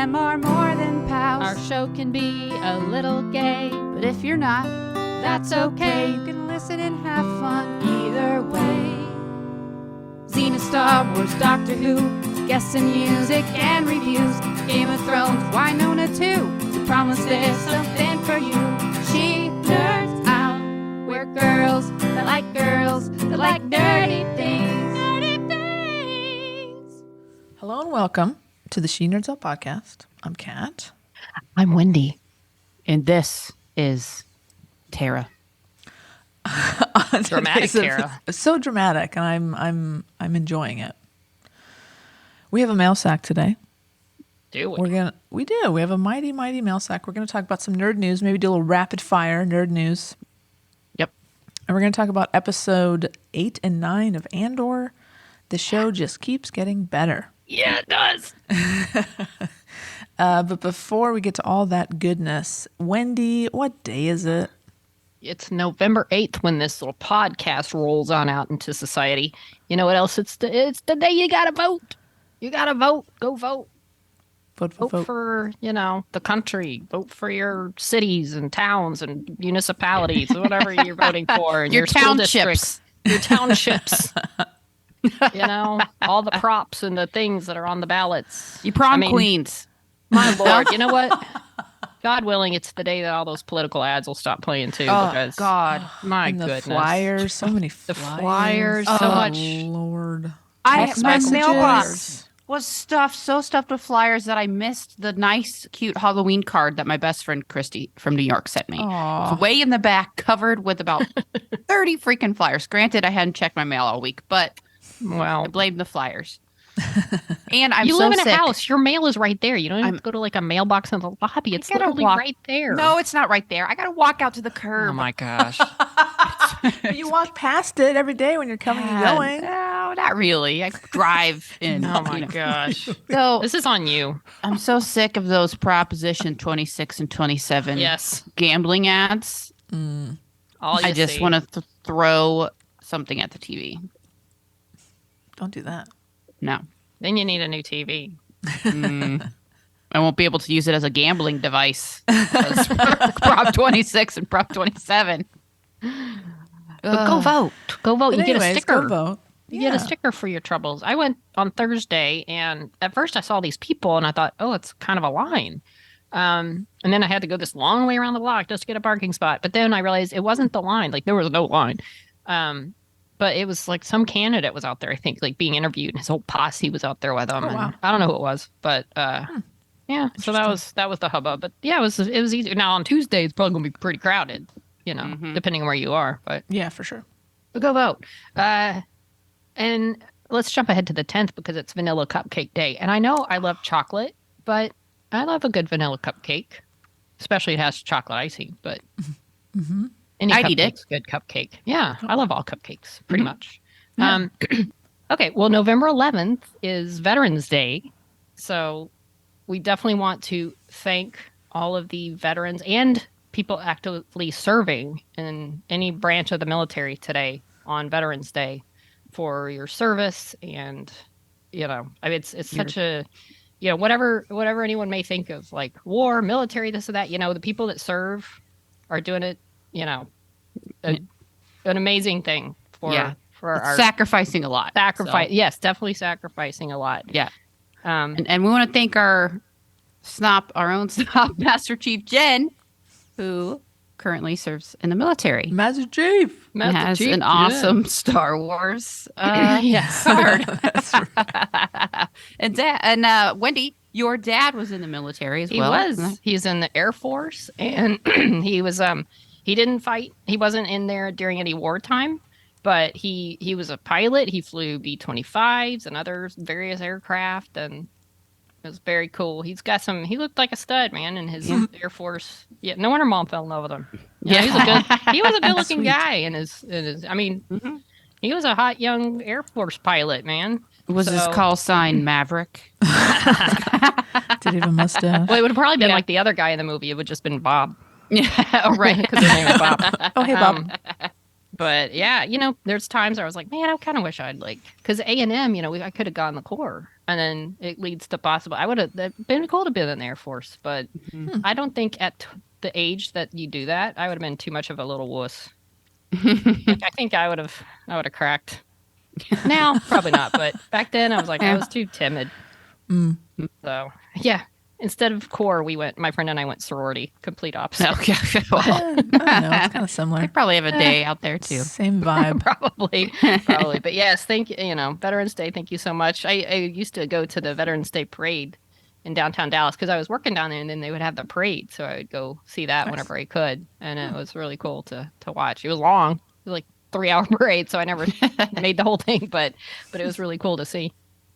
them are more than pals. Our show can be a little gay, But if you're not, that's okay. You can listen and have fun either way. Xena, Star Wars, Doctor Who, guests and music and reviews. Game of Thrones, Winona too. We promise there's something for you. She nerds out. We're girls that like nerdy things. Nerdy things. Hello and welcome to the She Nerds Out podcast. I'm Kat. I'm Wendy, and this is Tara. Dramatic Tara. So dramatic, and I'm enjoying it. We have a mail sack today. Do we? We do. We have a mighty mail sack. We're gonna talk about some nerd news. Maybe do a little rapid fire nerd news. Yep. And we're gonna talk about episode 8 and 9 of Andor. The show just keeps getting better. Yeah, it does. But before we get to all that goodness, Wendy, what day is it? It's November 8th when this little podcast rolls on out into society. You know what else? It's the day you gotta vote. You gotta vote. Go vote. Vote for, the country. Vote for your cities and towns and municipalities, whatever you're voting for. And your school districts. Your townships. All the props and the things that are on the ballots. You prom queens. My Lord, you know what? God willing, it's the day that all those political ads will stop playing too. Oh, because, God. My and the goodness. Flyers, so many The flyers. flyers, so much. Lord. My messages. mailbox was so stuffed with flyers that I missed the nice, cute Halloween card that my best friend Christy from New York sent me. Aw. It's way in the back, covered with about 30 freaking flyers. Granted, I hadn't checked my mail all week, but Well, I blame the flyers. And you so live in sick. a house. Your mail is right there. You don't even have to go to like a mailbox in the lobby. It's literally right there. No, it's not right there. I got to walk out to the curb. Oh my gosh. You walk past it every day when you're coming and going. No, not really. I drive in. Oh my gosh. So This is on you. I'm so sick of those Proposition 26 and 27 Yes. gambling ads. All I just want to throw something at the TV. Don't do that. No. Then you need a new TV. I won't be able to use it as a gambling device. Prop 26 and Prop 27. But go vote. Go vote. But You get a anyways, sticker. Go vote. You get a sticker for your troubles. I went on Thursday, and at first I saw these people, and I thought, oh, it's kind of a line. And then I had to go this long way around the block just to get a parking spot. But then I realized it wasn't the line. Like, there was no line. But it was like some candidate was out there, I think, like being interviewed, and his whole posse was out there with him. Oh, wow. And I don't know who it was, but yeah. So that was the hubbub. But yeah, it was easy. Now on Tuesday, it's probably gonna be pretty crowded, depending on where you are. But Yeah, for sure. go vote. And let's jump ahead to the 10th because it's Vanilla Cupcake Day. And I know I love chocolate, but I love a good vanilla cupcake, especially it has chocolate icing. But any I'd eat cupcake's good cupcake. Yeah, I love all cupcakes pretty much. Okay, well, November 11th is Veterans Day, so we definitely want to thank all of the veterans and people actively serving in any branch of the military today on Veterans Day for your service. And it's such a whatever anyone may think of, like war, military, this or that, the people that serve are doing it, an amazing thing for our sacrificing a lot. sacrifice. So, Yes, definitely sacrificing a lot. yeah. And And we want to thank our own SNOP Master Chief Jen, who currently serves in the military. Master Chief. And has an awesome Star Wars Yes. card. That's right. And Wendy, your dad was in the military as He well. was. He's in the Air Force, and he was. He didn't fight. He wasn't in there during any wartime, but he was a pilot. He flew B-25s and other various aircraft, and it was very cool. He looked like a stud, man, in his Air Force. Yeah, no wonder Mom fell in love with him. He was a good-looking Sweet. guy in his. I mean, he was a hot young Air Force pilot, man. Was his call sign Maverick? Did he have a mustache? Well, it would have probably been like the other guy in the movie. It would have just been Bob. Yeah, right. Because his name is Bob. Oh, hey, Bob. But yeah, there's times I was like, man, I kind of wish I'd because A&M, I could have gone the Corps, and then it leads to possible. I would have been cool to be in the Air Force, but I don't think at the age that you do that, I would have been too much of a little wuss. I think I would have cracked. Now, probably not, but back then I was like, I was too timid. So yeah. Instead of Corps, my friend and I went sorority, complete opposite. Okay. I don't know. It's kind of similar. I probably have a day out there too. Same vibe. Probably. But yes, thank you. Veterans Day, thank you so much. I used to go to the Veterans Day parade in downtown Dallas because I was working down there, and then they would have the parade, so I would go see that whenever I could, and it was really cool to watch. It was long, it was like 3-hour parade, so I never made the whole thing, but it was really cool to see.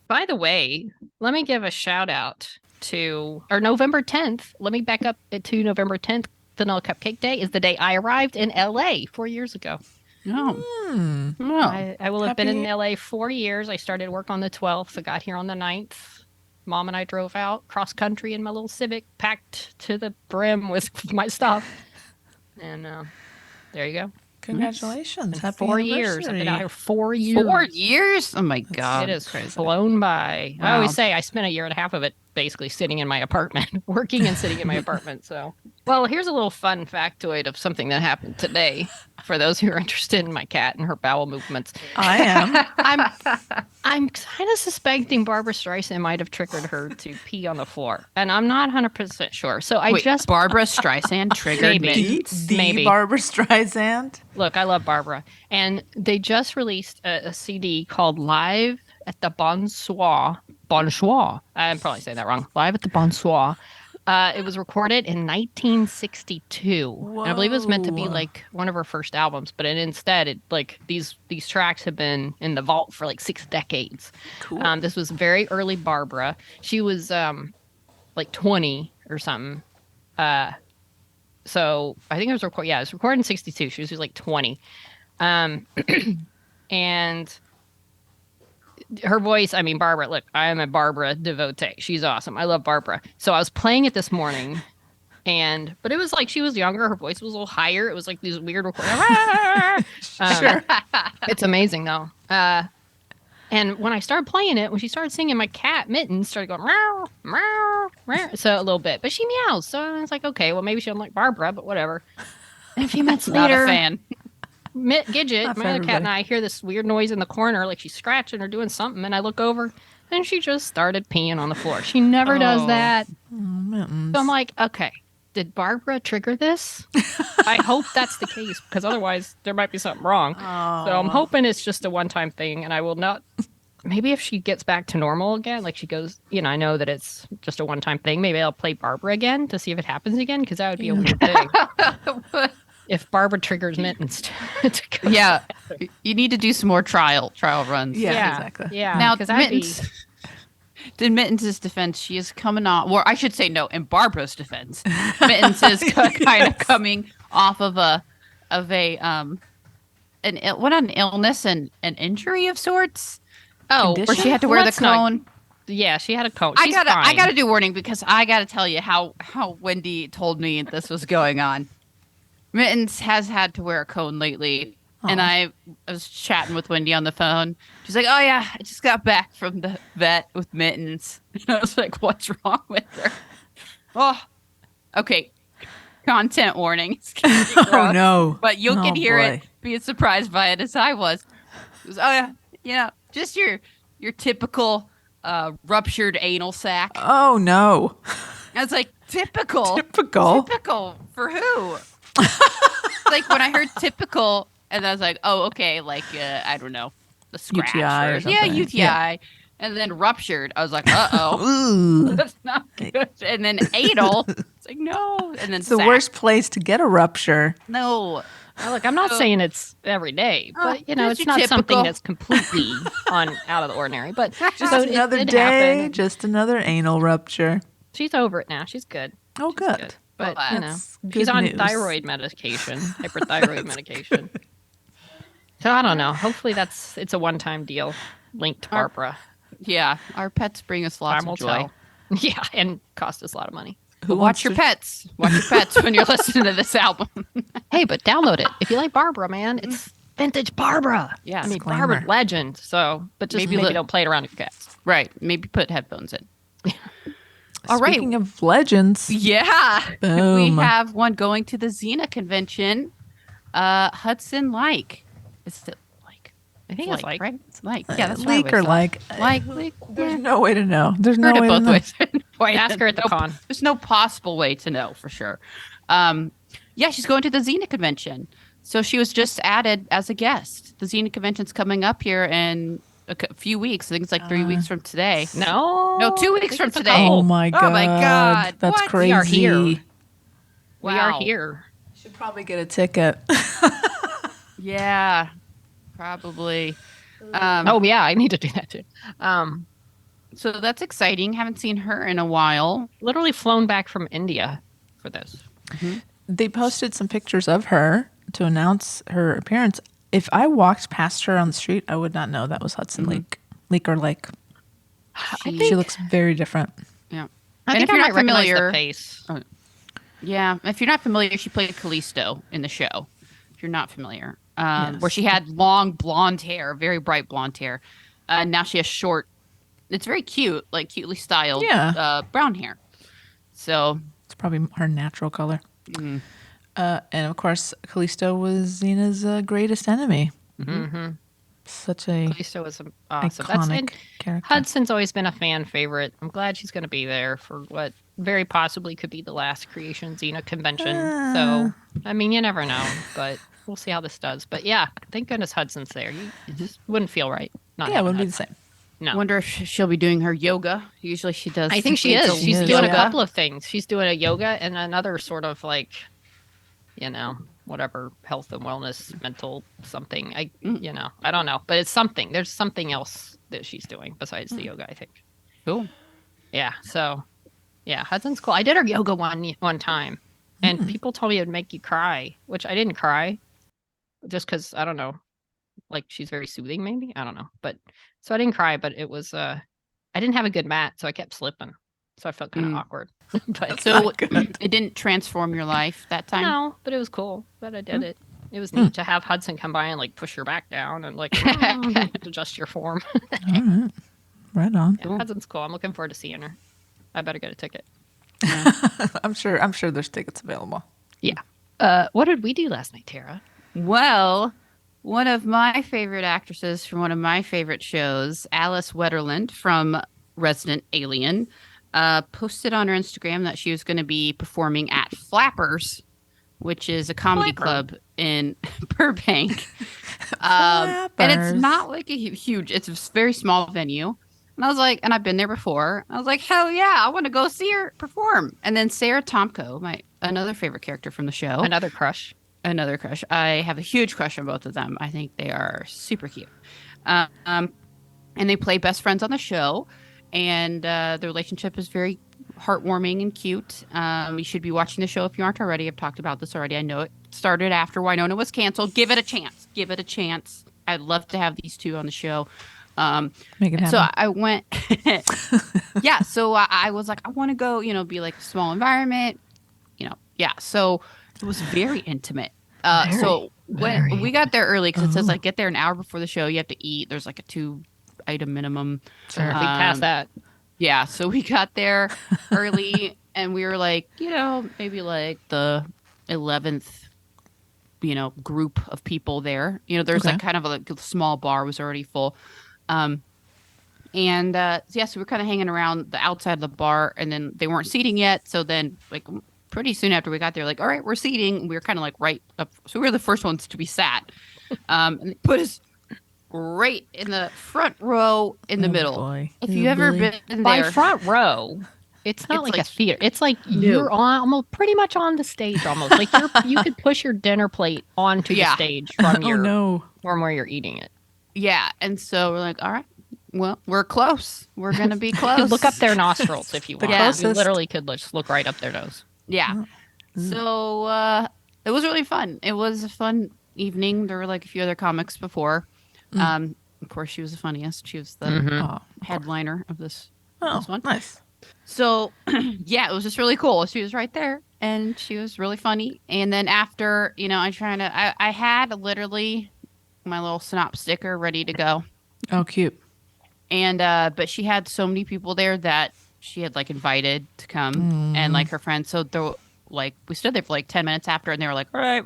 By the way, let me give a shout out to November 10th. Let me back up to November 10th. Vanilla Cupcake Day is the day I arrived in LA 4 years ago. Oh. I will have been in LA 4 years. I started work on the 12th. I got here on the 9th. Mom and I drove out cross country in my little Civic, packed to the brim with my stuff. And there you go. Congratulations. Happy 4 years. I've been out here 4 years. 4 years? Oh my God. It is flown by. Wow. I always say I spent a year and a half of it basically sitting in my apartment, working and sitting in my apartment. So, well, here's a little fun factoid of something that happened today for those who are interested in my cat and her bowel movements. I am. I'm kind of suspecting Barbara Streisand might have triggered her to pee on the floor, and I'm not 100% sure. So Wait, Barbara Streisand triggered maybe. The Barbara Streisand. Look, I love Barbara, and they just released a CD called Live at the Bonsoir. I'm probably saying that wrong. Live at the Bonsoir. It was recorded in 1962. And I believe it was meant to be like one of her first albums, but instead, these tracks have been in the vault for like 6 decades. Cool. This was very early Barbara. She was like 20 or something. So I think it was recorded. Yeah, it was recorded in 62. She was like 20. And her voice, I mean, Barbara, look, I am a Barbara devotee. She's awesome. I love Barbara. So I was playing it this morning, but it was like she was younger. Her voice was a little higher. It was like these weird recordings. Sure. It's amazing, though. And when I started playing it, when she started singing, my cat, Mittens, started going, meow, meow, meow. So a little bit. But she meows. So I was like, okay, well, maybe she doesn't like Barbara, but whatever. And a few minutes Not later, a fan. Gidget, my other cat, and I hear this weird noise in the corner, like she's scratching or doing something, and I look over, and she just started peeing on the floor. She never does that. Mittens. So I'm like, okay, did Barbara trigger this? I hope that's the case, because otherwise there might be something wrong. So I'm hoping it's just a one-time thing, and I will not. Maybe if she gets back to normal again, like she goes, I know that it's just a one-time thing. Maybe I'll play Barbara again to see if it happens again, because that would be a weird thing. If Barbara triggers Mittens to go. Yeah, you need to do some more trial runs. Yeah, exactly. Yeah. Now, Mittens, in Mittens' defense, she is coming on. Well, I should say no. In Barbara's defense, Mittens is kind of coming off of an illness and an injury of sorts. Oh, where she had to wear the cone. Yeah, she had a cone. I gotta do warning because I gotta tell you how Wendy told me this was going on. Mittens has had to wear a cone lately, and I was chatting with Wendy on the phone. She's like, "Oh yeah, I just got back from the vet with Mittens." And I was like, "What's wrong with her?" Oh, okay. Content warning. It's gonna be Oh rough, no! but you can hear boy. it, be as surprised by it as I was. It was, oh yeah, just your typical ruptured anal sac. Oh no! I was like, typical. Typical For who? Like when I heard typical, and I was like, oh, okay, like I don't know, the scratch UTI or something. Yeah, UTI. Yeah. And then ruptured. I was like, uh-oh. Ooh. That's not good. And then anal. It's like, no. And then It's the sac. worst place to get a rupture. No. Now, look, I'm not saying it's every day, but just it's your not something typical. that's completely out of the ordinary. But Just so another it day, happened. just another anal rupture. She's over it now. She's good. Oh, She's good. But Well, that's she's good on news. thyroid medication, hyperthyroid medication. So I don't know. Hopefully it's a one-time deal linked to Barbara. Yeah. Our pets bring us lots Time will of joy. tell. Yeah, and cost us a lot of money. Who Watch wants your to- pets. Watch your pets when you're listening to this album. Hey, but download it if you like Barbara, man. vintage Barbara. Yeah. I mean, Disclaimer. Barbara legend. So, but just maybe don't play it around your cats. Right. Maybe put headphones in. All right. Speaking of legends, Yeah. Boom. We have one going to the Xena convention. Hudson Like. Is it like? I think it's like, right? It's like. Yeah, that's leak what I or always like, thought. Like. there's no way to know. There's no Heard it way to both know. ways. Boy, ask her at the con. There's no possible way to know for sure. Yeah, she's going to the Xena convention. So she was just added as a guest. The Xena convention's coming up here in a few weeks. I think it's like 3 weeks from today. No, 2 weeks from today. Oh my god. Oh my God. That's What? crazy. We are here. We are Wow. here. Should probably get a ticket. Yeah, probably. Oh yeah, I need to do that too. So that's exciting. Haven't seen her in a while. Literally flown back from India for this. They posted some pictures of her to announce her appearance. If I walked past her on the street, I would not know that was Hudson Leak or Lake. She looks very different. Yeah. I And think if you're I not might recognize familiar- the face. Yeah, if you're not familiar, she played Callisto in the show. If you're not familiar, Yes. where she had long blonde hair, very bright blonde hair. Now she has short. It's very cute, like cutely styled brown hair. So It's probably her natural color. And of course, Callisto was Xena's greatest enemy. Mm-hmm. Such a Callisto was awesome. iconic character. Hudson's always been a fan favorite. I'm glad she's going to be there for what very possibly could be the last Creation Xena convention. So, I mean, you never know, but we'll see how this does. But yeah, thank goodness Hudson's there. It just wouldn't feel right. Not Yeah, it having wouldn't be the Hudson. same. No. I wonder if she'll be doing her yoga. Usually she does. I think she is. She She's is, doing a yeah. couple of things. She's doing a yoga and another sort of like, whatever health and wellness, mental something. I don't know, but it's something. There's something else that she's doing besides the yoga, I think. Cool. Yeah. So, yeah, Hudson's cool. I did her yoga one time, and people told me it would make you cry, which I didn't cry, just because I don't know, like she's very soothing, maybe I don't know, but so I didn't cry, but it was I didn't have a good mat, so I kept slipping, so I felt kind of awkward. But So it didn't transform your life that time. no, but it was cool that I did it. It was neat to have Hudson come by and like push your back down and like adjust your form. All right. Right on. Yeah, Hudson's cool. I'm looking forward to seeing her. I better get a ticket. I'm sure there's tickets available. Yeah. What did we do last night, Tara? Well, one of my favorite actresses from one of my favorite shows, Alice Wetterland from Resident Alien, posted on her Instagram that she was going to be performing at Flappers, which is a comedy club in Burbank. And it's not like a huge, it's a very small venue. And I was like, and I've been there before. I was like, hell yeah, I want to go see her perform. And then Sarah Tomko, another favorite character from the show. Another crush. Another crush. I have a huge crush on both of them. I think they are super cute. And they play best friends on the show. And the relationship is very heartwarming and cute. You should be watching the show if you aren't already. I've talked about this already. I know it started after Winona was canceled. Give it a chance. Give it a chance. I'd love to have these two on the show. Make it happen. So I went, yeah. So I was like, I want to go, be like a small environment, yeah. So it was very intimate. So when we got there early, because it says like get there an hour before the show, you have to eat. There's like a 2-item minimum. Sure. We passed that. Yeah. So we got there early and we were like, maybe like the 11th, group of people there. There's like kind of a small bar was already full. So we're kind of hanging around the outside of the bar, and then they weren't seating yet. So then, like, pretty soon after we got there, like, all right, we're seating. We were kind of like right up. So we were the first ones to be sat. And they put us right in the front row in the middle. Boy. If you've ever been there. By front row, it's not like a theater. It's like you're on almost pretty much on the stage almost. Like you could push your dinner plate onto the stage from from where you're eating it. Yeah. And so we're like, all right, well, we're close. We're going to be You close. could look up their nostrils if you want. You closest. literally could just look right up their nose. Yeah. So it was really fun. It was a fun evening. There were like a few other comics before. Of course, she was the funniest. She was the headliner of this one. Nice. So, yeah, it was just really cool. She was right there, and she was really funny. And then after, I had literally my little Snop sticker ready to go. Oh, cute. And but she had so many people there that she had like invited to come and like her friends. So there, like we stood there for like 10 minutes after, and they were like, "All right,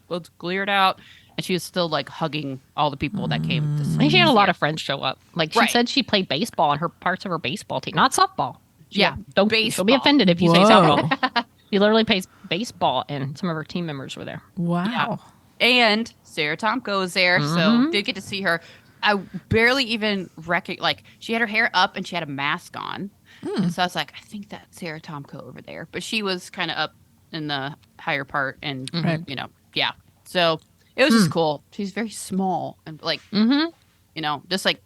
let's clear it out." And she was still like hugging all the people that came. To I think she had a see lot her. of friends show up. Like she Right. said, she played baseball on her parts of her baseball team, not softball. Yeah, don't be baseball. offended if you say Whoa. softball. She literally plays baseball, and some of her team members were there. Wow. And Sarah Tomko was there, so did get to see her. I barely even like she had her hair up and she had a mask on, and so I was like, I think that's Sarah Tomko over there, but she was kind of up in the higher part, and you know, yeah. So it was just cool. She's very small and like, you know, just like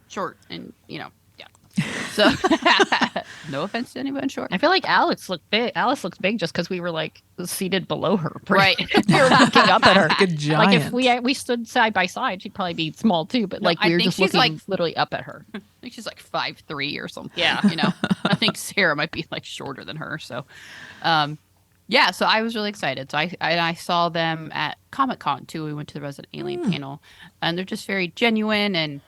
short and you know, yeah. So no offense to anyone short. I feel like Alex looked big. Alice looks big just because we were like seated below her. Right. We were looking up at her. Like a giant. Like if we stood side by side, she'd probably be small too. But No, like I we were think just she's, looking like- literally up at her. I think she's like 5'3" or something. Yeah. You know, I think Sarah might be like shorter than her. So, yeah, so I was really excited. So I saw them at Comic-Con too. We went to the Resident Alien panel, and they're just very genuine, and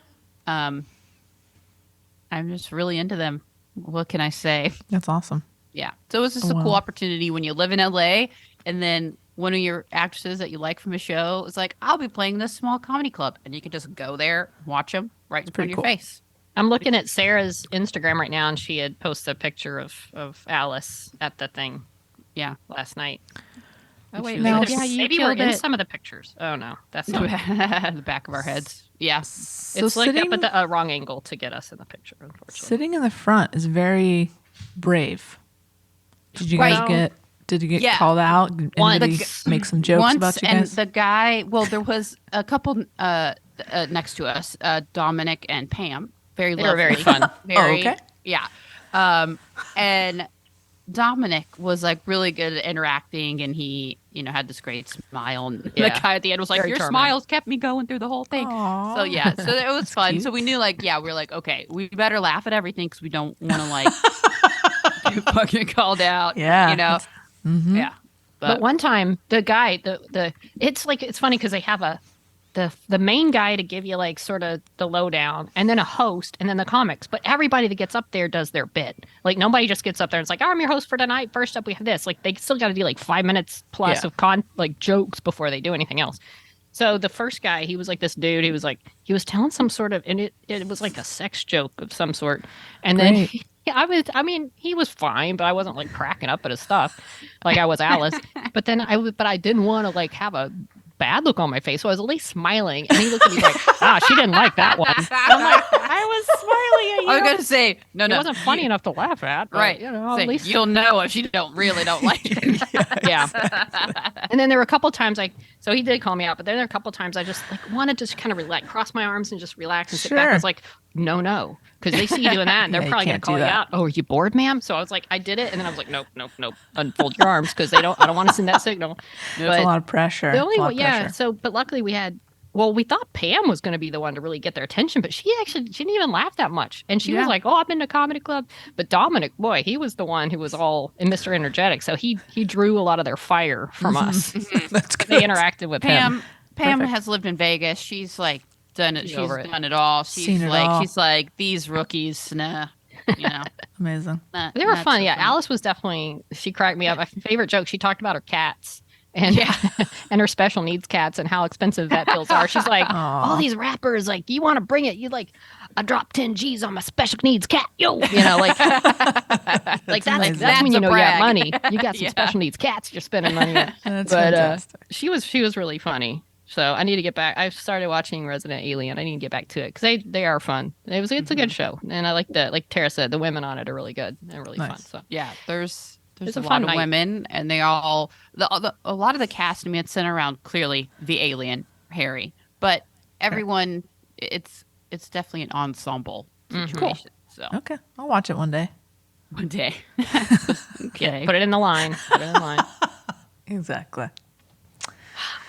I'm just really into them. What can I say? That's awesome. Yeah. So it was just a cool Wow. opportunity when you live in LA, and then one of your actresses that you like from a show is like, I'll be playing this small comedy club, and you can just go there, watch them right in front pretty of cool. your face. I'm looking at Sarah's Instagram right now, and she had posted a picture of Alice at the thing Yeah. last night. Oh wait, No, maybe, yeah, Maybe we're in it. some of the pictures. Oh no, that's not. the back of our heads. Yeah. So It's like sitting, up at the wrong angle to get us in the picture, unfortunately. sitting in the front is very brave. Did you guys Right. Did you get Yeah. called out? Anybody Once- make some jokes Once, about you and guys? the guy, well, there was a couple next to us, Dominic and Pam. Very They were lovely. very fun. Very, okay. Yeah. And Dominic was like really good at interacting, and he, you know, had this great smile. And the Yeah. guy at the end was like, Very "Your charming. smiles kept me going through the whole thing." Aw. So yeah, so it was fun. cute. So we knew, like, yeah, we were like, okay, we better laugh at everything because we don't want to like get fucking called out. Yeah. You know. Mhm. Yeah. But one time, the guy, it's like it's funny because they have the main guy to give you like sort of the lowdown, and then a host, and then the comics. But everybody that gets up there does their bit. Like nobody just gets up there and it's like, oh, I'm your host for tonight. First up, we have this. Like they still got to do like 5 minutes plus Yeah. of like jokes before they do anything else. So the first guy, he was like this dude. He was telling some sort of, and it was like a sex joke of some sort. And then Great. he was fine, but I wasn't like cracking up at his stuff like I was Alice. But then I didn't want to like have a bad look on my face, so I was at least smiling. And he looked at me like, she didn't like that one. And I'm like, I was smiling at you. I was gonna say no. It wasn't funny enough to laugh at, but, Right. You know, Say, at least you'll know if you don't like it. yeah. And then there were a couple times so he did call me out, but then there were a couple times I just like wanted to just kind of relax, cross my arms and just relax and sit back. I Sure. was like, no, because they see you doing that and they're Yeah, you probably gonna can't call do you that. out. Oh, are you bored, ma'am? So I was like, I did it, and then I was like, nope. Unfold your arms because I don't want to send that signal. It's a lot of pressure. The only a lot one, of yeah. pressure. So, but luckily we thought Pam was going to be the one to really get their attention, but she didn't even laugh that much. And she was Yeah. like, oh, I've been to comedy club. But Dominic, boy, he was the one who was all in Mr. Energetic. So he drew a lot of their fire from us. That's good. They interacted with him. Pam Perfect. has lived in Vegas. She's like done it. She's She's over it. done it all. She's Seen it like all. she's like these rookies. Nah, you know. Amazing. They were not fun. so Yeah. fun. Alice was definitely, she cracked me up. My favorite joke, she talked about her cats. And Yeah. and her special needs cats and how expensive vet bills are. She's like, Aw. all these rappers, like, you want to bring it? You like, I dropped 10 G's on my special needs cat, yo. You know, like, like amazing. that's when That's you a know you brag. got money. You got some Yeah. special needs cats you're spending money on. That's But fantastic. she was really funny. So I need to get back. I've started watching Resident Alien. I need to get back to it because they are fun. It's a Mm-hmm. good show, and I like like Tara said, the women on it are really good. They're really fun. Nice. So Yeah, there's It's a a lot fun of night. women, and they all a lot of the cast. I mean, it's centered around clearly the alien Harry, but everyone, it's definitely an ensemble situation. So Okay, I'll watch it one day. one day, okay. put it in the line. Put it in the line. Exactly.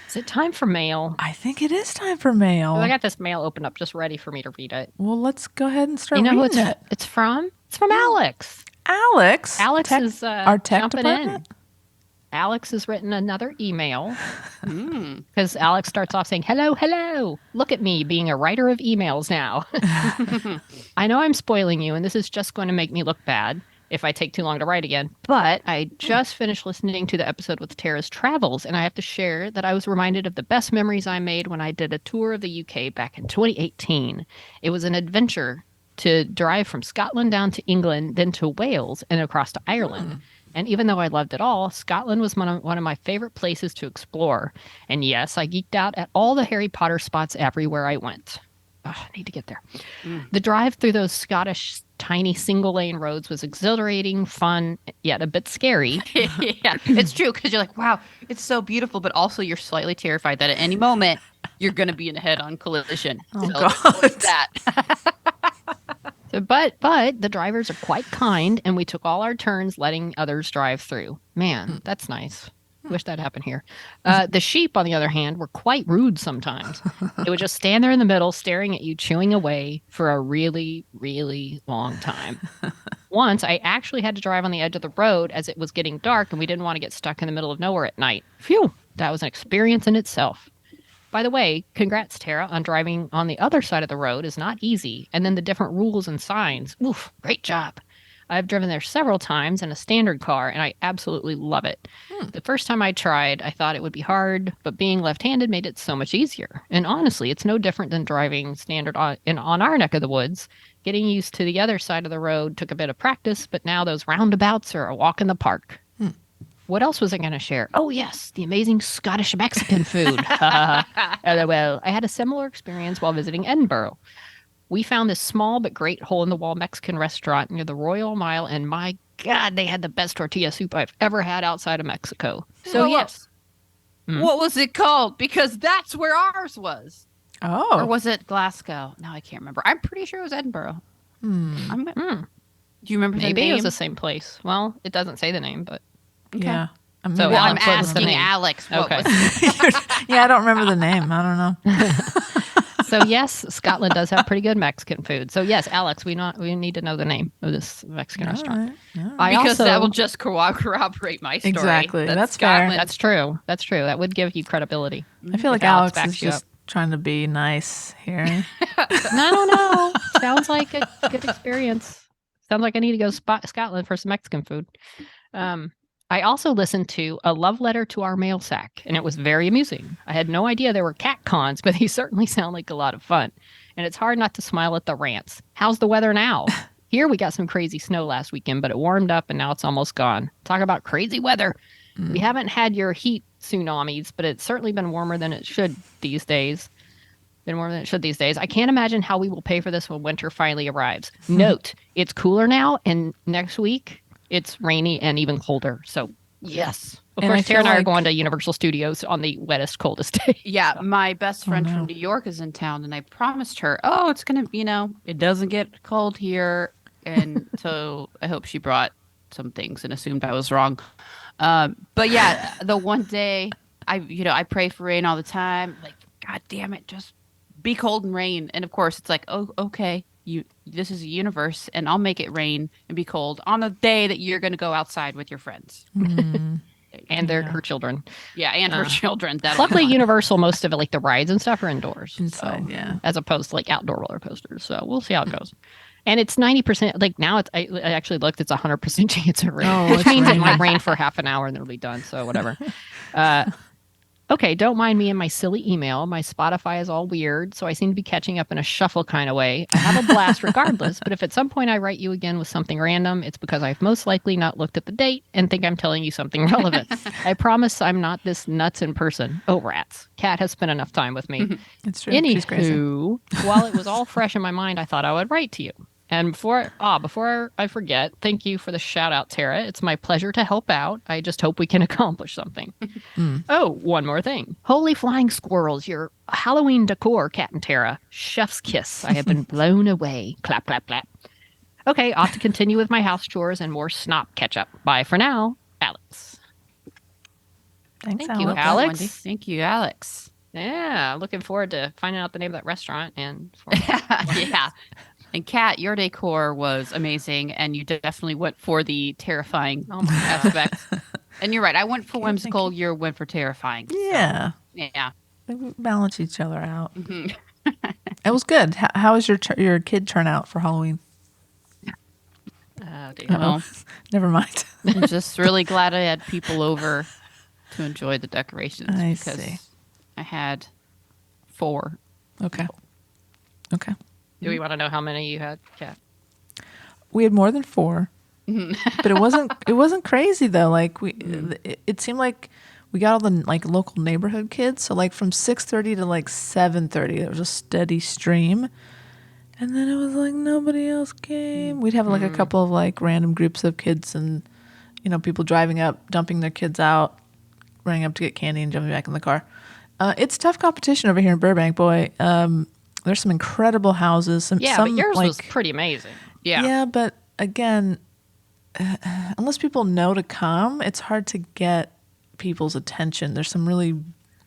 Is it time for mail? I think it is time for mail. I got this mail opened up just ready for me to read it. Well, let's go ahead and start You know who reading it. it's from? It's from Alex. Alex. Alex Tech- is our tech jumping department. Alex has written another email because Alex starts off saying, hello, hello. Look at me being a writer of emails now. I know I'm spoiling you, and this is just going to make me look bad if I take too long to write again. But I just finished listening to the episode with Tara's travels, and I have to share that I was reminded of the best memories I made when I did a tour of the UK back in 2018. It was an adventure to drive from Scotland down to England, then to Wales, and across to Ireland. And even though I loved it all, Scotland was one of my favorite places to explore. And yes, I geeked out at all the Harry Potter spots everywhere I went. Oh, I need to get there. The drive through those Scottish tiny single lane roads was exhilarating, fun, yet a bit scary. Yeah, it's true because you're like, wow, it's so beautiful, but also you're slightly terrified that at any moment you're going to be in a head-on collision. Oh, so God. avoid that. But the drivers are quite kind, and we took all our turns letting others drive through. Man, that's nice. Wish that happened here. The sheep, on the other hand, were quite rude sometimes. They would just stand there in the middle, staring at you, chewing away for a really, really long time. Once, I actually had to drive on the edge of the road as it was getting dark, and we didn't want to get stuck in the middle of nowhere at night. Phew, that was an experience in itself. By the way, congrats, Tara, on driving on the other side of the road is not easy. And then the different rules and signs. Oof, great job. I've driven there several times in a standard car, and I absolutely love it. The first time I tried, I thought it would be hard, but being left-handed made it so much easier. And honestly, it's no different than driving standard on our neck of the woods. Getting used to the other side of the road took a bit of practice, but now those roundabouts are a walk in the park. What else was I going to share? Oh, yes, the amazing Scottish Mexican food. LOL. I had a similar experience while visiting Edinburgh. We found this small but great hole-in-the-wall Mexican restaurant near the Royal Mile, and my God, they had the best tortilla soup I've ever had outside of Mexico. So, Well, yes. What was it called? Because that's where ours was. Oh. Or was it Glasgow? No, I can't remember. I'm pretty sure it was Edinburgh. Do you remember the Maybe name? it was the same place. Well, it doesn't say the name, but Yeah. So Well, I'm Alex, what was the asking name? Alex what Okay. was it. Yeah, I don't remember the name. I don't know. So yes, Scotland does have pretty good Mexican food. So yes, Alex, we need to know the name of this Mexican restaurant. All right. I Because also, that will just corroborate my story. Exactly. that That's fair. Scotland- That's true. That's true. That would give you credibility. I feel like If Alex Alex backs is you just trying to be nice here. I don't know. Sounds like a good experience. Sounds like I need to go Scotland for some Mexican food. I also listened to A Love Letter to Our Mail Sack, and it was very amusing. I had no idea there were cat cons, but they certainly sound like a lot of fun. And it's hard not to smile at the rants. How's the weather now? Here we got some crazy snow last weekend, but it warmed up and now it's almost gone. Talk about crazy weather. We haven't had your heat tsunamis, but it's certainly been warmer than it should these days. I can't imagine how we will pay for this when winter finally arrives. Note, it's cooler now, and next week it's rainy and even colder. So, yes. Of And I course, Tara feel and I are like- going to Universal Studios on the wettest, coldest day. Yeah, my best friend no. from New York is in town, and I promised her, oh, it's going to, it doesn't get cold here. And so I hope she brought some things and assumed I was wrong. But yeah, the one day I pray for rain all the time. Like, God damn it, just be cold and rain. And of course, it's like, oh, okay, this is a universe, and I'll make it rain and be cold on a day that you're going to go outside with your friends. And her children. Yeah, and her children. That'll be Luckily, fun. Universal, most of it, like the rides and stuff, are indoors. Inside, so, yeah. As opposed to like outdoor roller coasters. So we'll see how it goes. And it's 90%. Like now, I actually looked. It's 100% chance of rain, Oh, which it's means it might raining. rain for half an hour and it'll be done. So whatever. Okay, don't mind me and my silly email. My Spotify is all weird, so I seem to be catching up in a shuffle kind of way. I have a blast regardless, but if at some point I write you again with something random, it's because I've most likely not looked at the date and think I'm telling you something relevant. I promise I'm not this nuts in person. Oh, rats. Kat has spent enough time with me. It's true. She's crazy. Anywho, while it was all fresh in my mind, I thought I would write to you. And before I forget, thank you for the shout out, Tara. It's my pleasure to help out. I just hope we can accomplish something. Oh, one more thing. Holy flying squirrels, your Halloween decor, Kat and Tara. Chef's kiss. I have been blown away. Clap, clap, clap. Okay, off to continue with my house chores and more snop catch up. Bye for now, Alex. Thanks, Thank you, Alex. Alex. Wendy. Thank you, Alex. Yeah, looking forward to finding out the name of that restaurant and Yeah. And Kat, your decor was amazing, and you definitely went for the terrifying aspect. And you're right. I went for Okay, whimsical. thank You went for terrifying. So, Yeah. yeah. We balance each other out. Mhm. It was good. How was your kid turnout for Halloween? Oh, dear. Uh-oh. Well, Never mind. I'm just really glad I had people over to enjoy the decorations I because see. I had 4. Okay. Okay. Do we want to know how many you had, Kat? We had more than 4, but it wasn't crazy though. Like it seemed like we got all the like local neighborhood kids. So like from 6:30 to like 7:30, there was a steady stream, and then it was like nobody else came. We'd have like a couple of like random groups of kids, and people driving up, dumping their kids out, running up to get candy, and jumping back in the car. It's tough competition over here in Burbank, boy. There's some incredible houses. Some But yours was pretty amazing. yeah, but again, unless people know to come, it's hard to get people's attention. There's some really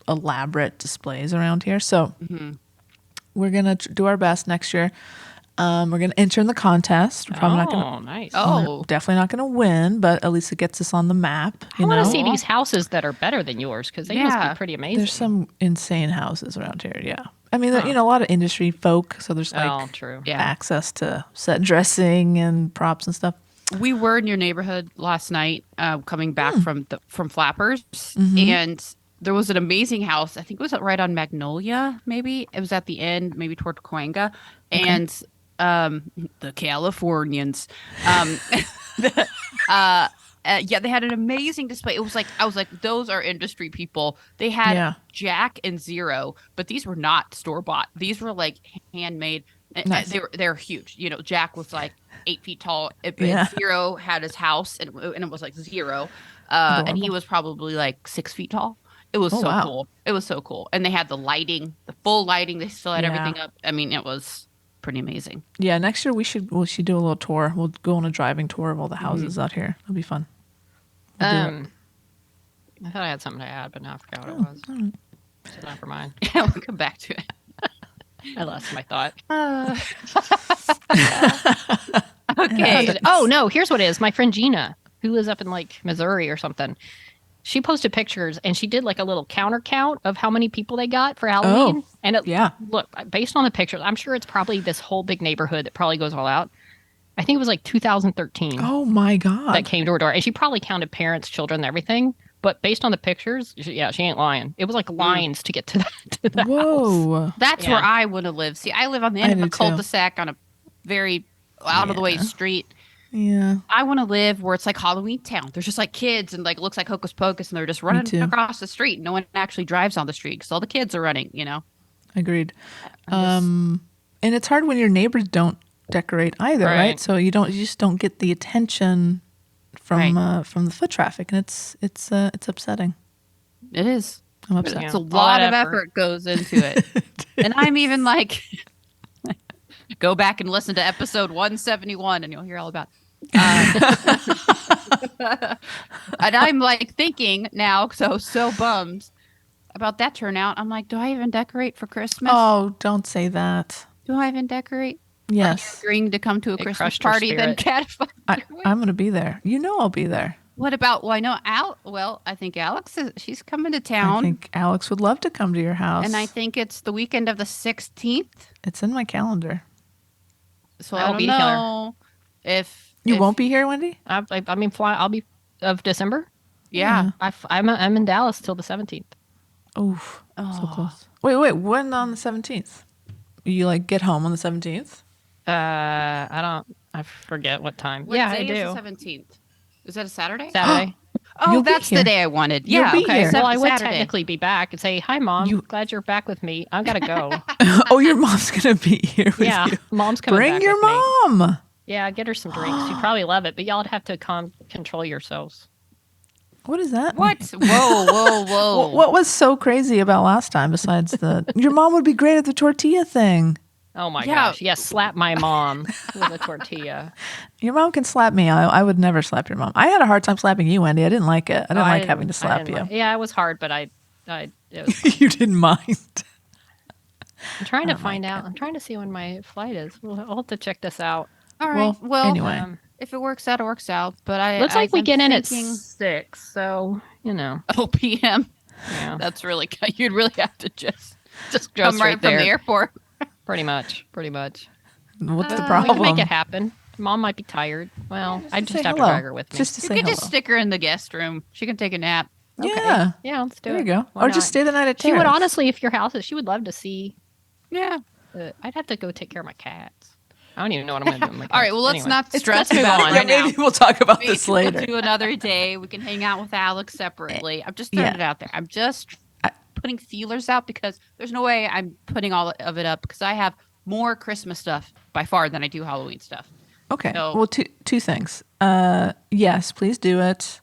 elaborate displays around here, so we're gonna do our best next year. We're gonna enter in the contest. We're probably not gonna. Nice. Oh, Definitely not gonna win, but at least it gets us on the map. I want to see these houses that are better than yours because they must Yeah. be pretty amazing. There's some insane houses around here. Yeah, I mean, a lot of industry folk, so there's like true. yeah. access to set dressing and props and stuff. We were in your neighborhood last night, coming back from Flappers, Mm-hmm. and there was an amazing house. I think it was right on Magnolia. Maybe it was at the end, maybe toward Cahuenga, and the Californians. Yeah, they had an amazing display. It was like I was like, those are industry people. They had Yeah. Jack and Zero, but these were not store bought. These were like handmade. Nice. They're huge. Jack was like 8 feet tall. Yeah. Zero had his house, and it was like Zero, and he Adorable. was probably like 6 feet tall. It was Oh, so wow. cool. It was so cool, and they had the lighting, the full lighting. They still had Yeah. everything up. I mean, it was pretty amazing. Yeah, next year we should do a little tour. We'll go on a driving tour of all the houses out here. It'll be fun. We'll do it. I thought I had something to add, but now I forgot what it was. So never mind. We'll come back to it. I lost my thought. Okay. Oh no, here's what it is. My friend Gina, who lives up in like Missouri or something, she posted pictures and she did like a little counter count of how many people they got for Halloween. And yeah. look, based on the pictures, I'm sure it's probably this whole big neighborhood that probably goes all out. I think it was like 2013 Oh my God. that came door to door, and she probably counted parents, children, and everything. But based on the pictures, she ain't lying. It was like lines to get to the house. Whoa. That's Yeah. where I want to live. See, I live on the I end of do a too. cul-de-sac on a very out of the way Yeah. street. Yeah. I want to live where it's like Halloween Town. There's just like kids and like it looks like Hocus Pocus, and they're just running too. across the street. No one actually drives on the street because all the kids are running. Agreed. And it's hard when your neighbors don't decorate either, right? Right. So you just don't get the attention from the foot traffic, and it's upsetting. It is. I'm upset. It's a All lot that of effort goes into it. And I'm even like, go back and listen to episode 171 and you'll hear all about and I'm like thinking now, so bummed about that turnout. I'm like, do I even decorate for Christmas? Oh, don't say that. Do I even decorate? Yes, Agreeing to come to a Christmas crushed her party, then spirit. Cat. I'm going to be there. I'll be there. What about? Well, I know Well, I think Alex she's coming to I town, think Alex would love to come to your house. and I think it's the weekend of the 16th. it's in my calendar. So I I will don't be here. know if You if- won't be here, Wendy? I mean, I'll be of December. Yeah. I'm in Dallas till the 17th. Oof, so Oh. close. Wait, when on the 17th? You like get home on the 17th? I forget what time. What yeah, day I is do. the 17th? Is that a Saturday? Saturday. Oh, You'll be that's the here. day I wanted. You'll Yeah. be okay. here. Well, I would Saturday. technically be back and say, "Hi, Mom. Glad you're back with me. I gotta go." Oh, your mom's gonna be here with yeah, you. Mom's coming. Bring back your with me. mom. Yeah, get her some drinks. You'd probably love it, but y'all would have to control yourselves. What is that? What? Whoa. What was so crazy about last time besides your mom would be great at the tortilla thing? Oh my Yeah. gosh! Yes, slap my mom with a tortilla. Your mom can slap me. I would never slap your mom. I had a hard time slapping you, Wendy. I didn't like it. I didn't like having to slap you. Yeah, it was hard, but it was, You didn't mind. I'm trying to find out. I'm trying to see when my flight is. I'll have to check this out. All right. Well, anyway. If it works out, it works out. But Looks like we I'm get in at thinking 6, so Oh, p.m. yeah, That's really you'd really have to just go come straight right from there. the airport. Pretty much. What's the We problem? can make it happen. Mom might be tired. Well, I Say just have to hello. drag her with me. Just to You say could hello. just stick her in the guest room. She can take a nap. Okay. Yeah. Yeah, let's do There it. you go. Why Or not? just stay the night at She would Tara's. honestly, if your house is, she would love to see. Yeah. I'd have to go take care of my cats. I don't even know what I'm going to do with my cats. All right. Well, let's Anyway. not stress move about on. it Yeah, right now. maybe we'll talk about Maybe this we'll later. do another day. We can hang out with Alex separately. I'm just throwing Yeah. it out there. I'm just putting feelers out because there's no way I'm putting all of it up because I have more Christmas stuff by far than I do Halloween stuff. Okay. So- Well, two things. Yes, please do it.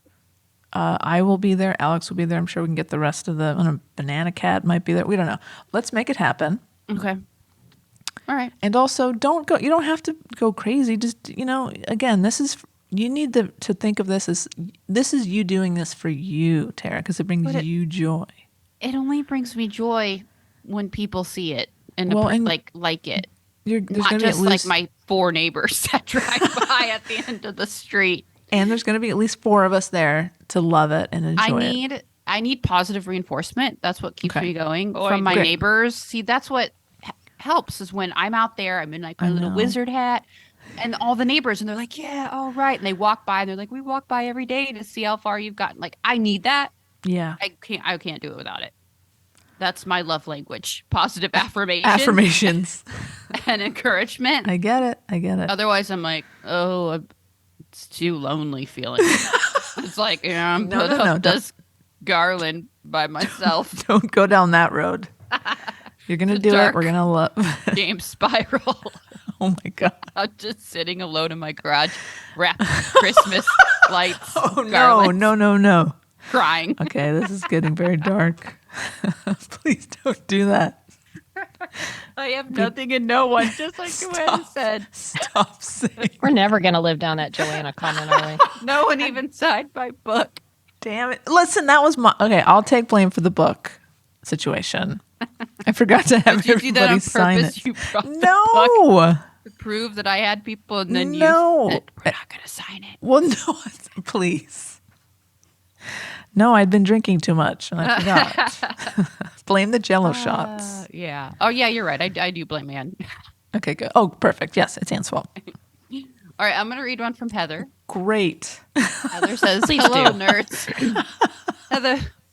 I will be there. Alex will be there. I'm sure we can get the rest of the Banana Cat might be there. We don't know. Let's make it happen. Okay. All right. And also, don't go. You don't have to go crazy. Just again, this is you need to think of this as this is you doing this for you, Tara, because it brings you joy. It only brings me joy when people see it and, Well, and like it. There's Not gonna be just at like least, my 4 neighbors that drive by at the end of the street. and there's going to be at least 4 of us there to love it and enjoy it. I need positive reinforcement. That's what keeps Okay. me going Oh, from my great. neighbors. See, that's what helps is when I'm out there, I'm in like my I little know. wizard hat and all the neighbors and they're like, yeah, all right. And they walk by and they're like, we walk by every day to see how far you've gotten. Like, I need that. Yeah. I can't do it without it. That's my love language. Positive affirmation. Affirmations. And encouragement. I get it. Otherwise, I'm like, it's too lonely feeling. It's like, I'm No, put no, up no, this garland by myself. Don't go down that road. You're going to do it. dark We're going to love. Game spiral. Oh my God. I'm just sitting alone in my garage, wrapped in Christmas lights. Oh, garlands, no. crying. Okay, this is getting very dark. Please don't do that. I have nothing and no one, just like Joanna said. Stop saying. We're never going to live down that Joanna comment, are we? No one even signed my book. Damn it. Listen, that was my. Okay, I'll take blame for the book situation. I forgot to have Did you do that everybody on sign purpose? it. You brought the book No. to prove that I had people, and then No. you said, we're not going to sign it. Well, no, please. No, I'd been drinking too much and I forgot. Blame the Jello shots. Yeah. Oh, yeah, you're right. I do blame Anne. Okay, good. Oh, perfect. Yes, it's Anne's fault. All right, I'm going to read one from Heather. Great. Heather says, Please hello, do. nerds.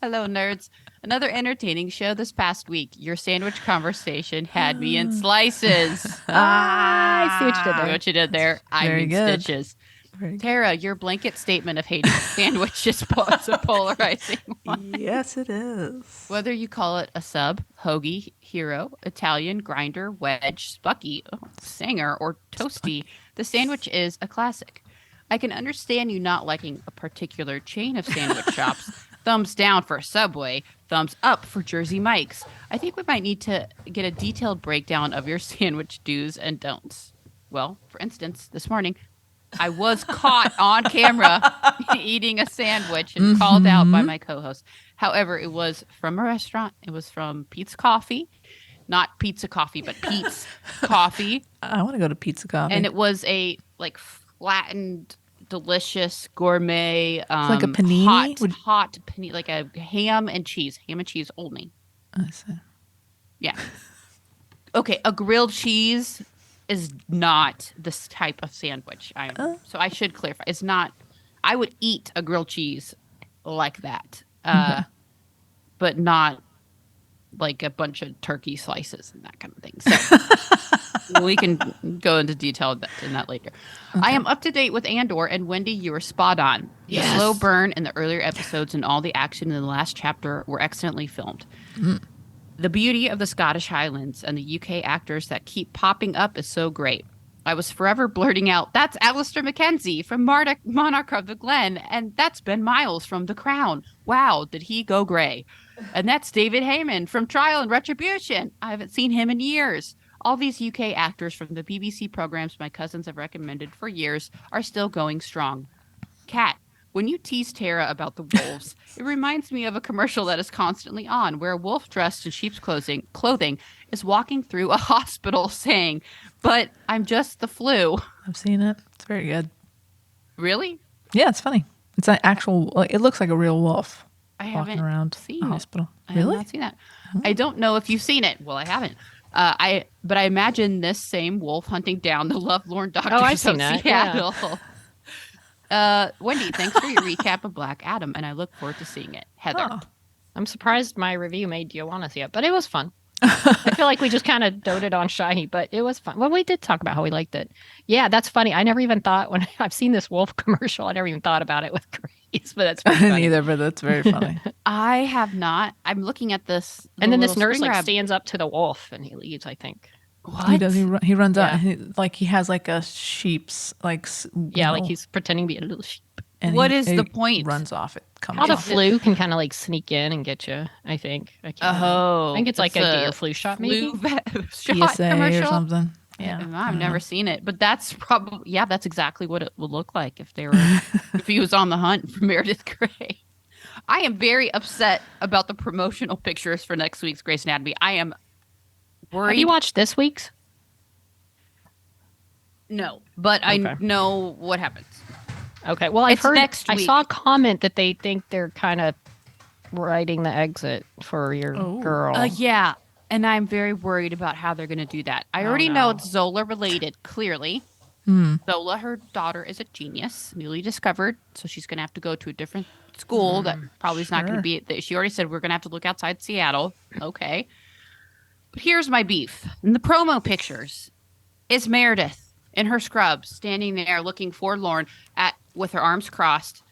Hello, nerds. Another entertaining show this past week. Your sandwich conversation had me in slices. I see what you did See there. what you did there. I Very mean good. stitches. Very good. Tara, your blanket statement of hating sandwiches is a polarizing one. Yes, it is. Whether you call it a sub, hoagie, hero, Italian, grinder, wedge, spucky, singer, or toasty, the sandwich is a classic. I can understand you not liking a particular chain of sandwich shops. Thumbs down for Subway, thumbs up for Jersey Mike's. I think we might need to get a detailed breakdown of your sandwich do's and don'ts. Well, for instance, this morning, I was caught on camera eating a sandwich and called out by my co-host. However, it was from a restaurant. It was from Pete's Coffee. Not Pizza Coffee, but Pete's Coffee. I want to go to Pizza Coffee. And it was a like flattened, delicious gourmet like a panini? hot panini, like a ham and cheese only. I see. Yeah. Okay, a grilled cheese is not this type of sandwich. So I should clarify. It's not. I would eat a grilled cheese like that, but not like a bunch of turkey slices and that kind of thing. So we can go into detail in that later. Okay. I am up to date with Andor, and Wendy, you were spot on. Yes. The slow burn in the earlier episodes and all the action in the last chapter were excellently filmed. The beauty of the Scottish Highlands and the UK actors that keep popping up is so great. I was forever blurting out, that's Alistair Mackenzie from Monarch of the Glen, and that's Ben Miles from The Crown. Wow, did he go gray? And that's David Heyman from Trial and Retribution. I haven't seen him in years. All these UK actors from the BBC programs my cousins have recommended for years are still going strong. Kat, when you tease Tara about the wolves, it reminds me of a commercial that is constantly on where a wolf dressed in sheep's clothing is walking through a hospital saying, but I'm just the flu. I've seen it. It's very good. Really? Yeah, it's funny. It's an actual. Like, it looks like a real wolf I walking haven't around seen the it. hospital. I have Really? not seen that. I don't know if you've seen it. Well, I haven't. But I imagine this same wolf hunting down the lovelorn doctors I've of seen that, yeah. Seattle. Wendy, thanks for your recap of Black Adam, and I look forward to seeing it. Heather. Oh. I'm surprised my review made you want to see it, but it was fun. I feel like we just kind of doted on Shiny, but it was fun. Well, we did talk about how we liked it. Yeah, that's funny. I never even thought when I've seen this wolf commercial, I never even thought about it with Grace, but that's I pretty didn't funny. either, but that's very funny. I have not. I'm looking at this. And then this little nurse screen like grab. stands up to the wolf and he leaves, I think. What? He does. He runs out. Yeah. And he has like a sheep's like. Yeah, like he's pretending to be a little sheep. And What is the he point? Runs off. It comes. How the off. flu can kind of like sneak in and get you, I think. I can't remember. Oh, I think it's like a get your flu shot, maybe. Shot PSA commercial or something. Yeah, I've never seen it, but that's probably that's exactly what it would look like if they were if he was on the hunt for Meredith Grey. I am very upset about the promotional pictures for next week's Grey's Anatomy. I am worried. Have you watched this week's? No, but Okay. I know what happens. Okay. Well, I've It's heard. next I week. saw a comment that they think they're kind of writing the exit for your girl. Yeah, and I'm very worried about how they're going to do that. I already know no. it's Zola related, clearly. Zola, her daughter, is a genius, newly discovered, so she's going to have to go to a different school that probably is not going to sure. be. She already said we're going to have to look outside Seattle. Okay. But here's my beef. In the promo pictures is Meredith in her scrubs standing there looking forlorn with her arms crossed.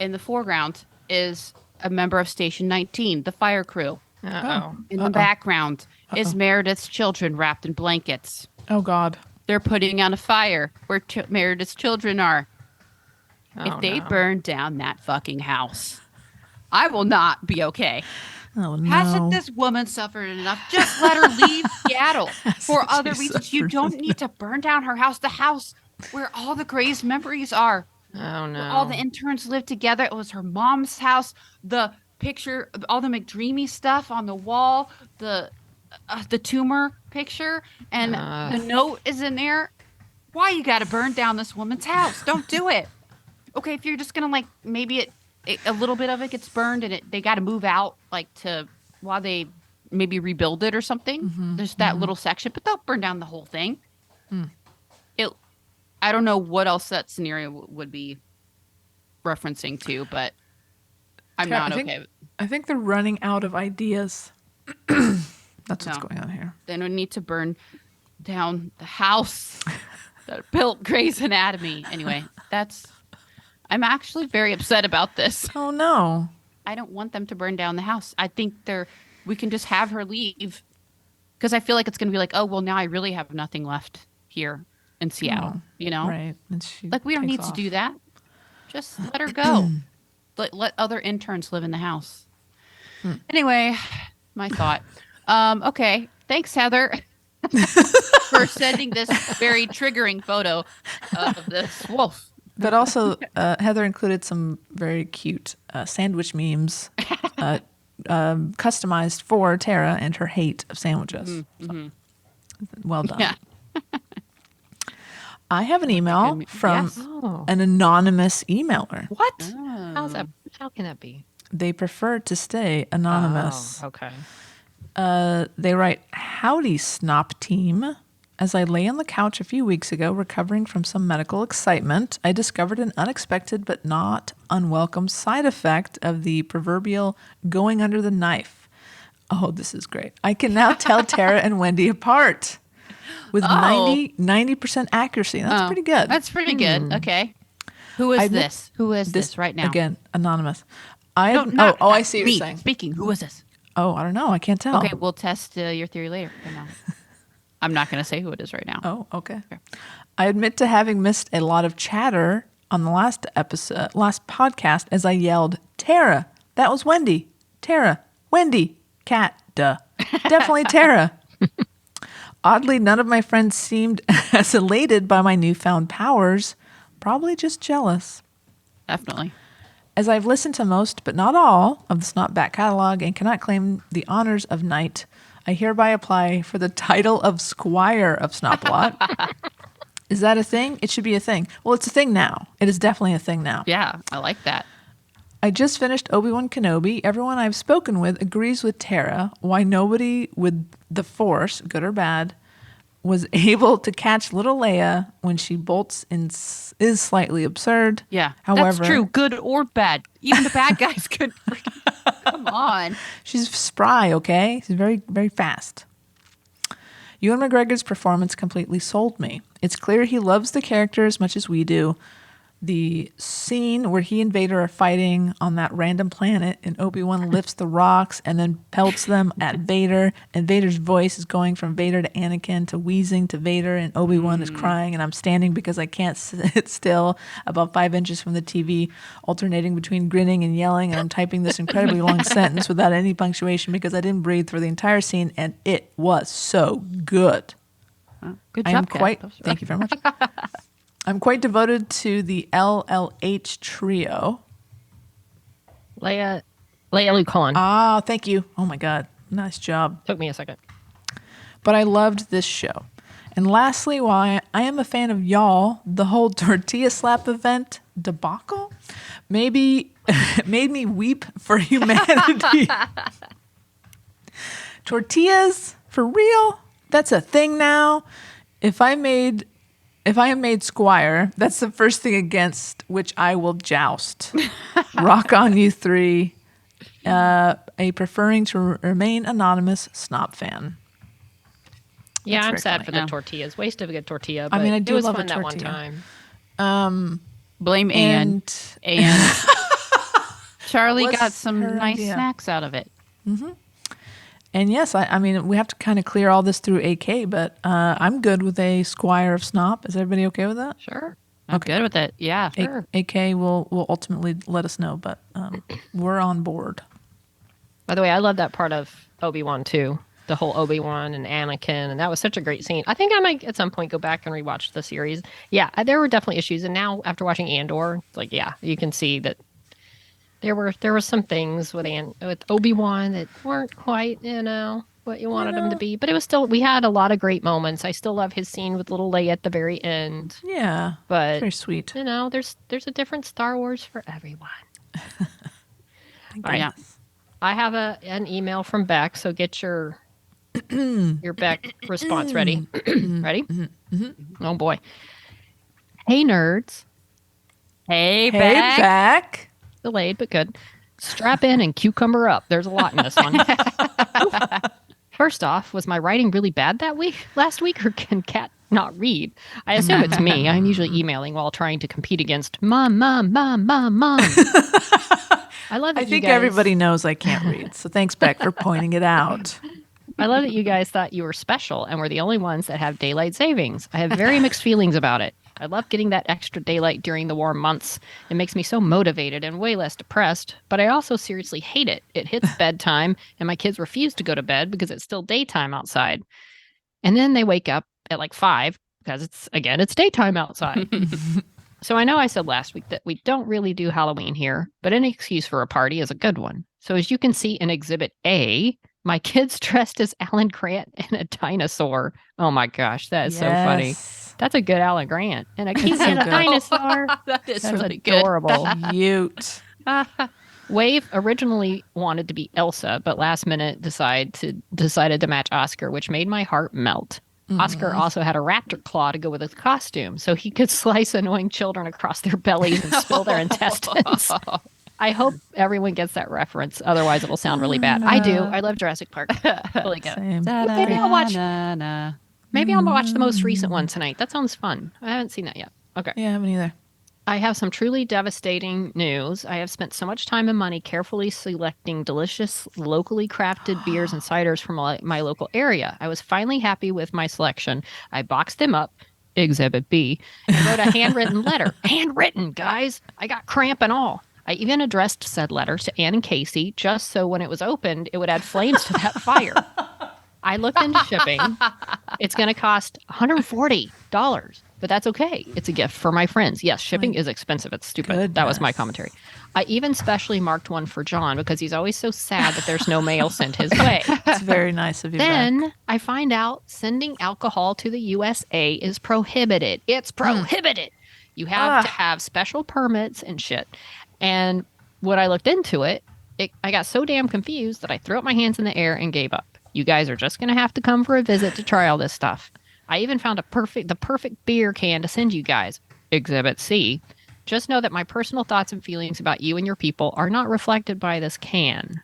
In the foreground is a member of Station 19, the fire crew. Uh-oh. In the background is Meredith's children wrapped in blankets. Oh God. They're putting out a fire where Meredith's children are. If they burn down that fucking house, I will not be okay. Oh no. Hasn't this woman suffered enough? Just let her leave Seattle for Hasn't other she reasons. You suffered don't enough? need to burn down her house, the house where all the Grey's memories are. Oh no. Where all the interns lived together. It was her mom's house. The picture, all the McDreamy stuff on the wall, the tumor picture, and the note is in there. Why you got to burn down this woman's house? Don't do it. Okay, if you're just gonna like maybe a little bit of it gets burned and they got to move out like to while they maybe rebuild it or something. There's that little section, but don't burn down the whole thing. I don't know what else that scenario would be referencing to, but I'm not okay. I think they're running out of ideas. That's what's No. going on here. Then we need to burn down the house that built Grey's Anatomy. Anyway, I'm actually very upset about this. Oh no. I don't want them to burn down the house. I think we can just have her leave because I feel like it's going to be like, oh, well, now I really have nothing left here in Seattle, you know? Right. And she Like, we don't takes need off. to do that. Just let her go. Let other interns live in the house. Anyway, my thought. Okay. Thanks, Heather, for sending this very triggering photo of this wolf. But also, Heather included some very cute sandwich memes customized for Tara and her hate of sandwiches. So, well done. Yeah. I have an email from Yes. an anonymous emailer. What? Oh. How's that? How can that be? They prefer to stay anonymous. Oh, okay. They write, "Howdy, Snop team. As I lay on the couch a few weeks ago recovering from some medical excitement, I discovered an unexpected but not unwelcome side effect of the proverbial going under the knife. Oh, this is great. I can now tell Tara and Wendy apart with 90% accuracy. That's pretty good. That's pretty good. Okay. Who is admit- this? Who is this right now? Again, anonymous. Not I see what me you're saying. speaking. Who is this? Oh, I don't know. I can't tell. Okay, we'll test your theory later. I'm not going to say who it is right now. Oh, okay. I admit to having missed a lot of chatter on the last podcast as I yelled, "Tara, that was Wendy. Tara, Wendy, cat, duh. Definitely Tara." Oddly, none of my friends seemed as elated by my newfound powers. Probably just jealous. Definitely. As I've listened to most, but not all, of the Snot back catalog and cannot claim the honors of knight, I hereby apply for the title of Squire of Snoplot. Is that a thing? It should be a thing. Well, it's a thing now. It is definitely a thing now. Yeah, I like that. I just finished Obi-Wan Kenobi. Everyone I've spoken with agrees with Tara. Why nobody with the Force, good or bad, was able to catch little Leia when she bolts in is slightly absurd. Yeah, However, that's true, good or bad. Even the bad guys could. Come on. She's spry, okay? She's very, very fast. Ewan McGregor's performance completely sold me. It's clear he loves the character as much as we do. The scene where he and Vader are fighting on that random planet and Obi-Wan lifts the rocks and then pelts them at Vader, and Vader's voice is going from Vader to Anakin to wheezing to Vader, and Obi-Wan is crying, and I'm standing because I can't sit still about 5 inches from the TV, alternating between grinning and yelling, and I'm typing this incredibly long sentence without any punctuation because I didn't breathe through the entire scene, and it was so good. Good I job, am Kat. quite, thank you very much. I'm quite devoted to the LLH trio. Leia Luke Holland. Ah, thank you. Oh my God. Nice job. Took me a second. But I loved this show. And lastly, why I am a fan of y'all, the whole tortilla slap event debacle maybe made me weep for humanity. Tortillas? For real? That's a thing now? If I am made squire, that's the first thing against which I will joust. Rock on, you three. A preferring to remain anonymous snop fan. Yeah, That's I'm very sad funny. for the Yeah. tortillas. Waste of a good tortilla. But I mean, I do it was love a fun that one tortilla. time. Blame Anne. And Charlie was got some her nice idea. snacks out of it. And yes, I mean, we have to kind of clear all this through AK, but I'm good with a squire of snop. Is everybody okay with that? Sure. I'm good with it. Yeah. Sure. AK will ultimately let us know, but we're on board. By the way, I love that part of Obi-Wan too. The whole Obi-Wan and Anakin, and that was such a great scene. I think I might at some point go back and rewatch the series. Yeah, there were definitely issues, and now after watching Andor, it's like, yeah, you can see that there were some things with Obi-Wan that weren't quite, what you wanted them to be. But it was still, we had a lot of great moments. I still love his scene with little Leia at the very end. Yeah, But very sweet. there's a different Star Wars for everyone. All right. Yeah. I have an email from Beck, so get your Beck response ready. Ready? Oh boy. Hey nerds. Hey, Hey, Beck. back. Delayed, but good. Strap in and cucumber up. There's a lot in this one. First off, was my writing really bad last week, or can Kat not read? I assume it's me. I'm usually emailing while trying to compete against mom. I love it. I think everybody knows I can't read, so thanks, Beck, for pointing it out. I love that you guys thought you were special and were the only ones that have daylight savings. I have very mixed feelings about it. I love getting that extra daylight during the warm months. It makes me so motivated and way less depressed, but I also seriously hate it. It hits bedtime and my kids refuse to go to bed because it's still daytime outside. And then they wake up at like 5 because it's daytime outside. So I know I said last week that we don't really do Halloween here, but any excuse for a party is a good one. So as you can see in Exhibit A, my kids dressed as Alan Grant and a dinosaur. Oh my gosh, that is so funny. That's a good Alan Grant. And a kid and a good. dinosaur. That is That's really good. adorable. Cute. Wave originally wanted to be Elsa, but last minute decided to match Oscar, which made my heart melt. Oscar also had a raptor claw to go with his costume, so he could slice annoying children across their bellies and spill their intestines. I hope everyone gets that reference. Otherwise, it'll sound really bad. I do. I love Jurassic Park. Really good. Same. Maybe I'll watch the most recent one tonight. That sounds fun. I haven't seen that yet. Okay. Yeah, I haven't either. I have some truly devastating news. I have spent so much time and money carefully selecting delicious, locally crafted beers and ciders from my local area. I was finally happy with my selection. I boxed them up, Exhibit B, and wrote a handwritten letter. Handwritten, guys! I got cramp and all. I even addressed said letter to Ann and Casey, just so when it was opened, it would add flames to that fire. I looked into shipping. It's going to cost $140, but that's okay. It's a gift for my friends. Yes, shipping is expensive. It's stupid. That was my commentary. I even specially marked one for John because he's always so sad that there's no mail sent his way. It's very nice of you. Then I find out sending alcohol to the USA is prohibited. It's prohibited. You have to have special permits and shit. And when I looked into it, I got so damn confused that I threw up my hands in the air and gave up. You guys are just going to have to come for a visit to try all this stuff. I even found the perfect beer can to send you guys. Exhibit C. Just know that my personal thoughts and feelings about you and your people are not reflected by this can.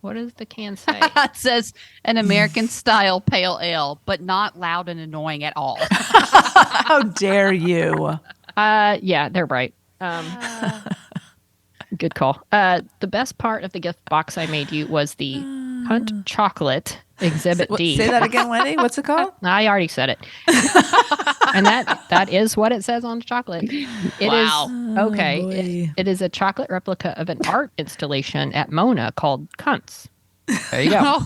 What does the can say? It says an American-style pale ale, but not loud and annoying at all. How dare you? Yeah, they're right. Good call. The best part of the gift box I made you was the Hunt Chocolate Exhibit D. Say that again, Wendy. What's it called? I already said it. And that is what it says on the chocolate. It is okay. It is a chocolate replica of an art installation at Mona called Cunts. There you go.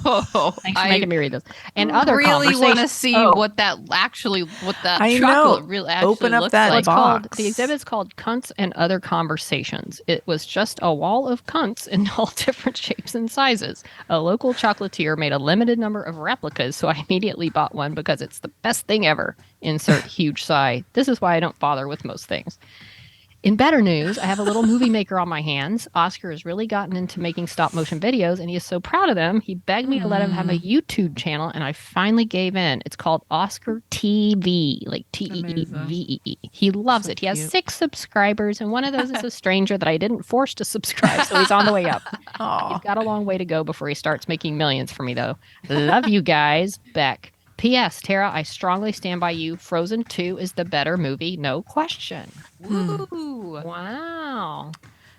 Thanks for making me read this. And other really want to see what that chocolate really actually Open up looks that like. box. The exhibit's called Cunts and Other Conversations. It was just a wall of cunts in all different shapes and sizes. A local chocolatier made a limited number of replicas, so I immediately bought one because it's the best thing ever. Insert huge sigh. This is why I don't bother with most things. In better news, I have a little movie maker on my hands. Oscar has really gotten into making stop motion videos, and he is so proud of them. He begged me to let him have a YouTube channel, and I finally gave in. It's called Oscar TV, like Teevee. He loves it. He has 6 subscribers, and one of those is a stranger that I didn't force to subscribe, so he's on the way up. He's got a long way to go before he starts making millions for me, though. Love you guys, Beck. P.S. Tara, I strongly stand by you. Frozen 2 is the better movie, no question. Ooh. Wow.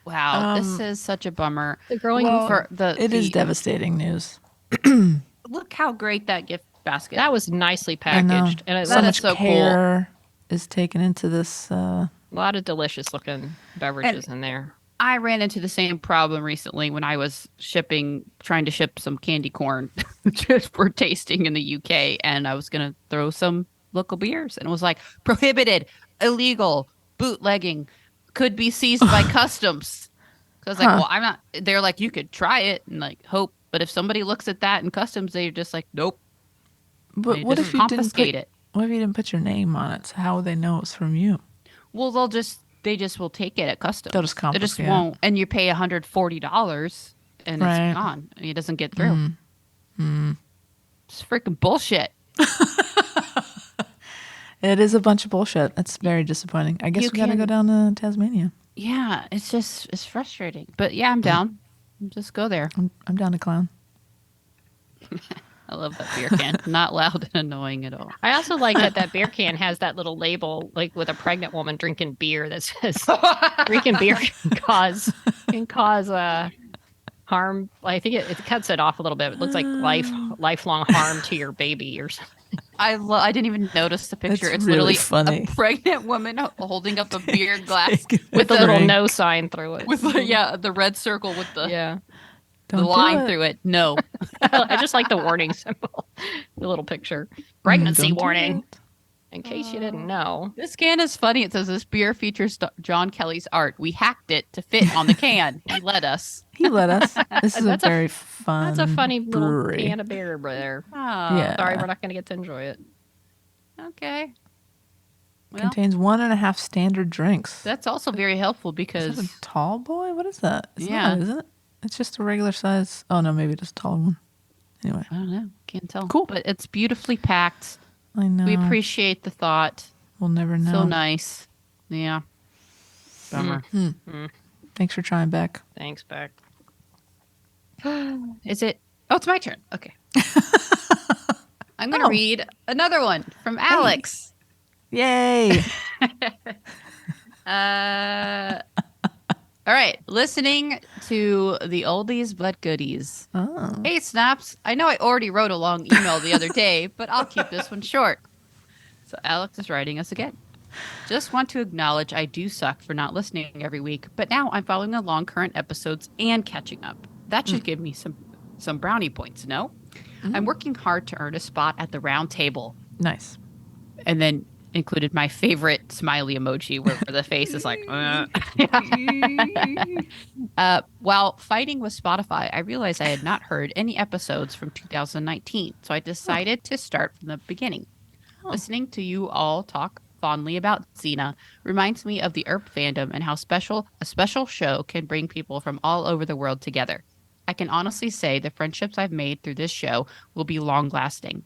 Wow. This is such a bummer. It is devastating news. Look how great that gift basket. That was nicely packaged. And so much care is taken into this. A lot of delicious looking beverages in there. I ran into the same problem recently when I was trying to ship some candy corn just for tasting in the UK. And I was going to throw some local beers. And it was like, prohibited, illegal, bootlegging, could be seized by customs. So I was like, well, I'm not. They're like, you could try it and like hope. But if somebody looks at that in customs, they're just like, nope. But what if you didn't put your name on it? So how would they know it's from you? Well, they just will take it at customs. They'll just confiscate. They just won't. And you pay $140 and it's gone. It doesn't get through. It's freaking bullshit. It is a bunch of bullshit. It's very disappointing. I guess we got to go down to Tasmania. Yeah, it's frustrating. But yeah, I'm down. Just go there. I'm down to clown. I love that beer can. Not loud and annoying at all. I also like that beer can has that little label, like with a pregnant woman drinking beer that says drinking beer can cause harm. I think it cuts it off a little bit. It looks like lifelong harm to your baby or something. I didn't even notice the picture. It's really literally funny. A pregnant woman holding up a beer glass with a little no sign through it. With the red circle with the line through it. No. I just like the warning symbol. The little picture. Pregnancy warning. In case you didn't know. This can is funny. It says this beer features John Kelly's art. We hacked it to fit on the can. He let us. This is a very fun. That's a funny brewery. little can of beer there. Oh, yeah. Sorry, we're not going to get to enjoy it. Okay. Well, contains 1.5 standard drinks. That's also very helpful because... Is that a tall boy? What is that? It's yeah. not, isn't it? It's just a regular size. Oh, no, maybe just a tall one. Anyway. I don't know. Can't tell. Cool. But it's beautifully packed. I know. We appreciate the thought. We'll never know. So nice. Yeah. Bummer. Thanks for trying, Beck. Thanks, Beck. Is it? Oh, it's my turn. Okay. I'm going to read another one from Alex. Yay. All right. Listening to the oldies but goodies. Oh. Hey, Snaps. I know I already wrote a long email the other day, but I'll keep this one short. So Alex is writing us again. Just want to acknowledge I do suck for not listening every week, but now I'm following along current episodes and catching up. That should give me some brownie points, no? I'm working hard to earn a spot at the round table. Nice. And then included my favorite smiley emoji where the face is like, while fighting with Spotify, I realized I had not heard any episodes from 2019. So I decided to start from the beginning. Listening to you all talk fondly about Xena reminds me of the ERP fandom and how a special show can bring people from all over the world together. I can honestly say the friendships I've made through this show will be long lasting.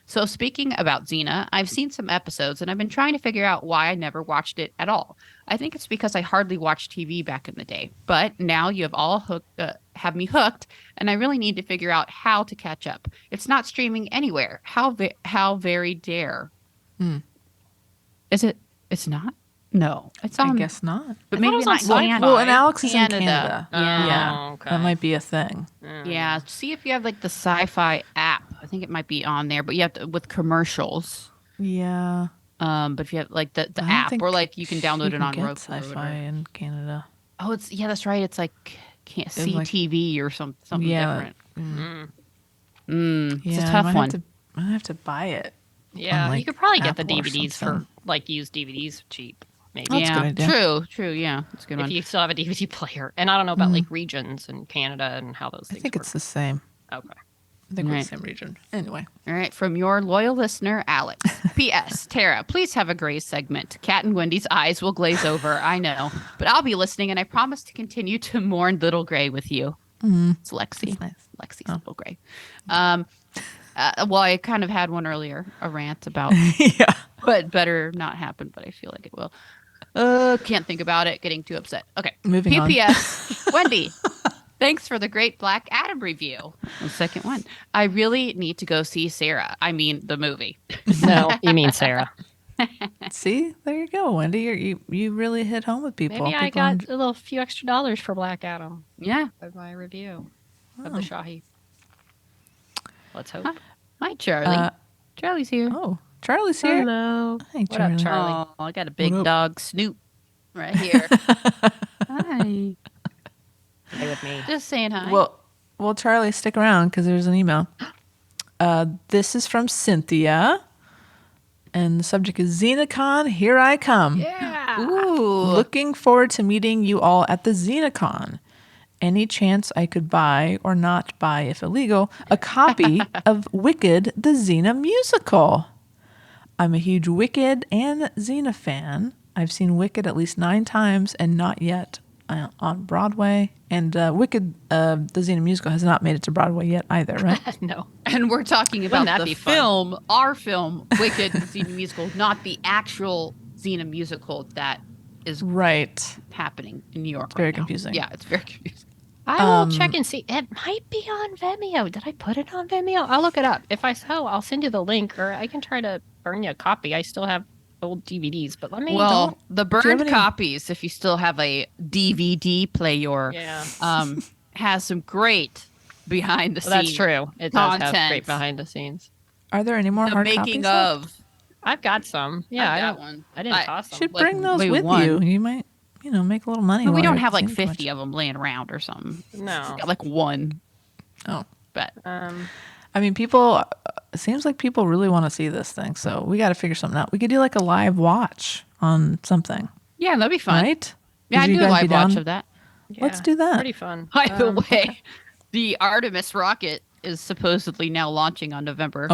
So speaking about Xena, I've seen some episodes and I've been trying to figure out why I never watched it at all. I think it's because I hardly watched TV back in the day. But now you have all have me hooked, and I really need to figure out how to catch up. It's not streaming anywhere. How very dare? Is it? It's not. No, it's on. I guess not. But I maybe thought it was it's on not Sci-Fi. Canada. Well, and Alex is in Canada. Canada. Yeah, okay. that might be a thing. Yeah, see if you have like the Sci-Fi app. I think it might be on there, but you have to with commercials. Yeah. But if you have like the I don't app, think or like you can download you it on get Roku. or Sci-Fi whatever. in Canada. Oh, that's right. It's like like- CTV or something Yeah. different. Yeah, It's a I tough might one. I have to buy it. Yeah, on, you like, could probably get the Apple or DVDs for something. like used DVDs cheap. Maybe That's a yeah, good idea. true. Yeah, that's a good if one. you still have a DVD player. And I don't know about like regions in Canada and how those I things think work. it's the same. Okay. I think we're Right. the same region. Anyway. All right, from your loyal listener, Alex. P.S. Tara, please have a Grace segment. Kat and Wendy's eyes will glaze over, I know. But I'll be listening, and I promise to continue to mourn Little Gray with you. It's Lexi. That's nice. Lexi's Little Gray. Well, I kind of had one earlier, a rant about Yeah. what better not happen, but I feel like it will. Can't think about it. Getting too upset. Okay. Moving on. P.P.S. Wendy, thanks for the great Black Adam review. The second one. I really need to go see Sarah. I mean, the movie. No, you mean Sarah. See, there you go, Wendy. You really hit home with people. Maybe I People got a little few extra dollars for Black Adam Yeah. with my review of the Shahi. Let's hope. Hi, Charlie. Charlie's here. Oh, Charlie's here. Hello. Hey, What up, Charlie. Charlie? Oh, I got a big What up? dog, Snoop, right here. Hi. Stay with me. Just saying hi. Well, Charlie, stick around because there's an email. This is from Cynthia, and the subject is XenaCon. Here I come. Yeah. Ooh. Looking forward to meeting you all at the XenaCon. Any chance I could buy, or not buy if illegal, a copy of Wicked, the Xena musical? I'm a huge Wicked and Xena fan. I've seen Wicked at least 9 times and not yet on Broadway. And Wicked, the Xena musical, has not made it to Broadway yet either, right? No. And we're talking about that the be fun? film, our film, Wicked, the Xena musical, not the actual Xena musical that is Right. happening in New York. It's very confusing. Yeah, it's very confusing. I will check and see. It might be on Vimeo. Did I put it on Vimeo? I'll look it up. If I so, I'll send you the link, or I can try to burn you a copy. I still have old DVDs, but let me. Well, the you have burned any- copies, if you still have a DVD player, Yeah. has some great behind the Well, that's scenes. true. It does have content. great behind the scenes. Are there any more The hard making copies left? of. I've got some. Yeah, I I got don't. one. I didn't toss them. Should like, bring those maybe with one. you. You might, make a little money. But we while don't you're have at like the 50 of them laying around or something. No. Got like one. Oh. But I mean, people. It seems like people really want to see this thing, so we got to figure something out. We could do like a live watch on something, yeah, that'd be fun. right? Yeah, Would I you do a guys be live watch down? of that. Let's Yeah, do that. Pretty fun. By the way, the Artemis rocket is supposedly now launching on November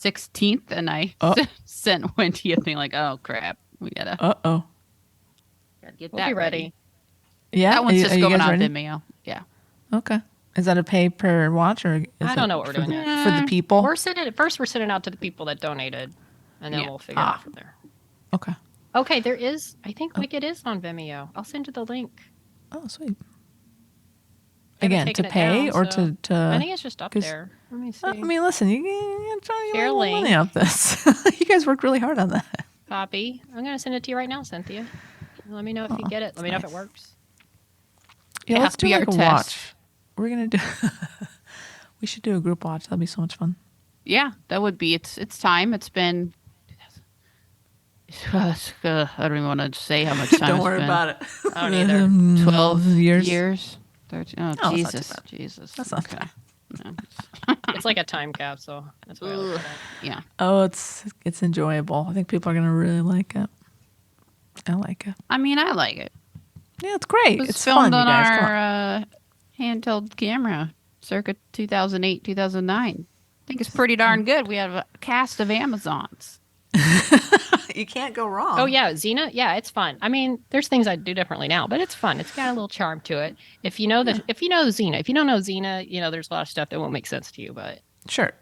16th, and I sent Wendy a thing like, "Oh crap, we gotta get We'll that be ready. Yeah, That one's are just you going guys on ready? Vimeo. Yeah, Okay. Is that a pay per watch or? Is I don't it know what we're for doing the, yet. for the people. We're sending it first. We're sending out to the people that donated, and then Yeah. we'll figure it out from there. Okay. Okay, there is. I think Wicked is on Vimeo. I'll send you the link. Oh, sweet. I haven't Again, to taken it pay down, or so- to. I think it's just up 'cause- there. Let me see. I mean, listen, you trying to Share get a little link. money off this. You guys worked really hard on that. Copy. I'm gonna send it to you right now, Cynthia. Let me know if you get it. Let me know if it nice. works. Yeah, It let's has to do be like our a test. watch. We're gonna do. We should do a group watch. That'd be so much fun. yeah, that would be. It's time. It's been. I don't even want to say how much time. it's been. it. I don't either. 12 years. years. 13. Oh, Oh, that's not too Jesus, bad. Jesus. That's not Okay. bad. It's like a time capsule. That's what I look at. Yeah. Oh, it's enjoyable. I think people are gonna really like it. I like it. I mean, I like it. Yeah, it's great. It was It's filmed fun, you on guys. Come on. our handheld camera circa 2008, 2009. I think it's pretty darn good. We have a cast of Amazons. You can't go wrong. Oh yeah, Xena. Yeah, it's fun. I mean, there's things I'd do differently now, but it's fun. It's got a little charm to it. If you know if you know Xena, if you don't know Xena, there's a lot of stuff that won't make sense to you. But Sure.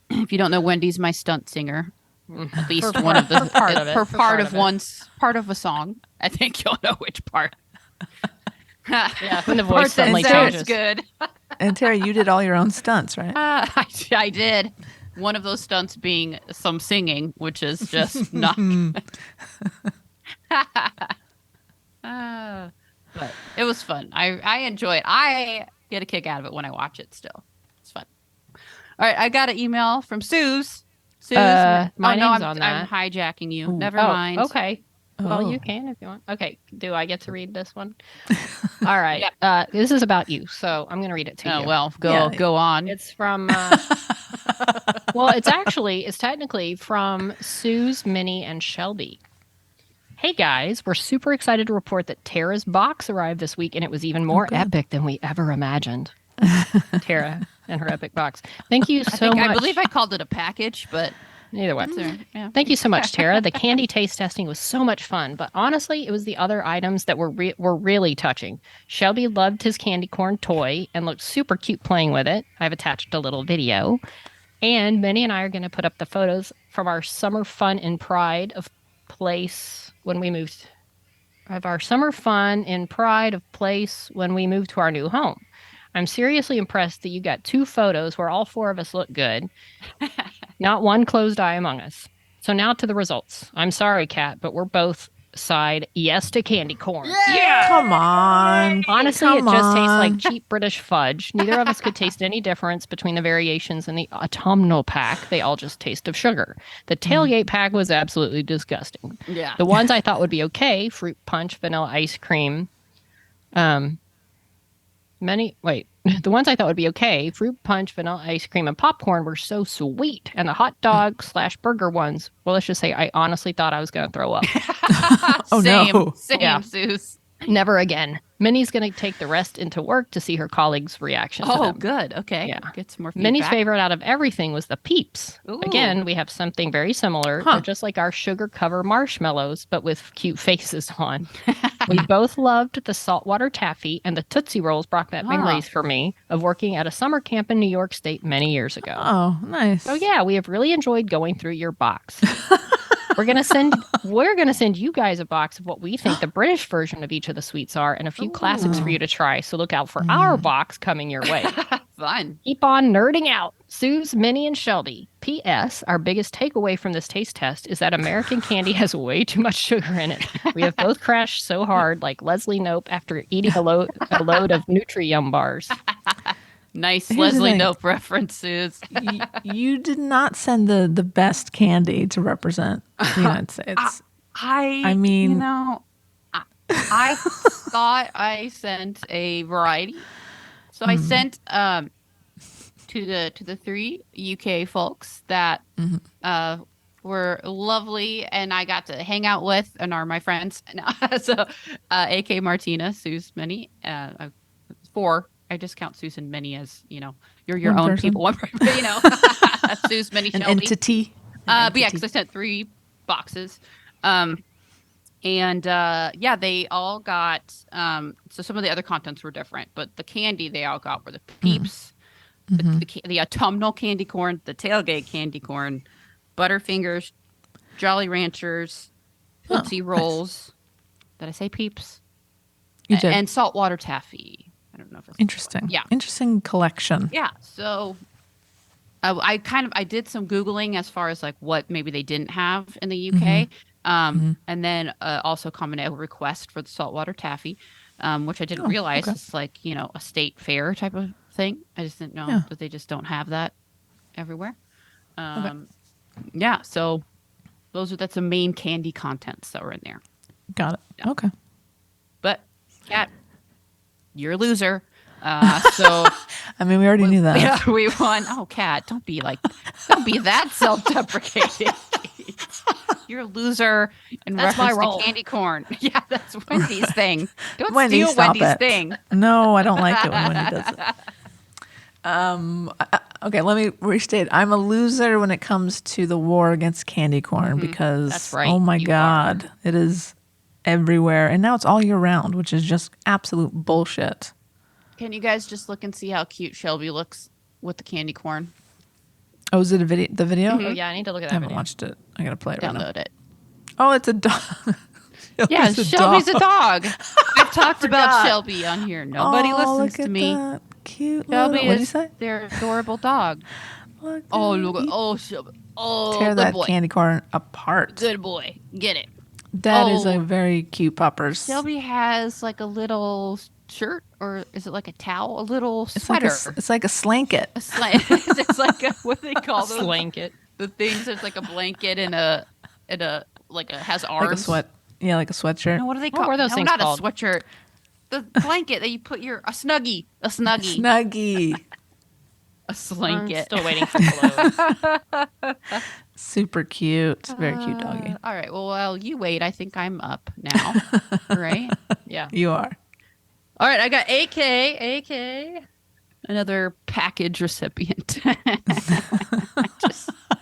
If you don't know, Wendy's my stunt singer. At least For one of the for part of it. for For part part of of it. one's part of a song. I think you'll know which part. yeah, when the Part voice that suddenly sounds changes. good. And Terry, you did all your own stunts, right? I did. One of those stunts being some singing, which is just not. But it was fun. I enjoy it. I get a kick out of it when I watch it still. It's fun. All right, I got an email from Suze. Suze, My no, name's I'm on that. hijacking you. Ooh. Never Oh, mind. okay. Well, Oh. you can if you want. Okay. Do I get to read this one? All right. This is about you, so I'm going to read it to Oh you. well, Yeah. go on. It's from. Well, it's technically from Suze, Minnie, and Shelby. Hey guys, we're super excited to report that Tara's box arrived this week, and it was even more good. epic than we ever imagined. Tara and her epic box. Thank you so much. I believe I called it a package, but Either way. yeah. Thank you so much, Tara. The candy taste testing was so much fun, but honestly, it was the other items that were really touching. Shelby loved his candy corn toy and looked super cute playing with it. I've attached a little video. And Minnie and I are going to put up the photos from our summer fun and pride of place when we moved. Of our summer fun and pride of place when we moved to our new home. I'm seriously impressed that you got 2 photos where all 4 of us look good. Not one closed eye among us. So now to the results. I'm sorry, Kat, but we're both side yes to candy corn. Yeah. Come on. Honestly, Come it just tastes on. like cheap British fudge. Neither of us could taste any difference between the variations in the autumnal pack. They all just taste of sugar. The tailgate pack was absolutely disgusting. Yeah. The ones I thought would be okay, fruit punch, vanilla ice cream, the ones I thought would be okay, fruit punch, vanilla ice cream, and popcorn were so sweet. And the hot dog / burger ones, well, let's just say I honestly thought I was going to throw up. Oh, same, no. Same, Yeah. Zeus. Never again. Minnie's going to take the rest into work to see her colleagues' reaction to Oh, them. good. Okay. Yeah. Get some more feedback. Minnie's favorite out of everything was the Peeps. Ooh. Again, we have something very similar. Huh. They're just like our sugar cover marshmallows, but with cute faces on. We both loved the saltwater taffy, and the Tootsie Rolls brought back memories for me of working at a summer camp in New York State many years ago. Oh, nice. So yeah, we have really enjoyed going through your box. We're gonna send you guys a box of what we think the British version of each of the sweets are, and a few classics for you to try. So look out for our box coming your way. Fun. Keep on nerding out. Suze, Minnie, and Shelby. P.S. Our biggest takeaway from this taste test is that American candy has way too much sugar in it. We have both crashed so hard, like Leslie Knope after eating a load of Nutri-Yum bars. Nice Here's the Leslie thing. Knope references. You did not send the best candy to represent the United States. I mean- you know, I thought I sent a variety. So I sent to the 3 UK folks that were lovely and I got to hang out with and are my friends. So AK Martina, Suze, Minnie, 4. I just count Susan Minnie as, you're your One own person. people. One person, Suze, Minnie, An Shelby. entity. But yeah, because I sent 3 boxes. They all got, so some of the other contents were different, but the candy they all got were the Peeps, the autumnal candy corn, the tailgate candy corn, Butterfingers, Jolly Ranchers, Tootsie Rolls. Did I say Peeps? You did. And saltwater taffy. I don't know if it's Interesting. Yeah. Interesting collection. Yeah. So I did some Googling as far as like what maybe they didn't have in the UK. And then also commented a request for the saltwater taffy, which I didn't realize okay. is like, a state fair type of thing. I just didn't know that they just don't have that everywhere. Yeah. So that's the main candy contents that were in there. Got it. Yeah. Okay. But Kat, you're a loser. So I mean, we already knew that. Yeah, we won. Oh, Kat, don't be that self-deprecating. You're a loser in That's my reference role. to candy corn. Yeah, that's Wendy's thing. Don't Wendy, steal stop Wendy's it. thing. No, I don't like it when Wendy does it. Okay, let me restate. I'm a loser when it comes to the war against candy corn because, That's right, oh my you God, it is everywhere. And now it's all year round, which is just absolute bullshit. Can you guys just look and see how cute Shelby looks with the candy corn? Oh, is it a video? The video? Oh yeah, I need to look at I that haven't video. watched it. I gotta play it right now. Download it. Oh, it's a dog. Yeah, Shelby's a dog. I've talked about forgot. Shelby on here. Nobody listens look to at me. That cute Shelby little, what did you is say? their adorable dog. Look Oh, at look at you. Shelby. Oh, Tear good that boy. candy corn apart. Good boy. Get it. That is a Oh. very cute puppers. Shelby has like a little shirt, or is it like a towel? A little It's like sweater. it's like a slanket. A slant. It's like a, what do they call those? Blanket. The things that's like a blanket and a like a has arms. Like a sweat. Yeah, like a sweatshirt. No, what do they What call? were those no, things not called? a sweatshirt. The blanket that you put a snuggie, a Snuggie. a slanket. I'm still waiting for the load. Super cute. Very cute doggy. All right. Well, while you wait, I think I'm up now. Right? Yeah. You are. All right. I got AK, another package recipient.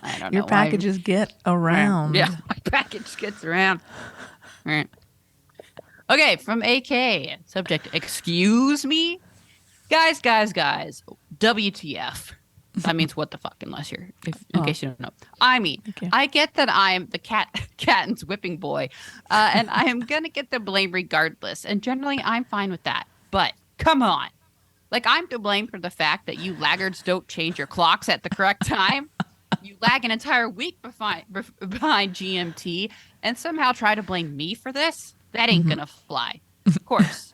I don't Your know why. packages get around. Yeah, my package gets around. All right. Okay, from AK. Subject, excuse me? Guys. WTF. That means what the fuck, unless you're, in case you don't know. I mean, Okay. I get that I'm the Catton's whipping boy, and I am going to get the blame regardless. And generally, I'm fine with that. But come on. Like, I'm to blame for the fact that you laggards don't change your clocks at the correct time. You lag an entire week behind GMT and somehow try to blame me for this? That ain't gonna fly. Of course,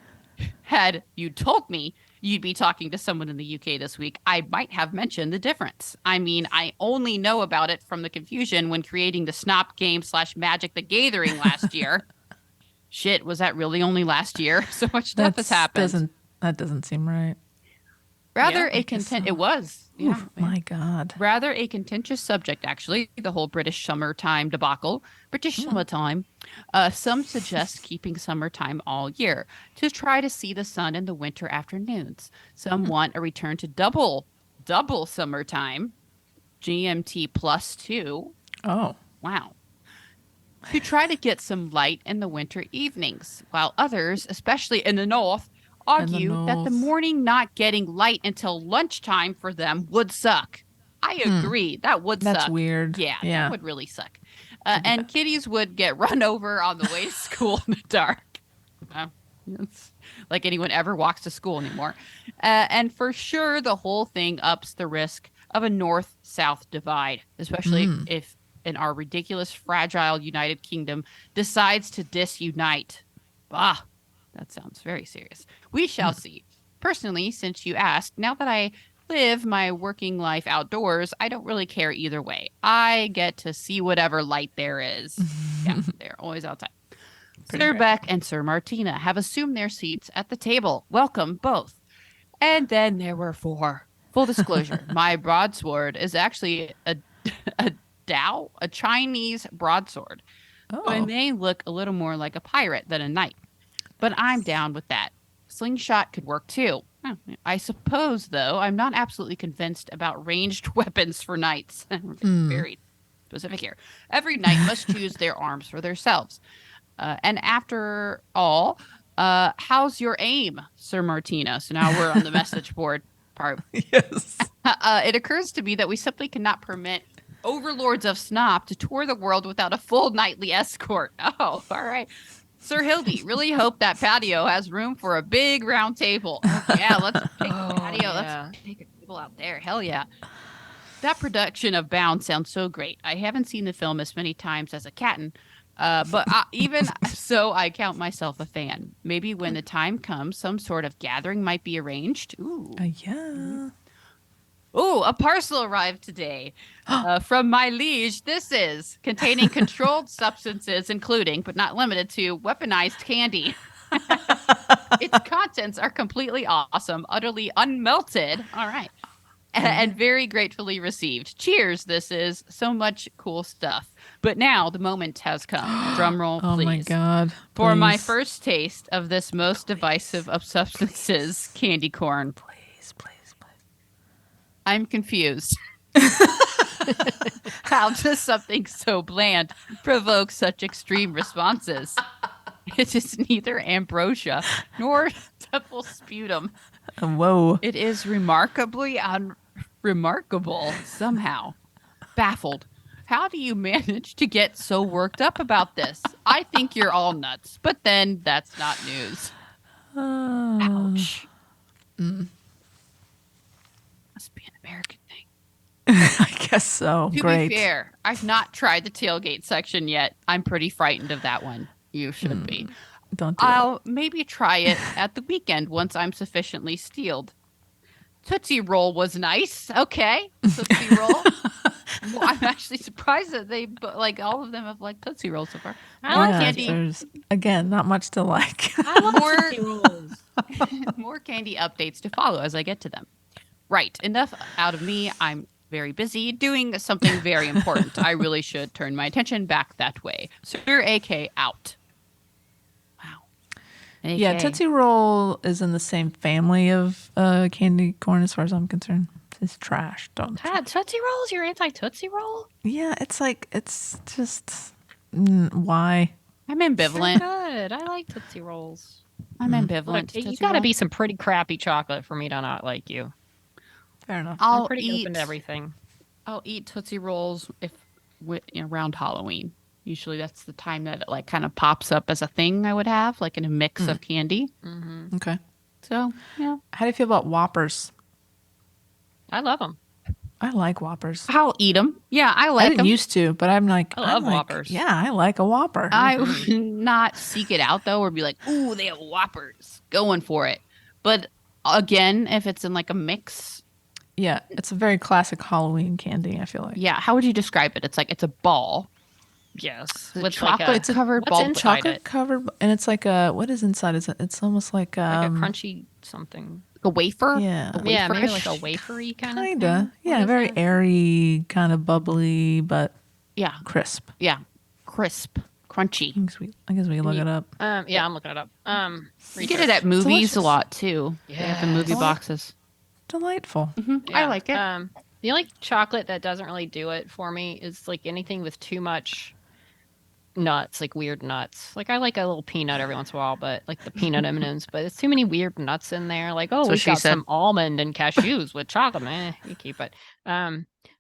had you told me you'd be talking to someone in the UK this week, I might have mentioned the difference. I mean, I only know about it from the confusion when creating the Snop game / Magic the Gathering last year. Shit, was that really only last year? So much stuff has happened. That doesn't seem right. Rather I a guess content. so. It was. Yeah, Oof, my God. rather a contentious subject, actually, the whole British summertime debacle. British summertime. Some suggest keeping summertime all year to try to see the sun in the winter afternoons. Some want a return to double summertime, GMT +2. Oh. Wow. To try to get some light in the winter evenings, while others, especially in the north, argue that the north. morning not getting light until lunchtime for them would suck. I agree. That would suck. That's weird. Yeah, Yeah. that would really suck. And kitties would get run over on the way to school in the dark. It's like anyone ever walks to school anymore. And for sure, the whole thing ups the risk of a north-south divide, especially if in our ridiculous, fragile United Kingdom decides to disunite. Bah, that sounds very serious. We shall see. Personally, since you asked, now that I live my working life outdoors, I don't really care either way. I get to see whatever light there is. Yeah, they're always outside. Sir Beck and Sir Martina have assumed their seats at the table. Welcome both. And then there were 4. Full disclosure, my broadsword is actually a Dao, a Chinese broadsword. Oh. And they look a little more like a pirate than a knight. But I'm down with that. Slingshot could work too. I suppose, though, I'm not absolutely convinced about ranged weapons for knights. Very specific here. Every knight must choose their arms for themselves. And after all, how's your aim, Sir Martina? So now we're on the message board part. Yes. It occurs to me that we simply cannot permit overlords of Snop to tour the world without a full nightly escort. Oh, all right. Sir Hildy, really hope that patio has room for a big round table. Yeah, let's take the patio. yeah. Let's take a table out there. Hell yeah. That production of Bound sounds so great. I haven't seen the film as many times as a Catton, but even so, I count myself a fan. Maybe when the time comes, some sort of gathering might be arranged. Ooh. Yeah. Ooh, a parcel arrived today from my liege. This is containing controlled substances, including, but not limited to, weaponized candy. Its contents are completely awesome, utterly unmelted. All right. And very gratefully received. Cheers, this is so much cool stuff. But now the moment has come. Drum roll, Oh please. my God. For my Please. first taste of this most divisive of substances, candy corn. Please. I'm confused. How does something so bland provoke such extreme responses? It is neither ambrosia nor double sputum. Whoa. It is remarkably unremarkable somehow. Baffled. How do you manage to get so worked up about this? I think you're all nuts, but then that's not news. Ouch. Must be an American thing. I guess so. To Great. be fair, I've not tried the tailgate section yet. I'm pretty frightened of that one. You should be. Don't do I'll maybe try it at the weekend once I'm sufficiently steeled. Tootsie Roll was nice. Okay, Tootsie Roll. Well, I'm actually surprised that like all of them have liked Tootsie Roll so far. I More like candy. There's, again, not much to like. I love More- Tootsie Rolls. More candy updates to follow as I get to them. Right, enough out of me. I'm very busy doing something very important. I really should turn my attention back that way. Sir AK out. Wow. AK. Yeah, Tootsie Roll is in the same family of candy corn as far as I'm concerned. It's trash. Don't. Tootsie Rolls? You're anti Tootsie Roll? Yeah, it's like, it's just, why? I'm They're ambivalent. good. I like Tootsie Rolls. I'm ambivalent. Look, to you Tootsie got to Roll. be some pretty crappy chocolate for me to not like you. Fair enough. I'm I'll pretty eat. open to everything. I'll eat Tootsie Rolls if around Halloween. Usually that's the time that it like kind of pops up as a thing I would have, like in a mix of candy. Okay. So yeah, How do you feel about Whoppers? I love them. I like Whoppers. I'll eat them. Yeah, I I like didn't them. used to, but I'm like, I love I'm like, Whoppers. Yeah, I like a Whopper. I would not seek it out though, or be like, "Ooh, they have Whoppers," going for it. But again, if it's in like a mix, Yeah, it's a very classic Halloween candy, I feel like. yeah. How would you describe it? It's like it's a ball, Yes. With With chocolate like a, covered what's ball. inside Chocolate it? covered, and it's like a, what is inside? Is it? It's almost like Like a a crunchy something. a wafer. Yeah. A Yeah, maybe wafer-ish? like a wafery kind of kinda, thing. yeah, What is very that? airy, kind of bubbly, but Yeah, crisp. yeah, crisp, crunchy. I guess we can look it up. Yeah, I'm looking it up. You get it at movies Delicious. a lot too. They have the movie Yes. boxes. Delightful. I like it. The only chocolate that doesn't really do it for me is like anything with too much nuts, like weird nuts. Like I like a little peanut every once in a while, but like the peanut M&Ms, but it's too many weird nuts in there. Like, oh, So we she got said. some almond and cashews with chocolate. You keep it.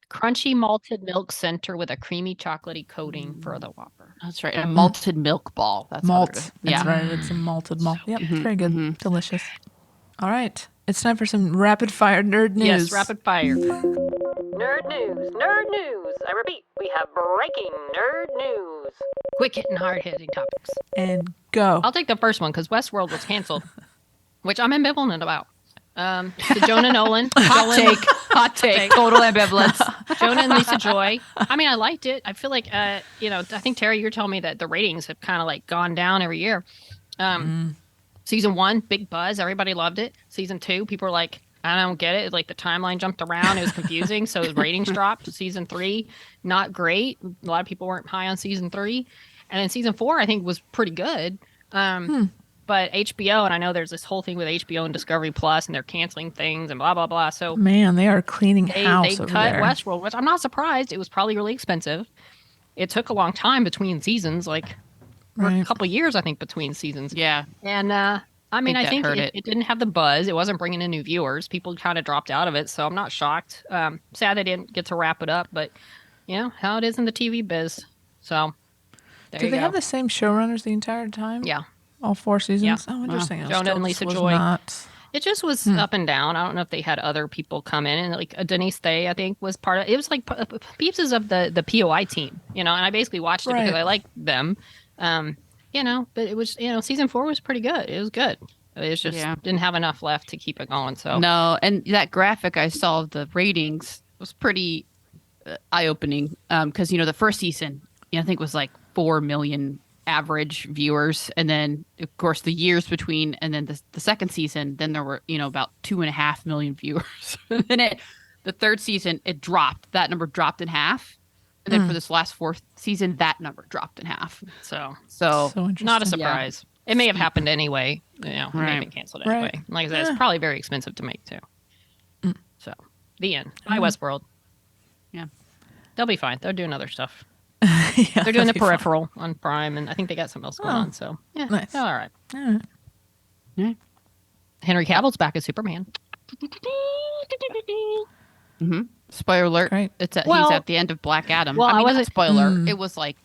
Crunchy malted milk center with a creamy chocolatey coating for the Whopper. That's right. A malted milk ball. That's how Malt. they're- That's Yeah. right. It's a malted malt. Yep. Very good. Delicious. All right. It's time for some rapid fire nerd news. Yes, rapid fire. Nerd news, nerd news. I repeat, we have breaking nerd news. Quick hitting, hard hitting topics. And go. I'll take the first one because Westworld was canceled, which I'm ambivalent about. To Jonah Nolan. Hot take. Total ambivalence. Jonah and Lisa Joy. I mean, I liked it. I feel like, I think, Terry, you're telling me that the ratings have kind of like gone down every year. Season 1, big buzz. Everybody loved it. Season 2, people were like, I don't get it. Like the timeline jumped around. It was confusing. So the ratings dropped. Season 3, not great. A lot of people weren't high on season 3. And then season 4, I think, was pretty good. But HBO, and I know there's this whole thing with HBO and Discovery Plus, and they're canceling things and blah, blah, blah. So Man, they are cleaning they house cut over there. Westworld, which I'm not surprised. It was probably really expensive. It took a long time between seasons, like a Right. couple years, I think, between seasons. Yeah. And I mean, I that think hurt it didn't have the buzz. It wasn't bringing in new viewers. People kind of dropped out of it, so I'm not shocked. Sad they didn't get to wrap it up, but how it is in the TV biz. So there Do you they go. have the same showrunners the entire time? Yeah. All 4 seasons? Oh, interesting. I Jonah still and Lisa was Joy. Not... It just was up and down. I don't know if they had other people come in, and like Denise Day, I think, was part of it. Was like pieces of the POI team, and I basically watched it because Right. I liked them, but it was, season 4 was pretty good. It was good. It was just didn't have enough left to keep it going. So No, and that graphic I saw of the ratings was pretty eye-opening because the first season, I think was like 4 million average viewers, and then of course the years between, and then the second season, then there were about 2.5 million viewers. And then the third season it dropped. That number dropped in half, and then for this last fourth season, that number dropped in half. So interesting. not a surprise. It may have happened anyway. It may have Right. been canceled anyway. Right. Like I said, it's probably very expensive to make too. So the end. Bye, Westworld. Yeah. They'll be fine. They're doing other stuff. Yeah, They're doing the that'd be fun. Peripheral on Prime, and I think they got something else going on. So yeah, Nice. all right. All right. Yeah. Henry Cavill's back as Superman. Spoiler alert! Great. He's Well- at the end of Black Adam. Well, I not wasn't- spoiler. It was like,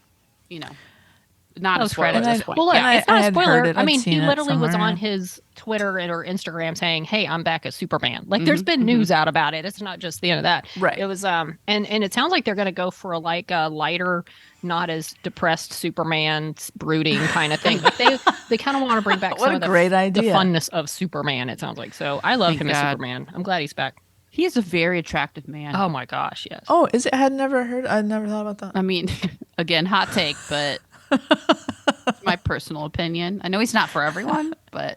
not a Those spoiler. credits. At this point. Well, look, And it's I not a had spoiler. heard it. I I'd mean, he seen it literally was somewhere. on his Twitter or Instagram saying, "Hey, I'm back as Superman." Like, there's been news out about it. It's not just the end of that. Right. It was and it sounds like they're going to go for a lighter, not as depressed Superman, brooding kind of thing. Like they kind of want to bring back What some a of the, great the idea. funness of Superman. It sounds like so. I love Thank him as God. Superman. I'm glad he's back. He is a very attractive man. Oh my gosh, yes. Oh, is it? I had never heard. I never thought about that. I mean, again, hot take, but it's my personal opinion. I know he's not for everyone, but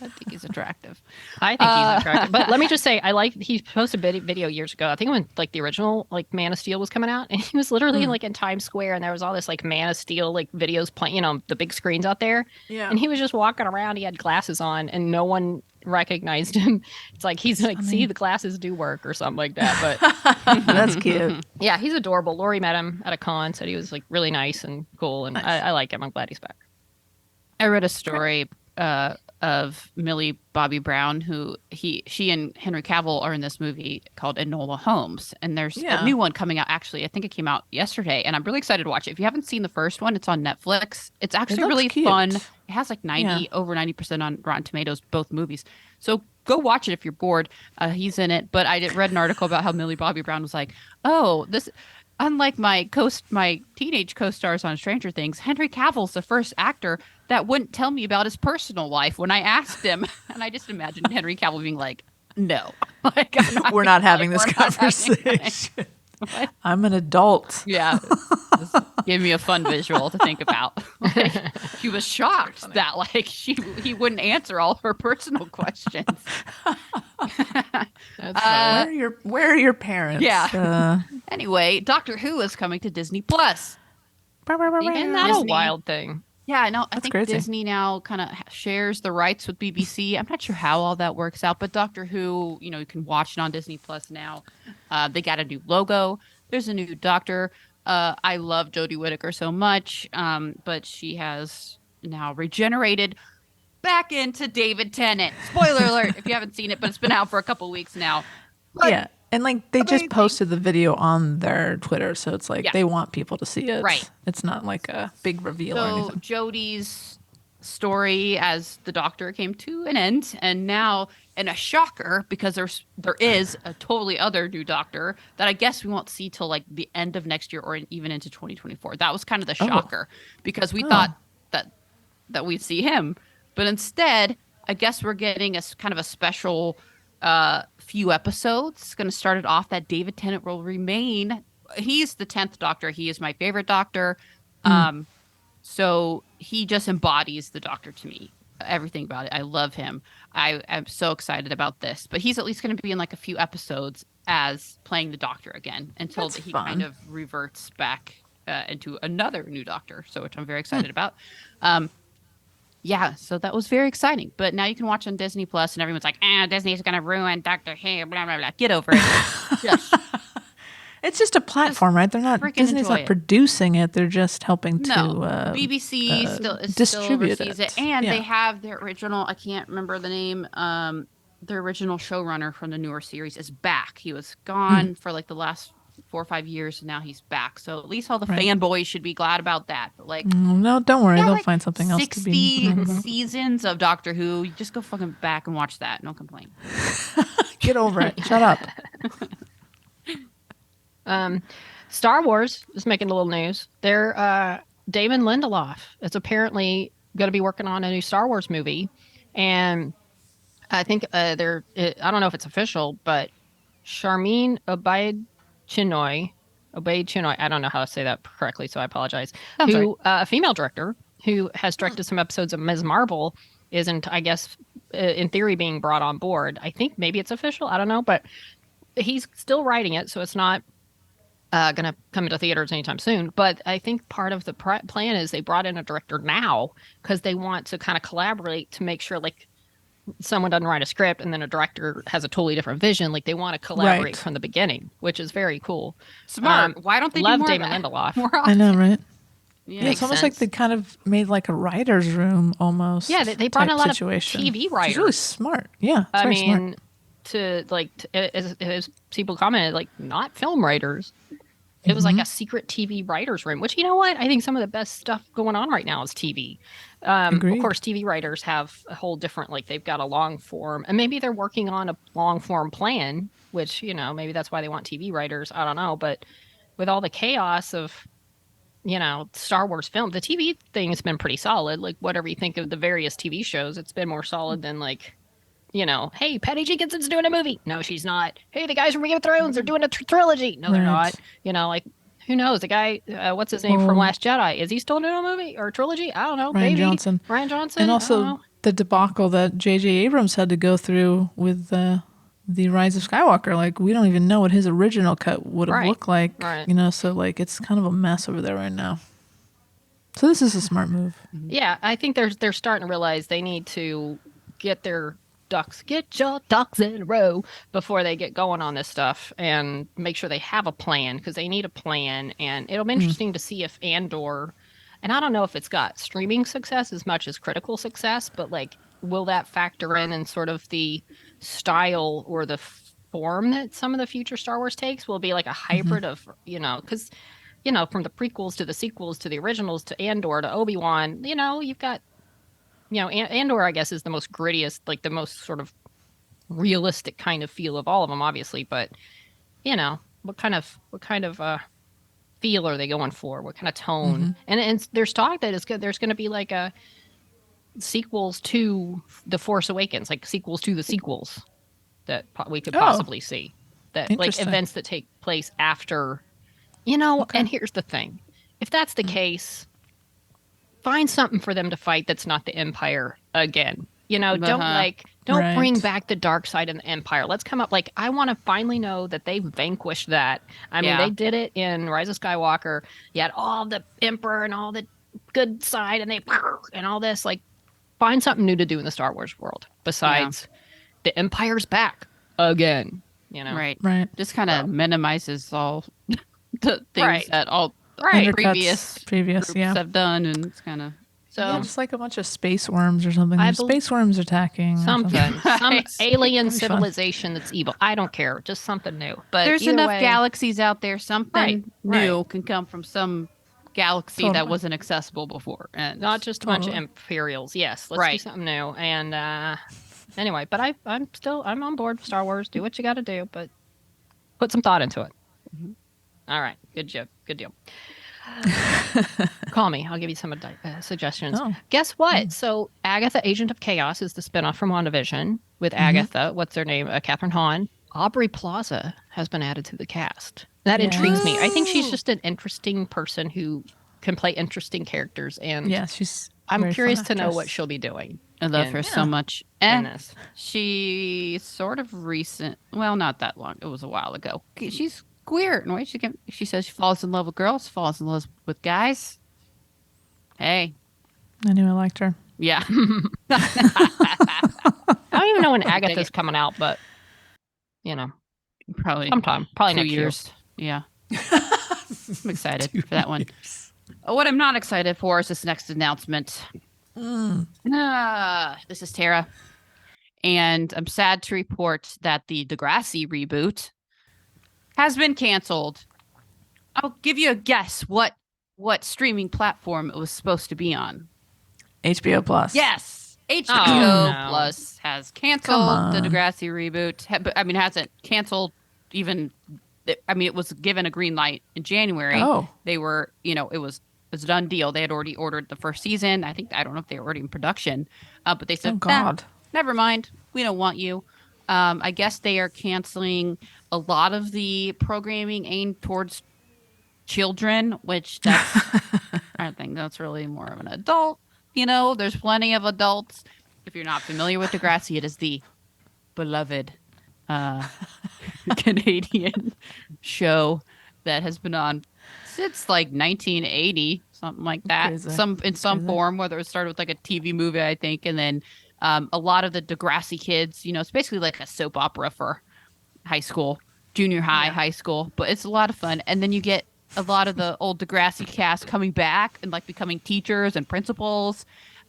I think he's attractive. I think he's attractive. But let me just say, he posted a video years ago. I think when like the original like Man of Steel was coming out, and he was literally like in Times Square, and there was all this like Man of Steel like videos playing, the big screens out there. Yeah. And he was just walking around. He had glasses on, and no one recognized him. It's like he's like, see, the glasses do work or something like that. But That's cute. yeah, he's adorable. Lori met him at a con, said he was like really nice and cool, and I like him. I'm glad he's back. I read a story of Millie Bobby Brown, who she and Henry Cavill are in this movie called Enola Holmes, and there's Yeah. a new one coming out. Actually, I think it came out yesterday, and I'm really excited to watch it. If you haven't seen the first one, it's on Netflix. It's actually looks really cute. fun. It has like over 90% on Rotten Tomatoes, both movies. So go watch it if you're bored. He's in it, but I read an article about how Millie Bobby Brown was like, "Oh, this." Unlike my teenage co-stars on Stranger Things, Henry Cavill's the first actor that wouldn't tell me about his personal life when I asked him. And I just imagined Henry Cavill being like, "No, like, We're not having this we're not having conversation. I'm an adult. Yeah, this gave me a fun visual to think about. Like, she was shocked that like he wouldn't answer all her personal questions. That's funny. Where are your parents? Yeah. Anyway, Doctor Who is coming to Disney Plus. Isn't that a Disney. wild thing? Yeah, I know. I think crazy. Disney now kind of shares the rights with BBC. I'm not sure how all that works out, but Doctor Who, you can watch it on Disney Plus now. They got a new logo. There's a new Doctor. I love Jodie Whittaker so much, but she has now regenerated back into David Tennant. Spoiler alert if you haven't seen it, but it's been out for a couple weeks now. But Yeah. And like they amazing. just posted the video on their Twitter, so it's like Yeah. they want people to see it. Right. It's not like a big reveal or So anything. Jodie's story as the Doctor came to an end, and now in a shocker, because there is a totally other new Doctor that I guess we won't see till like the end of next year or even into 2024. That was kind of the shocker because we thought that we'd see him, but instead, I guess we're getting a kind of a special few episodes. It's going to start it off that David Tennant will remain. He's the 10th Doctor. He is my favorite Doctor. So he just embodies the Doctor to me. Everything about it. I love him. I am so excited about this. But he's at least going to be in like a few episodes as playing the Doctor again until That's he fun. kind of reverts back into another new Doctor. So which I'm very excited about. Yeah, so that was very exciting. But now you can watch on Disney Plus, and everyone's like, Disney's going to ruin Doctor Who, blah, blah, blah. Get over it. Just, It's just a platform, right? They're not freaking Disney's enjoy not it. producing it. They're just helping to no, BBC still distribute oversees it. And Yeah. they have their original, I can't remember the name, their original showrunner from the newer series is back. He was gone for like the last 4 or 5 years, and now he's back. So at least all the Right. fanboys should be glad about that. But like, No, don't worry. yeah, They'll like find something else to be. 60 seasons of Doctor Who. You just go fucking back and watch that. No complaint. Get over it. Shut up. Star Wars is making a little news. They're Damon Lindelof is apparently going to be working on a new Star Wars movie, and I think I don't know if it's official, but Charmin Obaid Chinoy, I don't know how to say that correctly, so I apologize. Sounds who a female director who has directed some episodes of Ms. Marvel, isn't, I guess, in theory, being brought on board. I think maybe it's official. I don't know, but he's still writing it, so it's not going to come into theaters anytime soon. But I think part of the plan is they brought in a director now because they want to kind of collaborate to make sure, like, someone doesn't write a script and then a director has a totally different vision. Like, they want to collaborate Right. from the beginning, which is very cool. Smart. Why don't they love do more Damon of that? Lindelof. More I know, right? Yeah, Yeah, it's almost like they kind of made like a writer's room almost. Yeah, they brought in a lot situation. of TV She's writers. really smart. Yeah, it's I very mean, smart. as people commented, like, not film writers. It was like a secret TV writers room, which, you know what? I think some of the best stuff going on right now is TV. Of Agreed. course, TV writers have a whole different, like, they've got a long form, and maybe they're working on a long form plan, which, you know, maybe that's why they want TV writers. I don't know. But with all the chaos of, you know, Star Wars film, the TV thing has been pretty solid. Like, whatever you think of the various TV shows, it's been more solid than, like, you know, hey, Patty Jenkinson's doing a movie. No, she's not. Hey, the guys from Game of Thrones are doing a trilogy. No, they're Right. not. You know, like, who knows? The guy, what's his name from Last Jedi? Is he still doing a movie or a trilogy? I don't know. Ryan Maybe. Johnson. Ryan Johnson. And I don't also know. the debacle that J.J. Abrams had to go through with the Rise of Skywalker. Like, we don't even know what his original cut would have Right. looked like. Right. You know, so like it's kind of a mess over there right now. So this is a smart move. Yeah, I think they're starting to realize they need to get your ducks in a row before they get going on this stuff and make sure they have a plan, because they need a plan. And it'll be interesting to see if Andor, and I don't know if it's got streaming success as much as critical success, but like, will that factor in sort of the style or the form that some of the future Star Wars takes? Will it be like a hybrid of, you know, because, you know, from the prequels to the sequels to the originals to Andor to Obi-Wan, you know, you've got, you know, Andor, I guess, is the most grittiest, like the most sort of realistic kind of feel of all of them, obviously. But, you know, what kind of feel are they going for? What kind of tone? And there's talk that there's going to be like a sequels to The Force Awakens, like sequels to the sequels that we could possibly see. That, like, Interesting. events that take place after, you know. Okay. And here's the thing: if that's the case, find something for them to fight that's not the Empire again. You know, don't Right. bring back the dark side of the Empire. Let's come up, like, I want to finally know that they vanquished that. I mean, they did it in Rise of Skywalker. You had all the Emperor and all the good side, and and all this. Like, find something new to do in the Star Wars world besides the Empire's back again. You know, Right. Just kind of minimizes all the things that all Undercuts previous groups yeah. have done, and it's kind of Yeah, just like a bunch of space worms or something. There's space worms attacking. or something, some alien That'd be fun. civilization that's evil. I don't care, just something new. But there's either enough way, galaxies out there. Something new right. can come from some galaxy that wasn't accessible before, and not just a bunch of Imperials. Yes, let's do something new. And anyway, but I'm on board with Star Wars. Do what you got to do, but put some thought into it. All right, good deal. Call me. I'll give you some suggestions. Oh. Guess what? So Agatha, Agent of Chaos, is the spinoff from WandaVision with Agatha. What's her name? Catherine Hahn. Aubrey Plaza has been added to the cast. That intrigues me. I think she's just an interesting person who can play interesting characters. And Yeah, she's. I'm very curious fun to know actress. what she'll be doing. I love in- her so much. in And this. she's sort of recent. Well, not that long. It was a while ago. She's queer in a way. She says she falls in love with girls, falls in love with guys. Hey, I knew I liked her. yeah. I don't even know when Agatha's coming out, but, you know, Probably sometime. Probably 2 next year. years. Yeah. I'm excited for that one. What I'm not excited for is this next announcement. This is Tara. And I'm sad to report that the Degrassi reboot has been canceled. I'll give you a guess what streaming platform it was supposed to be on. HBO Plus. Yes. HBO no. Plus has Come canceled on. the Degrassi reboot. But I mean, hasn't canceled even. I mean, it was given a green light in January. Oh. They were, it was a done deal. They had already ordered the first season. I don't know if they were already in production, but they said, Oh, God. never mind. We don't want you. I guess they are canceling a lot of the programming aimed towards children, which that's I think that's really more of an adult. There's plenty of adults. If you're not familiar with Degrassi, it is the beloved Canadian show that has been on since like 1980, something like that. Crazy. Some form, whether it started with like a TV movie, I think, and then a lot of the Degrassi kids. It's basically like a soap opera for high school, junior high, high school, but it's a lot of fun. And then you get a lot of the old Degrassi cast coming back and like becoming teachers and principals.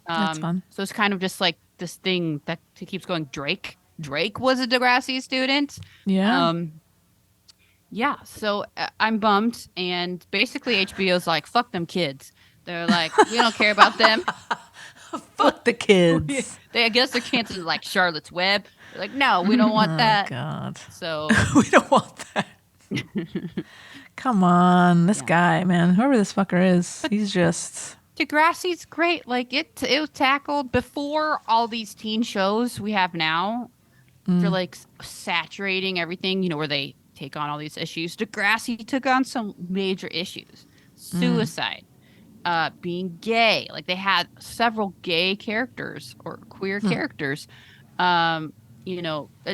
That's fun. So it's kind of just like this thing that keeps going. Drake was a Degrassi student. Yeah. Yeah. So I'm bummed. And basically HBO's like, fuck them kids. They're like, we don't care about them. Fuck the kids. I guess they're canceling like Charlotte's Web. They're like, no, we don't want that. God. So We don't want that. Come on, this guy, man, whoever this fucker is, he's just. Degrassi's great. Like it was tackled before all these teen shows we have now. For like saturating everything, where they take on all these issues. Degrassi took on some major issues. Suicide, being gay. Like they had several gay characters or queer characters.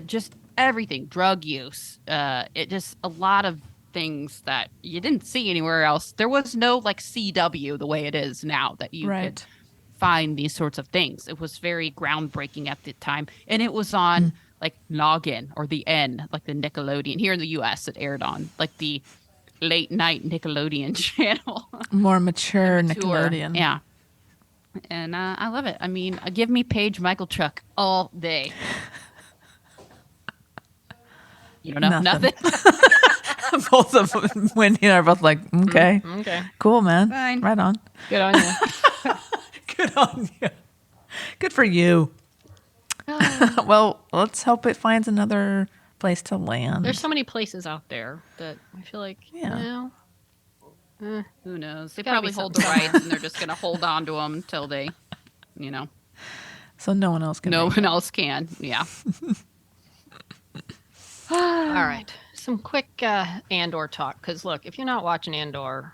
Just everything. Drug use. It just a lot of things that you didn't see anywhere else. There was no like CW the way it is now that you could find these sorts of things. It was very groundbreaking at the time, and it was on like Noggin or the N, like the Nickelodeon here in the U.S. It aired on like the late night Nickelodeon channel. More mature Nickelodeon. Yeah. And I love it. I mean, give me Paige Michael Chuck all day. You don't know nothing. Both of them, Wendy and I are both like, okay, cool, man. Fine. Right on. Good on you. Good on you. Good for you. Well, let's hope it finds another place to land. There's so many places out there that I feel like, Who knows? They gotta probably be hold the something. rights, and they're just going to hold on to them until they, So no one else can. no make one else can. Yeah. all right. Some quick Andor talk. Because look, if you're not watching Andor,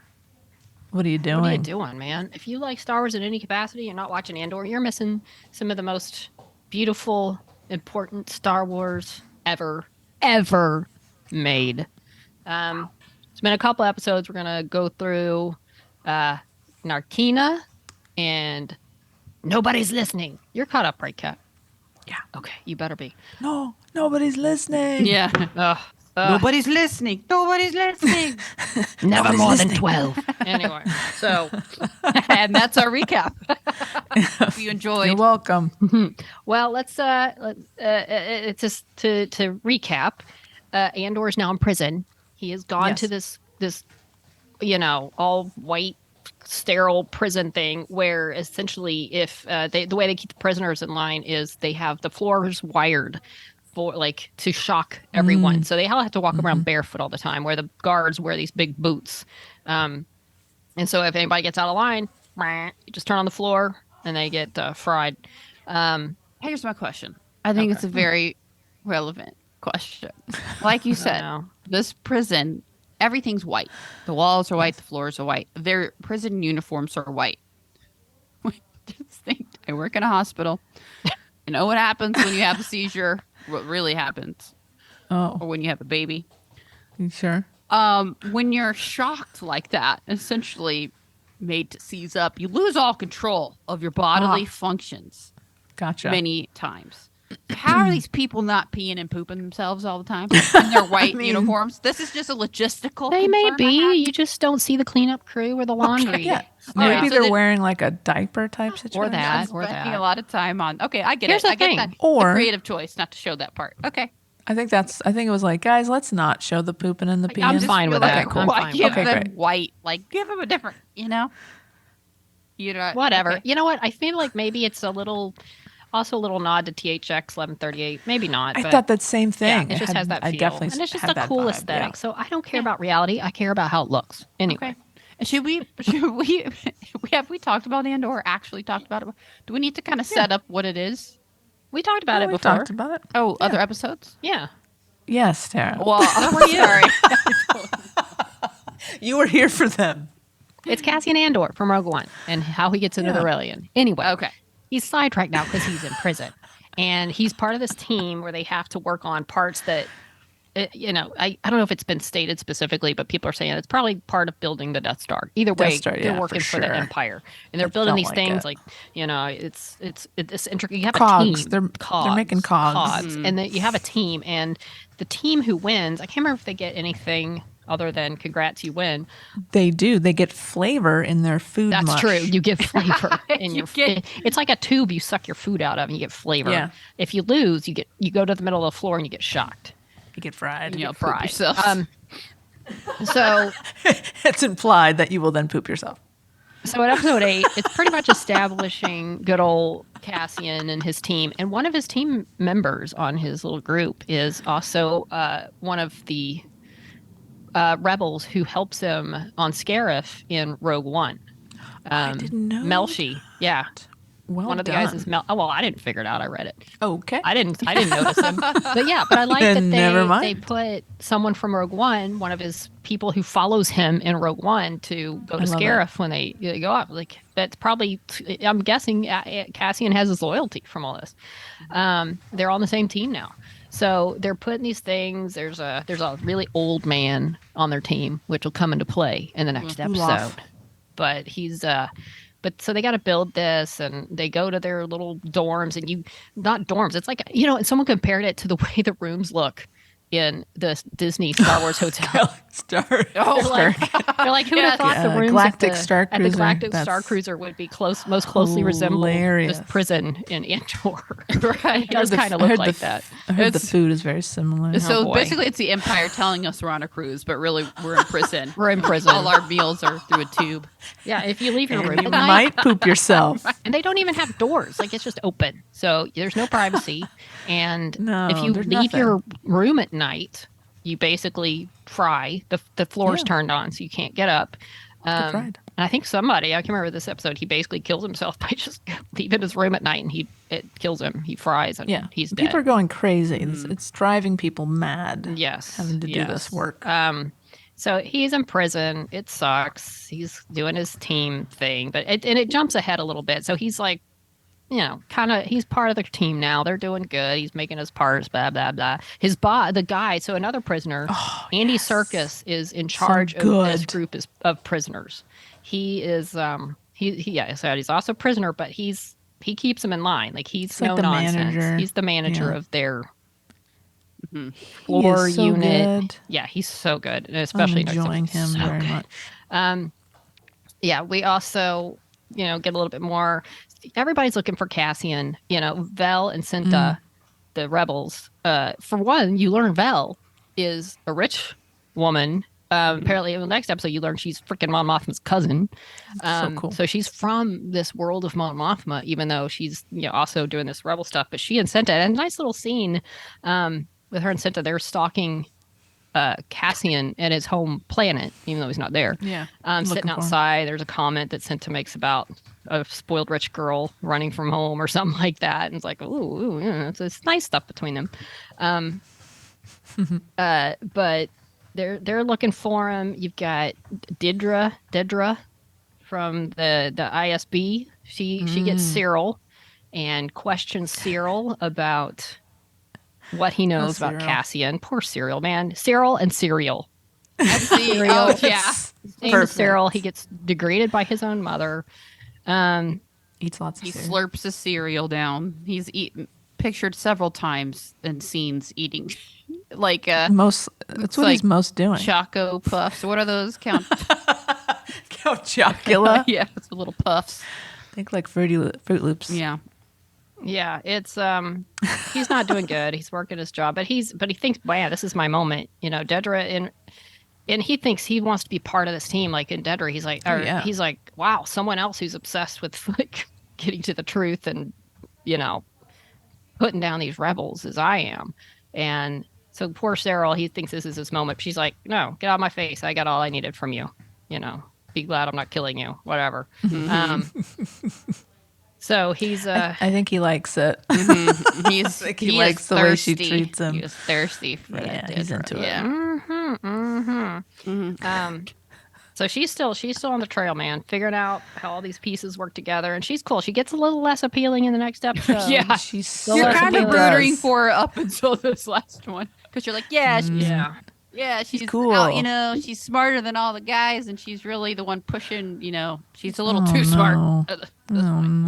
What are you doing? what are you doing, man? If you like Star Wars in any capacity, you're not watching Andor, you're missing some of the most beautiful, important Star Wars ever made. It's been a couple episodes. We're going to go through Narkina and Nobody's Listening. You're caught up, right, Kat? Yeah. Okay, you better be. No, nobody's listening. Yeah. Nobody's listening. Nobody's listening. Never Nobody's more listening. than 12. Anyway, so And that's our recap. Hope you You're enjoyed. welcome. well, let's just to recap. Andor is now in prison. He has gone Yes. to this all white sterile prison thing where essentially if the way they keep the prisoners in line is they have the floors wired for like to shock everyone, so they all have to walk around barefoot all the time, where the guards wear these big boots, and so if anybody gets out of line, you just turn on the floor and they get fried. Here's my question. I think it's a very relevant question. Like you said, know. this prison, everything's white. The walls are white. The floors are white. Their prison uniforms are white. Just think, I work in a hospital. You know what happens when you have a seizure? What really happens? Oh, Or when you have a baby? you sure? When you're shocked like that, essentially made to seize up, you lose all control of your bodily functions Gotcha. many times. How are these people not peeing and pooping themselves all the time in their white uniforms? This is just a logistical. They may concern I have. be. You just don't see the cleanup crew or the laundry. Yeah. All right, Maybe so they're then- wearing like a diaper type situation. that. I'm or spending that. a lot of time on. Okay, I get Here's it. the I get thing. that. Or- The creative choice not to show that part. Okay, I think it was like, guys, let's not show the pooping and the peeing. I'm just fine with feel that. like, I'm why fine with give that. them Okay, great. white? Like, give them a different. Whatever. Okay. You know what? I feel like maybe it's also a little nod to THX 1138. Maybe not. I but thought that same thing. it just has that feel. I definitely and it's just had a that cool vibe, aesthetic. yeah. So I don't care about reality. I care about how it looks. Anyway. Okay. And should we have we talked about Andor or actually talked about it? Do we need to kind of set up what it is? We talked about Oh, it we before. talked about it. Oh, other episodes? Yeah. Yes, Tara. Well, sorry. You were here for them. It's Cassian Andor from Rogue One and how he gets into the rebellion. Anyway, Okay. he's sidetracked now because he's in prison. And he's part of this team where they have to work on parts that, I don't know if it's been stated specifically, but people are saying it's probably part of building the Death Star. Either way, Star, they're yeah, working for for the sure. Empire. And they're It building felt these like things it. it's intricate. You have Cogs. a team. They're making cogs. And then you have a team. And the team who wins, I can't remember if they get anything other than congrats, you win. They do. They get flavor in their food. That's mush. true. You get flavor in your get- it's like a tube you suck your food out of and you get flavor. Yeah. If you lose, you go to the middle of the floor and you get shocked. You get fried. You know, Fried. poop yourself. So It's implied that you will then poop yourself. So in episode 8, it's pretty much establishing good old Cassian and his team. And one of his team members on his little group is also one of the rebels who helps him on Scarif in Rogue One. I didn't know. Melshi. Yeah. Well One of the done. guys is Mel. Oh, well, I didn't figure it out. I read it. Okay. I didn't notice him. But yeah, but I like that Never mind. they put someone from Rogue One, one of his people who follows him in Rogue One, to go to love Scarif when they go up. Like that's probably, I'm guessing Cassian has his loyalty from all this. They're on the same team now. So they're putting these things. There's a really old man on their team, which will come into play in the next episode. But he's But so they got to build this, and they go to their little dorms, and not dorms. It's like, and someone compared it to the way the rooms look in the Disney Star Wars hotel. Star. They're like, who would have thought the rooms Galactic Star at the Cruiser. Galactic That's Star Cruiser would be most closely resemble hilarious. this prison in Andor. Right. It does kind of look like that. I heard the It's- food is very similar. So boy. basically, it's the Empire telling us we're on a cruise, but really we're in prison. We're in prison. All our meals are through a tube. Yeah, if you leave your room You at night, might poop yourself. and they don't even have doors. Like, it's just open. So there's no privacy. And No, if you there's leave nothing. your room at night, you basically fry. The floor's Yeah. turned on, so you can't get up. fried. And I think somebody, I can't remember this episode, he basically kills himself by just leaving his room at night, and it kills him. He fries, and Yeah, he's dead. people are going crazy. It's driving people mad. Yes. having to do this work. So he's in prison. It sucks. He's doing his team thing, but it jumps ahead a little bit. So he's like, he's part of the team now. They're doing good. He's making his parts, blah, blah, blah. The guy, so another prisoner, Andy Serkis, is in charge of this group of prisoners. He is, so he's also a prisoner, but he keeps them in line. Like, he's like no the nonsense. manager. He's the manager Yeah. of their He floor is so unit. good. Yeah, he's so good, and especially I'm enjoying him so very good. much. Yeah, we also, get a little bit more. Everybody's looking for Cassian. Vel and Cinta, the rebels. For one, you learn Vel is a rich woman. Apparently, in the next episode, you learn she's freaking Mon Mothma's cousin. So cool. So she's from this world of Mon Mothma, even though she's also doing this rebel stuff. But she and Cinta, and a nice little scene with her and Cinta. They're stalking Cassian at his home planet, even though he's not there. Yeah, Sitting looking for him. outside. There's a comment that Cinta makes about a spoiled rich girl running from home or something like that, and it's like, ooh, yeah, it's nice stuff between them. But they're looking for him. You've got Dedra from the ISB. She gets Cyril and questions Cyril about what he knows about Cyril. Cassian. Poor Cyril, man. Cyril and Cereal. Oh, yeah. His name is Cyril. He gets degraded by his own mother. Eats lots of He cereal. slurps his cereal down. He's pictured several times in scenes eating like Most. That's what he's like most doing. Choco Puffs. What are those? Count? Count Chocula. Yeah, it's the little puffs. Think like Fruit Loops. Yeah. Yeah, it's he's not doing good. He's working his job, but he thinks, wow, this is my moment. Dedra and he thinks he wants to be part of this team. Like in Dedra, he's like, he's like, wow, someone else who's obsessed with like getting to the truth and putting down these rebels as I am. And so poor Cyril, he thinks this is his moment. She's like, no, get out of my face. I got all I needed from you. Be glad I'm not killing you. Whatever. So he's I think he likes it. He's Like he he likes is the way she thirsty. treats him. He is thirsty for Yeah, that. he's Dedra. into it. Yeah. So So she's still on the trail, man, figuring out how all these pieces work together, and she's cool. She gets a little less appealing in the next episode. Yeah. She's The You're less kind of appealing. rooting for her up until this last one because you're like, she's cool. out, she's smarter than all the guys, and she's really the one pushing. She's a little too no. smart at this point.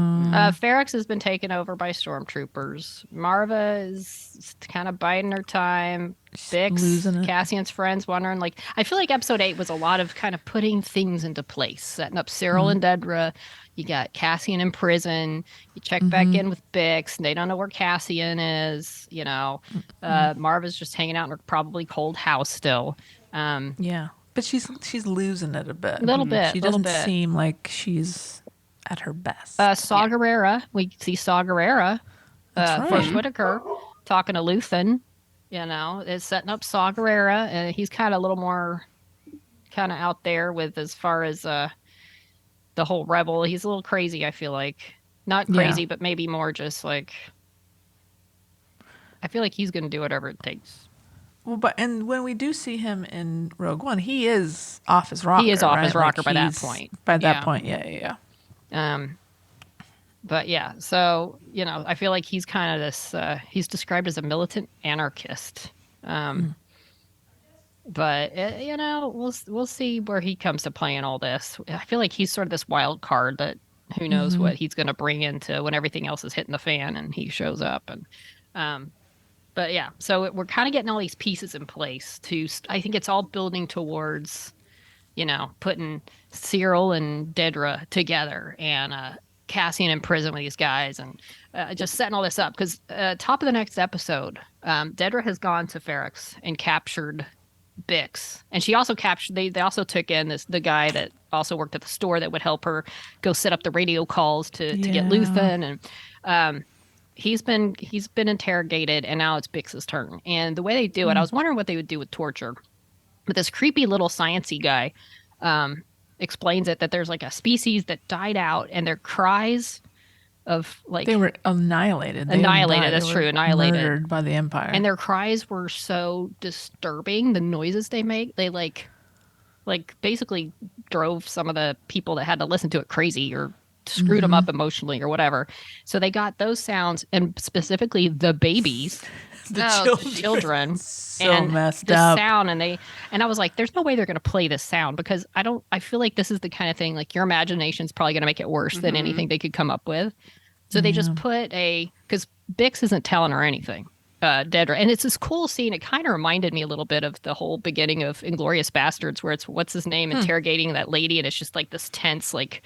Ferrex has been taken over by stormtroopers. Marva is kind of biding her time. Bix, losing it. Cassian's friends wondering. Like, I feel like episode 8 was a lot of kind of putting things into place, setting up Cyril and Dedra. You got Cassian in prison. You check back in with Bix, and they don't know where Cassian is. Marva's just hanging out in her probably cold house still. Yeah, but she's losing it a bit. A little bit. She little doesn't bit. seem like she's at her best. Saw Gerrera. We see Saw Gerrera. That's Forrest right. Whitaker talking to Luthen. Is setting up Saw Gerrera, and he's kind of a little more kind of out there with as far as the whole rebel. He's a little crazy, I feel like. Not crazy, but maybe more just like I feel like he's going to do whatever it takes. Well, and when we do see him in Rogue One, he is off his rocker. He is off right? his rocker Like, by that he's- point. By that Yeah. point, yeah. But yeah, so I feel like he's kind of this. He's described as a militant anarchist. But we'll see where he comes to play in all this. I feel like he's sort of this wild card that who knows what he's going to bring into when everything else is hitting the fan and he shows up. And but yeah, so we're kind of getting all these pieces in place to. I think it's all building towards, putting Cyril and Dedra together and Cassian in prison with these guys and just setting all this up because top of the next episode, Dedra has gone to Ferrex and captured Bix, and she also captured. They also took in the guy that also worked at the store that would help her go set up the radio calls to get Luthen, and he's been interrogated, and now it's Bix's turn. And the way they do it, I was wondering what they would do with torture, but this creepy little sciencey guy explains it that there's like a species that died out, and their cries of like They were annihilated. They didn't Annihilated, die. that's They true, were annihilated. Murdered by the Empire. and their cries were so disturbing. The noises they make, they like basically drove some of the people that had to listen to it crazy or screwed them up emotionally or whatever. So they got those sounds, and specifically the babies, the children, so and messed the up. sound, and I was like, there's no way they're going to play this sound because I feel like this is the kind of thing like your imagination's probably going to make it worse than anything they could come up with. So they just put because Bix isn't telling her anything. Dedra, and it's this cool scene. It kind of reminded me a little bit of the whole beginning of Inglourious Bastards, where it's what's his name interrogating that lady, and it's just like this tense, like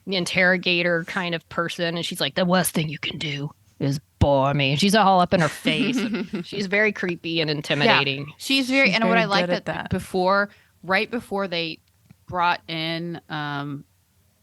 interrogator kind of person, and she's like, the worst thing you can do is bore me, and she's all up in her face. She's very creepy and intimidating. Yeah, she's very. She's And what very I like good at that that. right before they brought in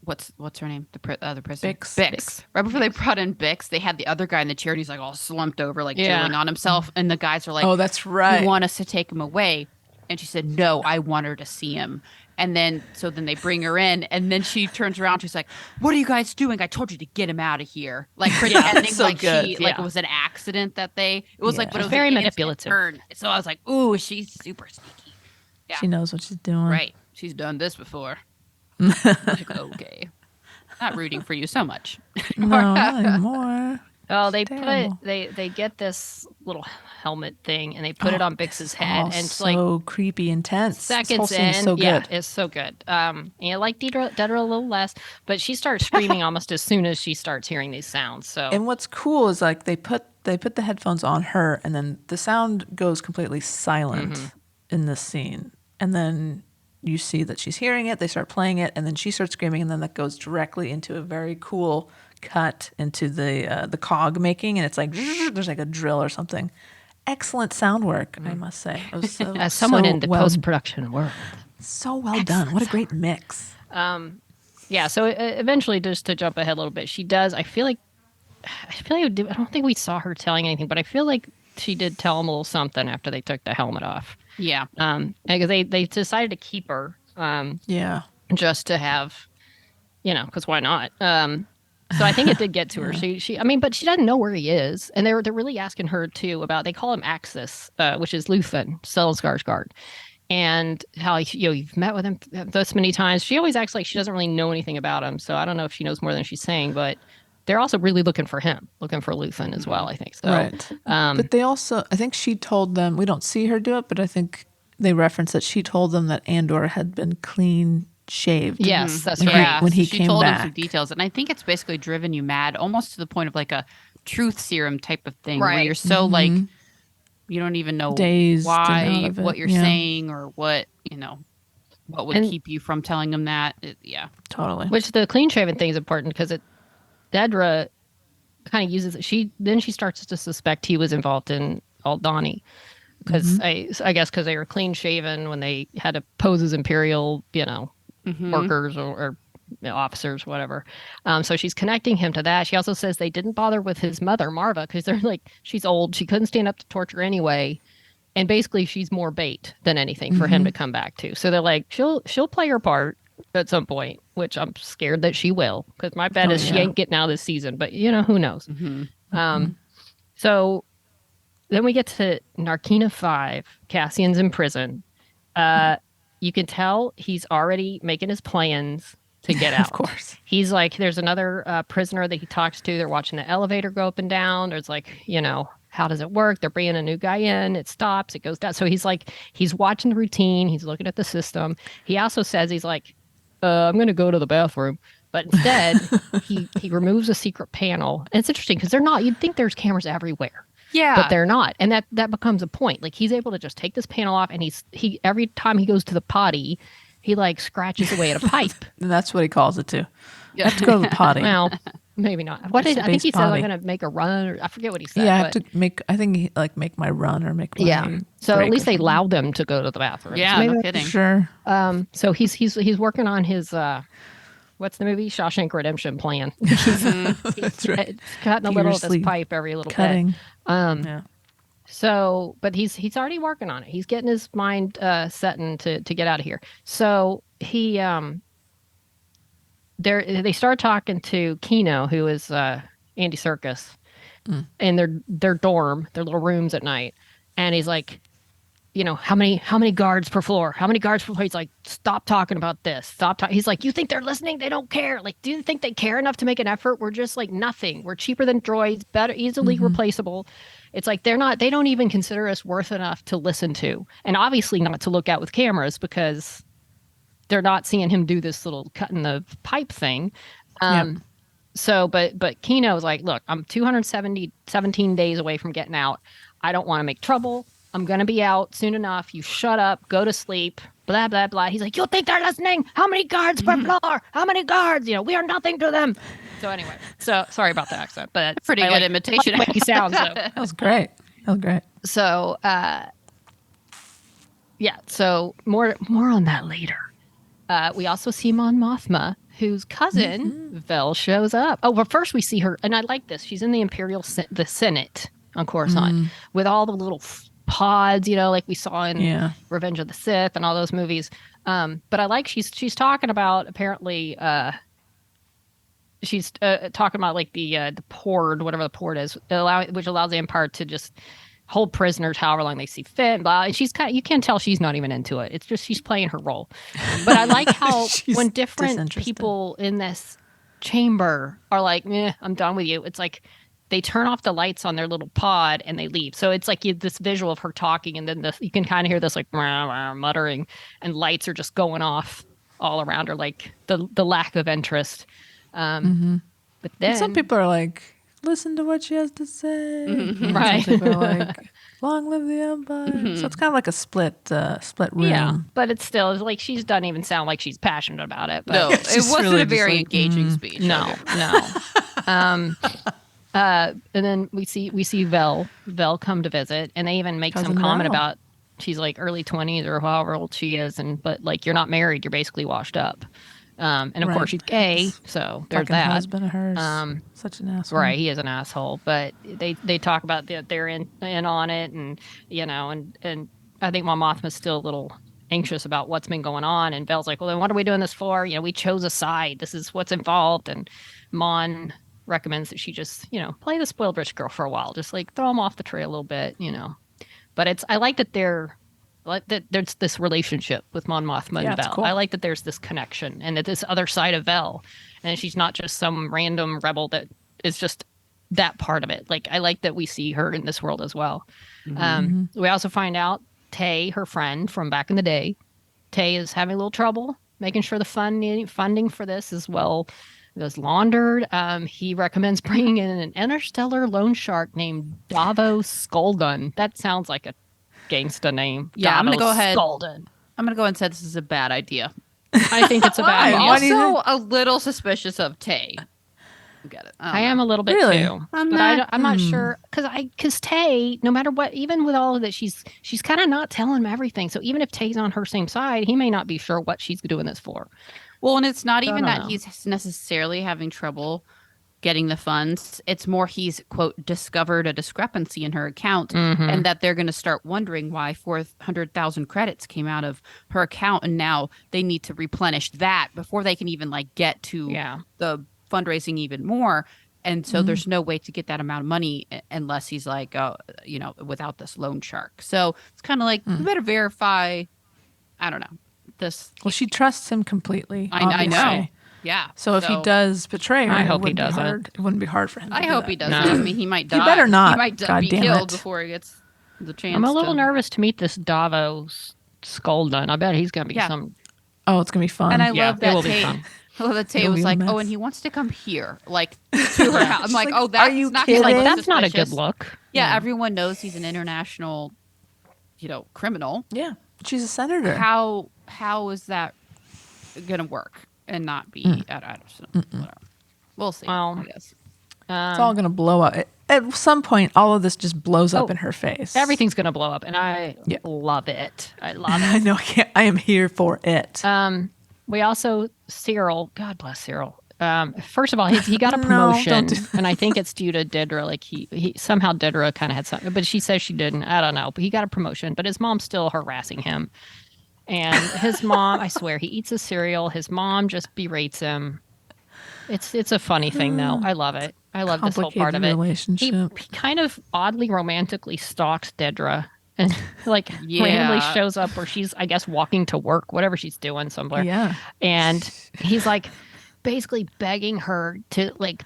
what's her name? The other person. Bix. Right before they brought in Bix, they had the other guy in the chair, and he's like all slumped over, like Yeah. drooling on himself. And the guys are like, Oh, that's right. "You want us to take him away?" And she said, "No, I want her to see him." And then they bring her in, and then she turns around. She's like, "What are you guys doing? I told you to get him out of here." Like pretending so like good. like it was an accident that it was like, Yeah. but it was Very an instant manipulative. turn. So I was like, "Ooh, she's super sneaky." Yeah. She knows what she's doing. Right. She's done this before. Like, okay. Not rooting for you so much. No, not anymore. Oh, they terrible. they get this little helmet thing and they put it on Bix's head, Oh, and it's so like creepy, intense. This whole seconds scene in, is so yeah, good. it's so good. And I like Dedra a little less, but she starts screaming almost as soon as she starts hearing these sounds. So And what's cool is like they put the headphones on her, and then the sound goes completely silent in this scene, and then you see that she's hearing it. They start playing it, and then she starts screaming, and then that goes directly into a very cool cut into the cog making, and it's like there's like a drill or something. Excellent sound work, I must say. It was so, as someone so in the well, post-production world. so well done. What a great mix. Yeah, so eventually, just to jump ahead a little bit, she does. I feel like I don't think we saw her telling anything, but I feel like she did tell him a little something after they took the helmet off. Yeah. Because they decided to keep her, Yeah. just to have, because why not? So I think it did get to her. But she doesn't know where he is, and they're really asking her too about. They call him Axis, which is Luthen, Stellan Skarsgård, and how you've met with him this many times. She always acts like she doesn't really know anything about him, so I don't know if she knows more than she's saying, but they're also really looking for him, looking for Luthen as well, I think. So, Right. But they also, I think she told them, we don't see her do it, but I think they reference that she told them that Andor had been clean shaved. yes, that's When right. when he she came told him back. some details, and I think it's basically driven you mad, almost to the point of like a truth serum type of thing, where Right. you're so like you don't even know Dazed and out why, of it, what you're yeah. saying, or what what would And- keep you from telling him that. Yeah. Totally. Which the clean shaven thing is important because Dedra kind of uses it. She starts to suspect he was involved in Aldani because I guess because they were clean shaven when they had to pose as Imperial, workers or officers, whatever. So she's connecting him to that. She also says they didn't bother with his mother, Marva, because they're like, she's old. She couldn't stand up to torture anyway. And basically she's more bait than anything for him to come back to. So they're like, she'll play her part at some point, which I'm scared that she will, because my bet is she ain't getting out this season, but who knows? So then we get to Narkina 5. Cassian's in prison. You can tell he's already making his plans to get out. Of course. He's like, there's another prisoner that he talks to. They're watching the elevator go up and down. There's like, how does it work? They're bringing a new guy in. It stops. It goes down. So he's like, he's watching the routine. He's looking at the system. He also says he's like, I'm going to go to the bathroom. But instead, he removes a secret panel. And it's interesting because they're not, you'd think there's cameras everywhere. Yeah. But they're not. And that becomes a point. Like he's able to just take this panel off and he every time he goes to the potty, he like scratches away at a pipe. And that's what he calls it too. I have to go to the potty. Well, maybe not. I think he said I'm going to make a run, or I forget what he said. Yeah, I have to make. I think he, like make my run or make my Yeah. So break at least or they something. allowed them to go to the bathroom. Yeah, So maybe no kidding. Sure. So he's working on his what's the movie Shawshank Redemption plan. He's That's right. cutting a little of Furiously this pipe every little Cutting. bit. Yeah. So, but he's already working on it. He's getting his mind setting to get out of here. So he they start talking to Kino, who is Andy Serkis, in their dorm, their little rooms at night, and he's like, how many guards per floor? How many guards per floor? He's like, stop talking about this. Stop talking. He's like, you think they're listening? They don't care. Like, do you think they care enough to make an effort? We're just like nothing. We're cheaper than droids, better, easily replaceable. It's like they don't even consider us worth enough to listen to, and obviously not to look at with cameras because they're not seeing him do this little cutting the pipe thing. So, but Kino's like, look, I'm 17 days away from getting out. I don't want to make trouble. I'm going to be out soon enough. You shut up, go to sleep, blah, blah, blah. He's like, you think they're listening? How many guards per floor? How many guards? We are nothing to them. So anyway, so sorry about the accent, but Pretty good imitation. I like the way he sounds though. That was great. So, yeah, so more on that later. We also see Mon Mothma, whose cousin Vel shows up. Oh, but first we see her, and I like this. She's in the the Senate on Coruscant with all the little pods, like we saw in Revenge of the Sith and all those movies. But I like she's talking about apparently. She's talking about like the port, whatever the port is, which allows the Empire to just hold prisoners however long they see fit. Blah. And she's you can tell she's not even into it. It's just she's playing her role. But I like how when different people in this chamber are like, I'm done with you. It's like they turn off the lights on their little pod and they leave. So it's like this visual of her talking, and then you can kind of hear this like rah, rah, muttering, and lights are just going off all around her, like the lack of interest. But then Some people are like, listen to what she has to say. Right. Some people are like, long live the Empire. So it's kind of like a split room. Yeah, but it's still like she doesn't even sound like she's passionate about it. But No, it She's wasn't really a very just like, engaging speech. no. And then we see Vel come to visit, and they even make some Cousin comment Vel. about she's like early 20s or however old she is, but like you're not married, you're basically washed up. And of Right. course she's gay, so there's Fucking that. husband of hers. Such an asshole. Right, he is an asshole, but they talk about that they're in on it, and and I think Mon Mothma's still a little anxious about what's been going on, and Belle's like, well, then what are we doing this for? We chose a side. This is what's involved, and Mon recommends that she just play the spoiled rich girl for a while, just like throw them off the trail a little bit, But I like that they're like that there's this relationship with Mon Mothma Yeah, and it's Vel. cool. I like that there's this connection and that this other side of Vel, and she's not just some random rebel that is just that part of it. Like I like that we see her in this world as well. We also find out Tay, her friend from back in the day, Tay is having a little trouble making sure the funding for this is well was laundered. He recommends bringing in an interstellar loan shark named Davos Skolden. That sounds like a gangsta name. Yeah, I'm gonna Davos go ahead. Skolden. I'm gonna go ahead and say this is a bad idea. I think it's a bad Why? idea. Why do you Also, a little suspicious of Tay. Get it? I am a little bit Really? too, I'm but not- I'm not sure because Tay, no matter what, even with all of that, she's kind of not telling him everything. So even if Tay's on her same side, he may not be sure what she's doing this for. Well, and it's not I even don't that know. he's necessarily having trouble getting the funds. It's more he's, quote, discovered a discrepancy in her account and that they're going to start wondering why 400,000 credits came out of her account. And now they need to replenish that before they can even like get to the fundraising even more. And so there's no way to get that amount of money unless he's like, without this loan shark. So it's kind of like, you better verify, I don't know, this. Well, she trusts him completely. I know. obviously. Yeah. So if he does betray her, I it hope he wouldn't be doesn't. hard. It wouldn't be hard for him. To I do hope that. he doesn't. No. I mean, he might die. better not. He might God be damn killed it. before he gets the chance. I'm a little to... nervous to meet this Davos Skolden. I bet he's going to be some. Oh, it's gonna be fun. And I Yeah, love it that will be Tay. fun. I love that Tay It'll was be a like, mess. "Oh, and he wants to come here, like to her house." I'm like, like, "Oh, are that's you not kidding? gonna Like, look that's not a good suspicious. look. Yeah, everyone knows he's an international, criminal. yeah, she's a senator. How is that gonna work and not be? I don't know. Whatever. We'll see. Well, I guess. It's all gonna blow up. At some point, all of this just blows up Oh, in her face. Everything's going to blow up, and I Yeah. love it. I love I it. know. I am here for it. We also, Cyril, God bless Cyril. First of all, he got a No, promotion, don't do and I think it's due to Dedra. Like he somehow Dedra kind of had something, but she says she didn't. I don't know. But he got a promotion, but his mom's still harassing him. And his mom, I swear, he eats his cereal. His mom just berates him. It's a funny thing, though. I love it. I love this whole part of it. Relationship. He kind of oddly romantically stalks Dedra. And like Yeah. randomly shows up where she's, I guess, walking to work, whatever she's doing somewhere. Yeah. And he's like basically begging her to like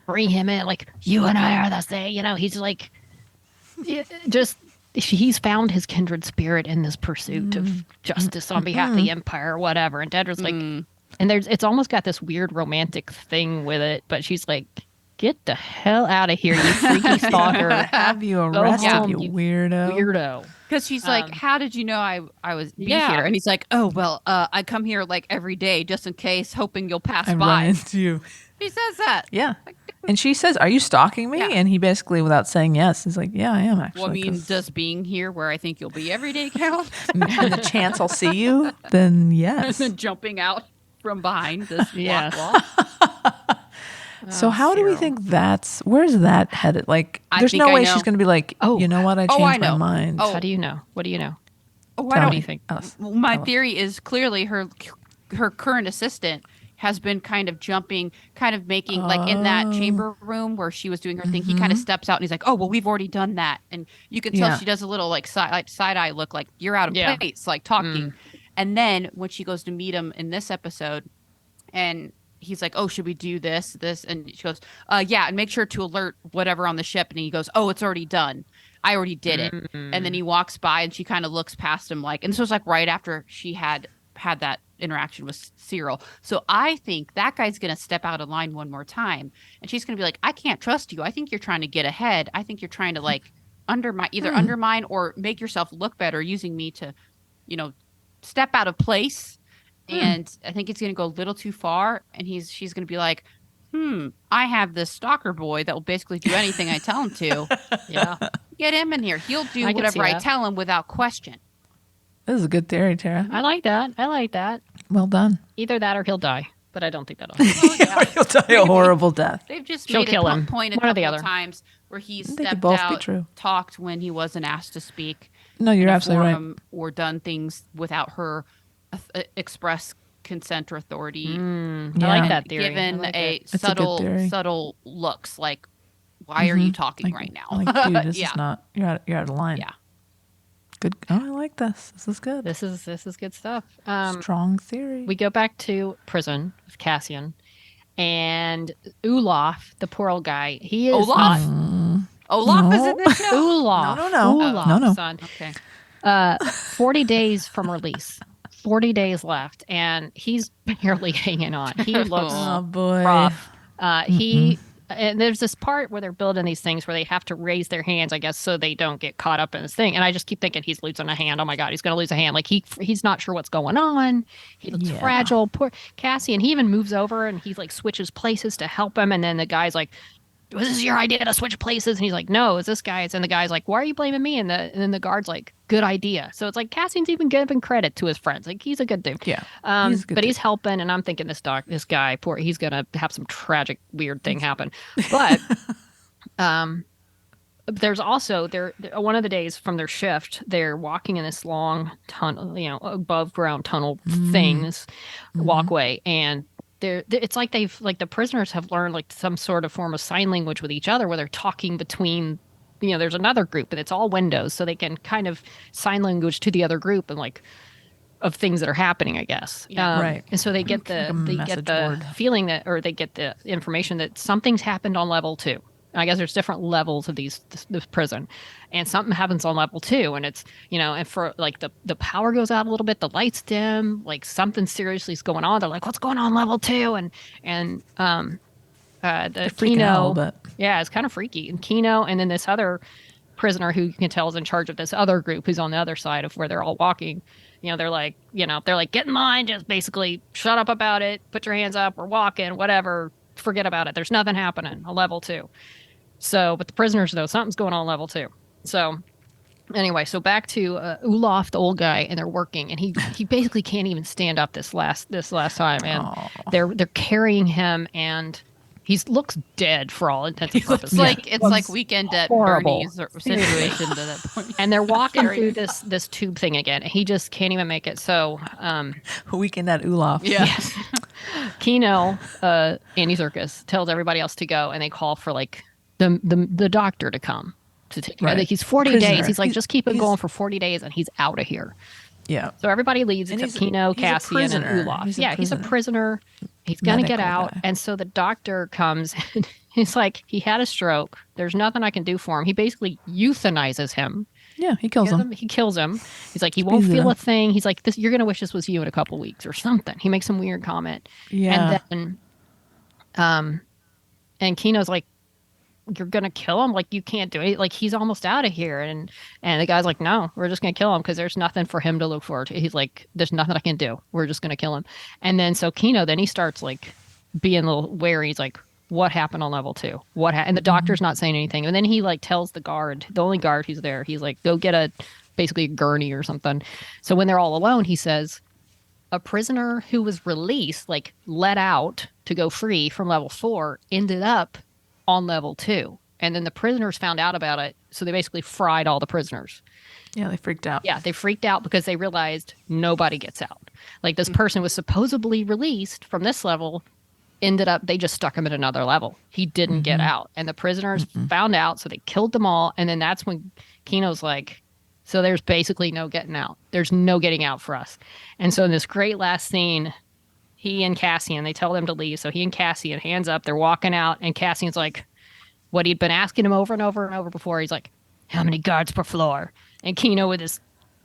bring him in, like, you and I are the same. He's like, he's found his kindred spirit in this pursuit of justice on behalf of the empire or whatever. And Dedra's like, and it's almost got this weird romantic thing with it, but she's like, get the hell out of here, you freaky stalker. Have you arrested, home, you you weirdo? Weirdo. Because she's like, "How did you know I was be Yeah. here?" And he's like, "Oh well, I come here like every day just in case, hoping you'll pass I run by." into you. He says that. Yeah. And she says, "Are you stalking me?" Yeah. And he basically, without saying yes, is like, "Yeah, I am actually." Well, I mean, 'cause- does being here where I think you'll be every day count? and the chance I'll see you, then yes. And then jumping out from behind this Yes. block wall. So how do we Cyril. think where's that headed? Like, I there's think no I way know. she's going to be like, Oh. you know what? I Oh, changed I my know. mind. Oh. How do you know? What do you know? Oh, Tell I What me. do you think? Us. Well, my Tell us. theory is clearly her current assistant has been kind of making like in that chamber room where she was doing her thing. He kind of steps out and he's like, "Oh, well, we've already done that," and you can tell Yeah. she does a little like side eye look, like you're out of Yeah. place, like talking. And then when she goes to meet him in this episode, and he's like, "Oh, should we do this?" And she goes, "Yeah," and make sure to alert whatever on the ship. And he goes, "Oh, it's already done. I already did it." And then he walks by and she kind of looks past him like, and this was like right after she had that interaction with Cyril. So I think that guy's going to step out of line one more time. And she's going to be like, "I can't trust you. I think you're trying to get ahead. I think you're trying to like undermine or make yourself look better using me to, step out of place." And I think it's going to go a little too far. And she's going to be like, I have this stalker boy that will basically do anything I tell him to. Yeah. Get him in here. He'll do I can see whatever I that. tell him without question. This is a good theory, Tara. I like that. Well done. Either that or he'll die, but I don't think that'll. You'll die a horrible death. They've just She'll made kill a him. point a One or the couple other. of times where he They could stepped both be out, true. talked when he wasn't asked to speak, No, you're in a absolutely right. forum, or done things without her express consent or authority. I Yeah. like that theory. Given I like a it. It's a good theory. subtle looks like, why are you talking Like, right now? Like, dude, this Yeah. is not. You're out of line. Yeah. Good. Oh, I like this. This is good. This is good stuff. Strong theory. We go back to prison with Cassian and Olaf, the poor old guy. He is Olaf? Olaf is in this show? Olaf. No. Olaf, No. son. Okay. 40 days from release. 40 days left, and he's barely hanging on. He looks Oh boy. rough. And there's this part where they're building these things where they have to raise their hands, I guess, so they don't get caught up in this thing. And I just keep thinking he's losing a hand. Oh my God, he's going to lose a hand. Like he's not sure what's going on. He looks fragile. Poor Cassie. And he even moves over and he like switches places to help him. And then the guy's like, was this your idea to switch places? And he's like, no, it's this guy's. And the guy's like, why are you blaming me? And then the guard's like, good idea. So it's like Cassian's even giving credit to his friends. Like he's a good dude. Yeah. He's helping, and I'm thinking this guy, poor, he's gonna have some tragic, weird thing happen. But there's also one of the days from their shift, they're walking in this long tunnel, above ground tunnel things, walkway, and it's like the prisoners have learned like some sort of form of sign language with each other where they're talking between, there's another group and it's all windows, so they can kind of sign language to the other group and like of things that are happening, I guess. Right. And so they get the feeling that, or they get the information that something's happened on level 2. I guess there's different levels of this prison, and something happens on level 2, and it's, and for like the power goes out a little bit, the lights dim, like something seriously is going on. They're like, what's going on level 2? And the Kino, yeah, it's kind of freaky. And Kino, and then this other prisoner who you can tell is in charge of this other group who's on the other side of where they're all walking. They're like, get in line, just basically shut up about it, put your hands up, we're walking, whatever, forget about it. There's nothing happening on level 2. So, but the prisoners know something's going on level 2. So anyway, so back to Olaf, the old guy, and they're working, and he basically can't even stand up this last time, and they're carrying him, and he looks dead for all intents and purposes. It's like Weekend at Bernie's situation to that point. And they're walking through this tube thing again. And he just can't even make it. So Weekend at Olaf. Yeah. Yes. Kino, Andy Serkis, tells everybody else to go, and they call for like the doctor to come to take him. Like he's 40 days. He's like, just keep it going for 40 days, and he's out of here. Yeah. So everybody leaves except Kino, Cassian, and Olaf. He's a prisoner. He's going to get out. Guy. And so the doctor comes and he's like, he had a stroke. There's nothing I can do for him. He basically euthanizes him. Yeah, he kills him. He kills him. He's like, he won't feel a thing. He's like, you're going to wish this was you in a couple weeks or something. He makes some weird comment. Yeah. And then, and Kino's like, you're gonna kill him? Like, you can't do it. Like, he's almost out of here. And the guy's like, no, we're just gonna kill him because there's nothing for him to look forward to. He's like, there's nothing I can do. We're just gonna kill him. And then so Kino, then he starts like being a little wary. He's like, what happened on level 2? And the doctor's not saying anything. And then he like tells the guard, the only guard who's there, he's like, go get basically a gurney or something. So when they're all alone, he says, a prisoner who was released, like let out to go free from level 4, ended up on level 2, and then the prisoners found out about it, so they basically fried all the prisoners. Yeah, they freaked out. Yeah, they freaked out because they realized nobody gets out. Like, this person was supposedly released from this level, ended up, they just stuck him at another level. He didn't get out, and the prisoners found out, so they killed them all. And then that's when Kino's like, so there's basically no getting out. There's no getting out for us. And so in this great last scene, he and Cassian, they tell them to leave. So he and Cassian, hands up, they're walking out. And Cassian's like, what he'd been asking him over and over and over before. He's like, how many guards per floor? And Kino, with this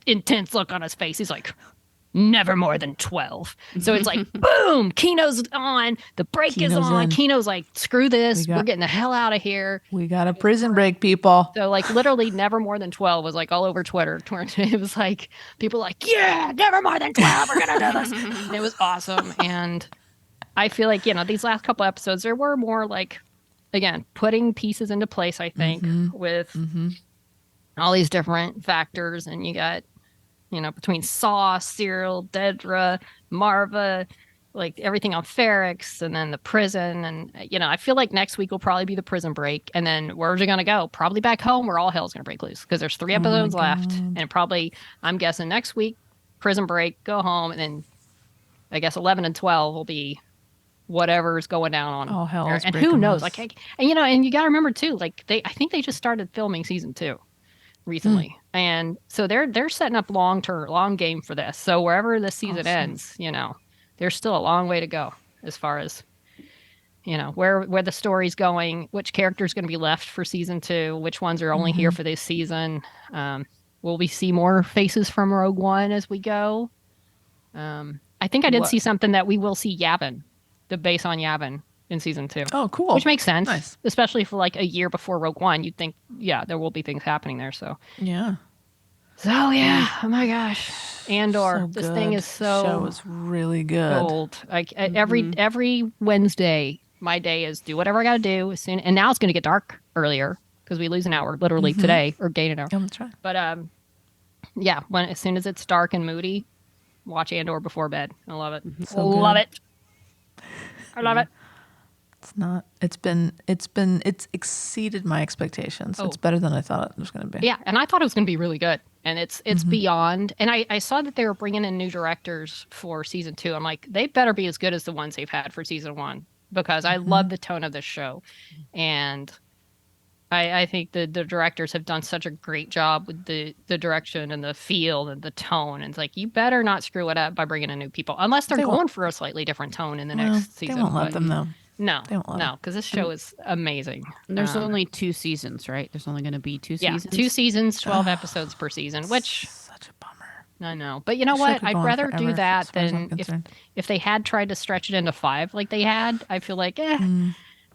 intense look on his face, he's like, never more than 12. So it's like, boom, Kino's on. The break is on. Kino's like, screw this. We're getting the hell out of here. We got a prison break, people. So like literally never more than 12 was like all over Twitter. It was like, people like, yeah, never more than 12. We're going to do this. And it was awesome. And I feel like, these last couple episodes, there were more like, again, putting pieces into place, I think, with all these different factors. And you got, between Saw, Cyril, Dedra, Marva, like everything on Ferrix, and then the prison. And, I feel like next week will probably be the prison break. And then where's it going to go? Probably back home where all hell's going to break loose because there's 3 episodes left. And probably, I'm guessing next week, prison break, go home. And then I guess 11 and 12 will be whatever's going down on. All hell's and who knows? Like, and you got to remember too, like I think they just started filming season 2. recently. And so they're setting up long game for this. So wherever the season ends, there's still a long way to go as far as where the story's going, which character's going to be left for season 2, which ones are only here for this season. Will we see more faces from Rogue One as we go? I think I did see something that we will see Yavin, the base on Yavin in season 2. Oh, cool. Which makes sense. Nice. Especially for like a year before Rogue One. You'd think, there will be things happening there. So yeah. So yeah, oh my gosh, Andor. So this thing is so show was really good. gold. Every Wednesday, my day is do whatever I got to do as soon. And now it's going to get dark earlier because we lose an hour literally today, or gain an hour. Yeah, that's right. But as soon as it's dark and moody, watch Andor before bed. I love it. So love good. it. I love it. It's exceeded my expectations. It's better than I thought it was going to be. Yeah, and I thought it was going to be really good. And it's beyond. And I saw that they were bringing in new directors for season 2. I'm like, they better be as good as the ones they've had for season 1, because I love the tone of this show. And I think the directors have done such a great job with the direction and the feel and the tone. And it's like, you better not screw it up by bringing in new people, unless they're going for a slightly different tone in the next season. They won't let them, though. No, because this show is amazing. And there's only 2 seasons, right? There's only going to be 2 seasons. Yeah, 2 seasons, 12 episodes per season, which such a bummer. I know. But you know what? I'd rather do that than concerned. if they had tried to stretch it into 5 like they had. I feel like, I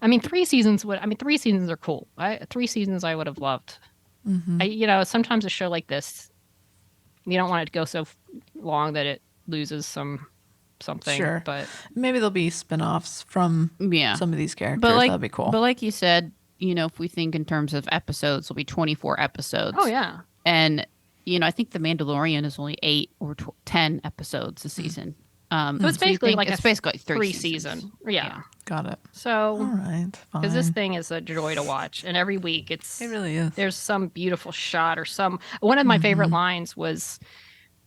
mean, 3 seasons would. I mean, 3 seasons are cool. 3 seasons I would have loved. Sometimes a show like this, you don't want it to go so long that it loses something. Sure, but maybe there'll be spin-offs from some of these characters. That'd be cool. But like you said, if we think in terms of episodes, it'll be 24 episodes. Oh yeah, and I think The Mandalorian is only 8 or 10 episodes a season. So it's basically like it's basically 3 seasons. season. Yeah, got it. So all right, fine. Because this thing is a joy to watch, and every week it really is. There's some beautiful shot or one of my favorite lines was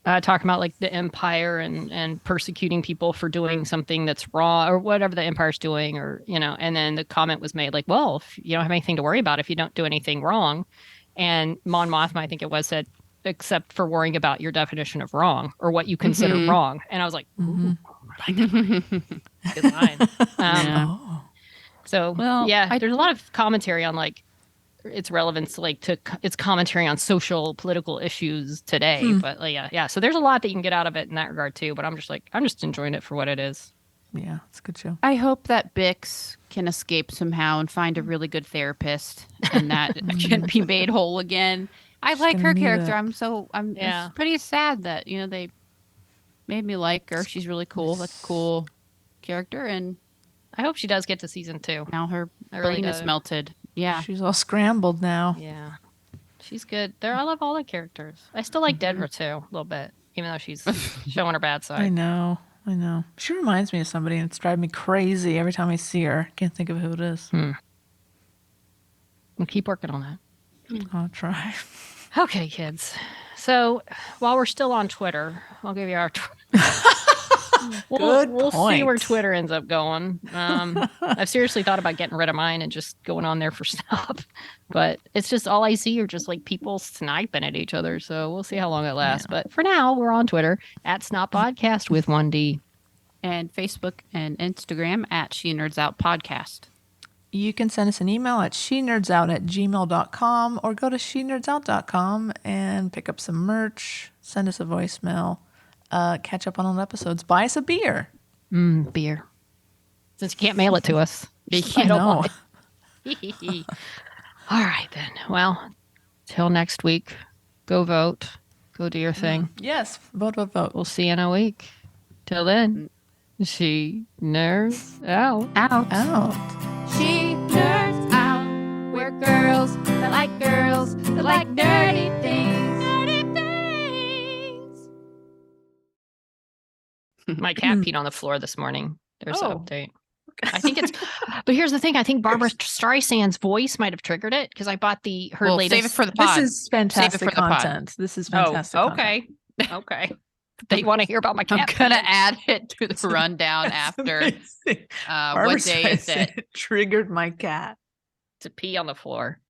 talking about like the Empire and persecuting people for doing something that's wrong or whatever the Empire's doing, or and then the comment was made like, well, if you don't have anything to worry about if you don't do anything wrong, and Mon Mothma, I think it was, said, except for worrying about your definition of wrong or what you consider wrong. And I was like, ooh, good line. So there's a lot of commentary on like its relevance to its commentary on social political issues today. But so there's a lot that you can get out of it in that regard too. But I'm just enjoying it for what it is. Yeah, it's a good show. I hope that Bix can escape somehow and find a really good therapist, and that can be made whole again. I like her character. It's pretty sad that they made me like her. She's really cool. That's a cool character, and I hope she does get to season 2. Now her brain is melted. Yeah, she's all scrambled now. Yeah, she's good. I love all the characters. I still like Dedra too a little bit, even though she's showing her bad side. I know. She reminds me of somebody, and it's driving me crazy every time I see her. Can't think of who it is. We'll keep working on that. I'll try. Okay, kids. So while we're still on Twitter, I'll give you our. We'll see where Twitter ends up going. I've seriously thought about getting rid of mine and just going on there for stuff, but it's just all I see are just like people sniping at each other. So we'll see how long it lasts. Yeah. But for now, we're on Twitter at Snot Podcast with 1D, and Facebook and Instagram at She Nerds Out Podcast. You can send us an email at shenerdsOut@gmail.com or go to shenerdsout.com and pick up some merch, send us a voicemail. Catch up on all episodes. Buy us a beer. Beer. Since you can't mail it to us. I know. All right, then. Well, till next week, go vote. Go do your thing. Yes. Vote. We'll see you in a week. Till then, she nerds out. She nerds out. We're girls that like girls that like nerdy things. My cat peed on the floor this morning. There's an update. I think it's, but here's the thing. I think Barbara Streisand's voice might have triggered it because I bought her latest. Save it for the pod. This is fantastic content. This is fantastic. Okay. Okay. They want to hear about my cat. I'm gonna add it to the rundown after. What day is it? Triggered my cat to pee on the floor.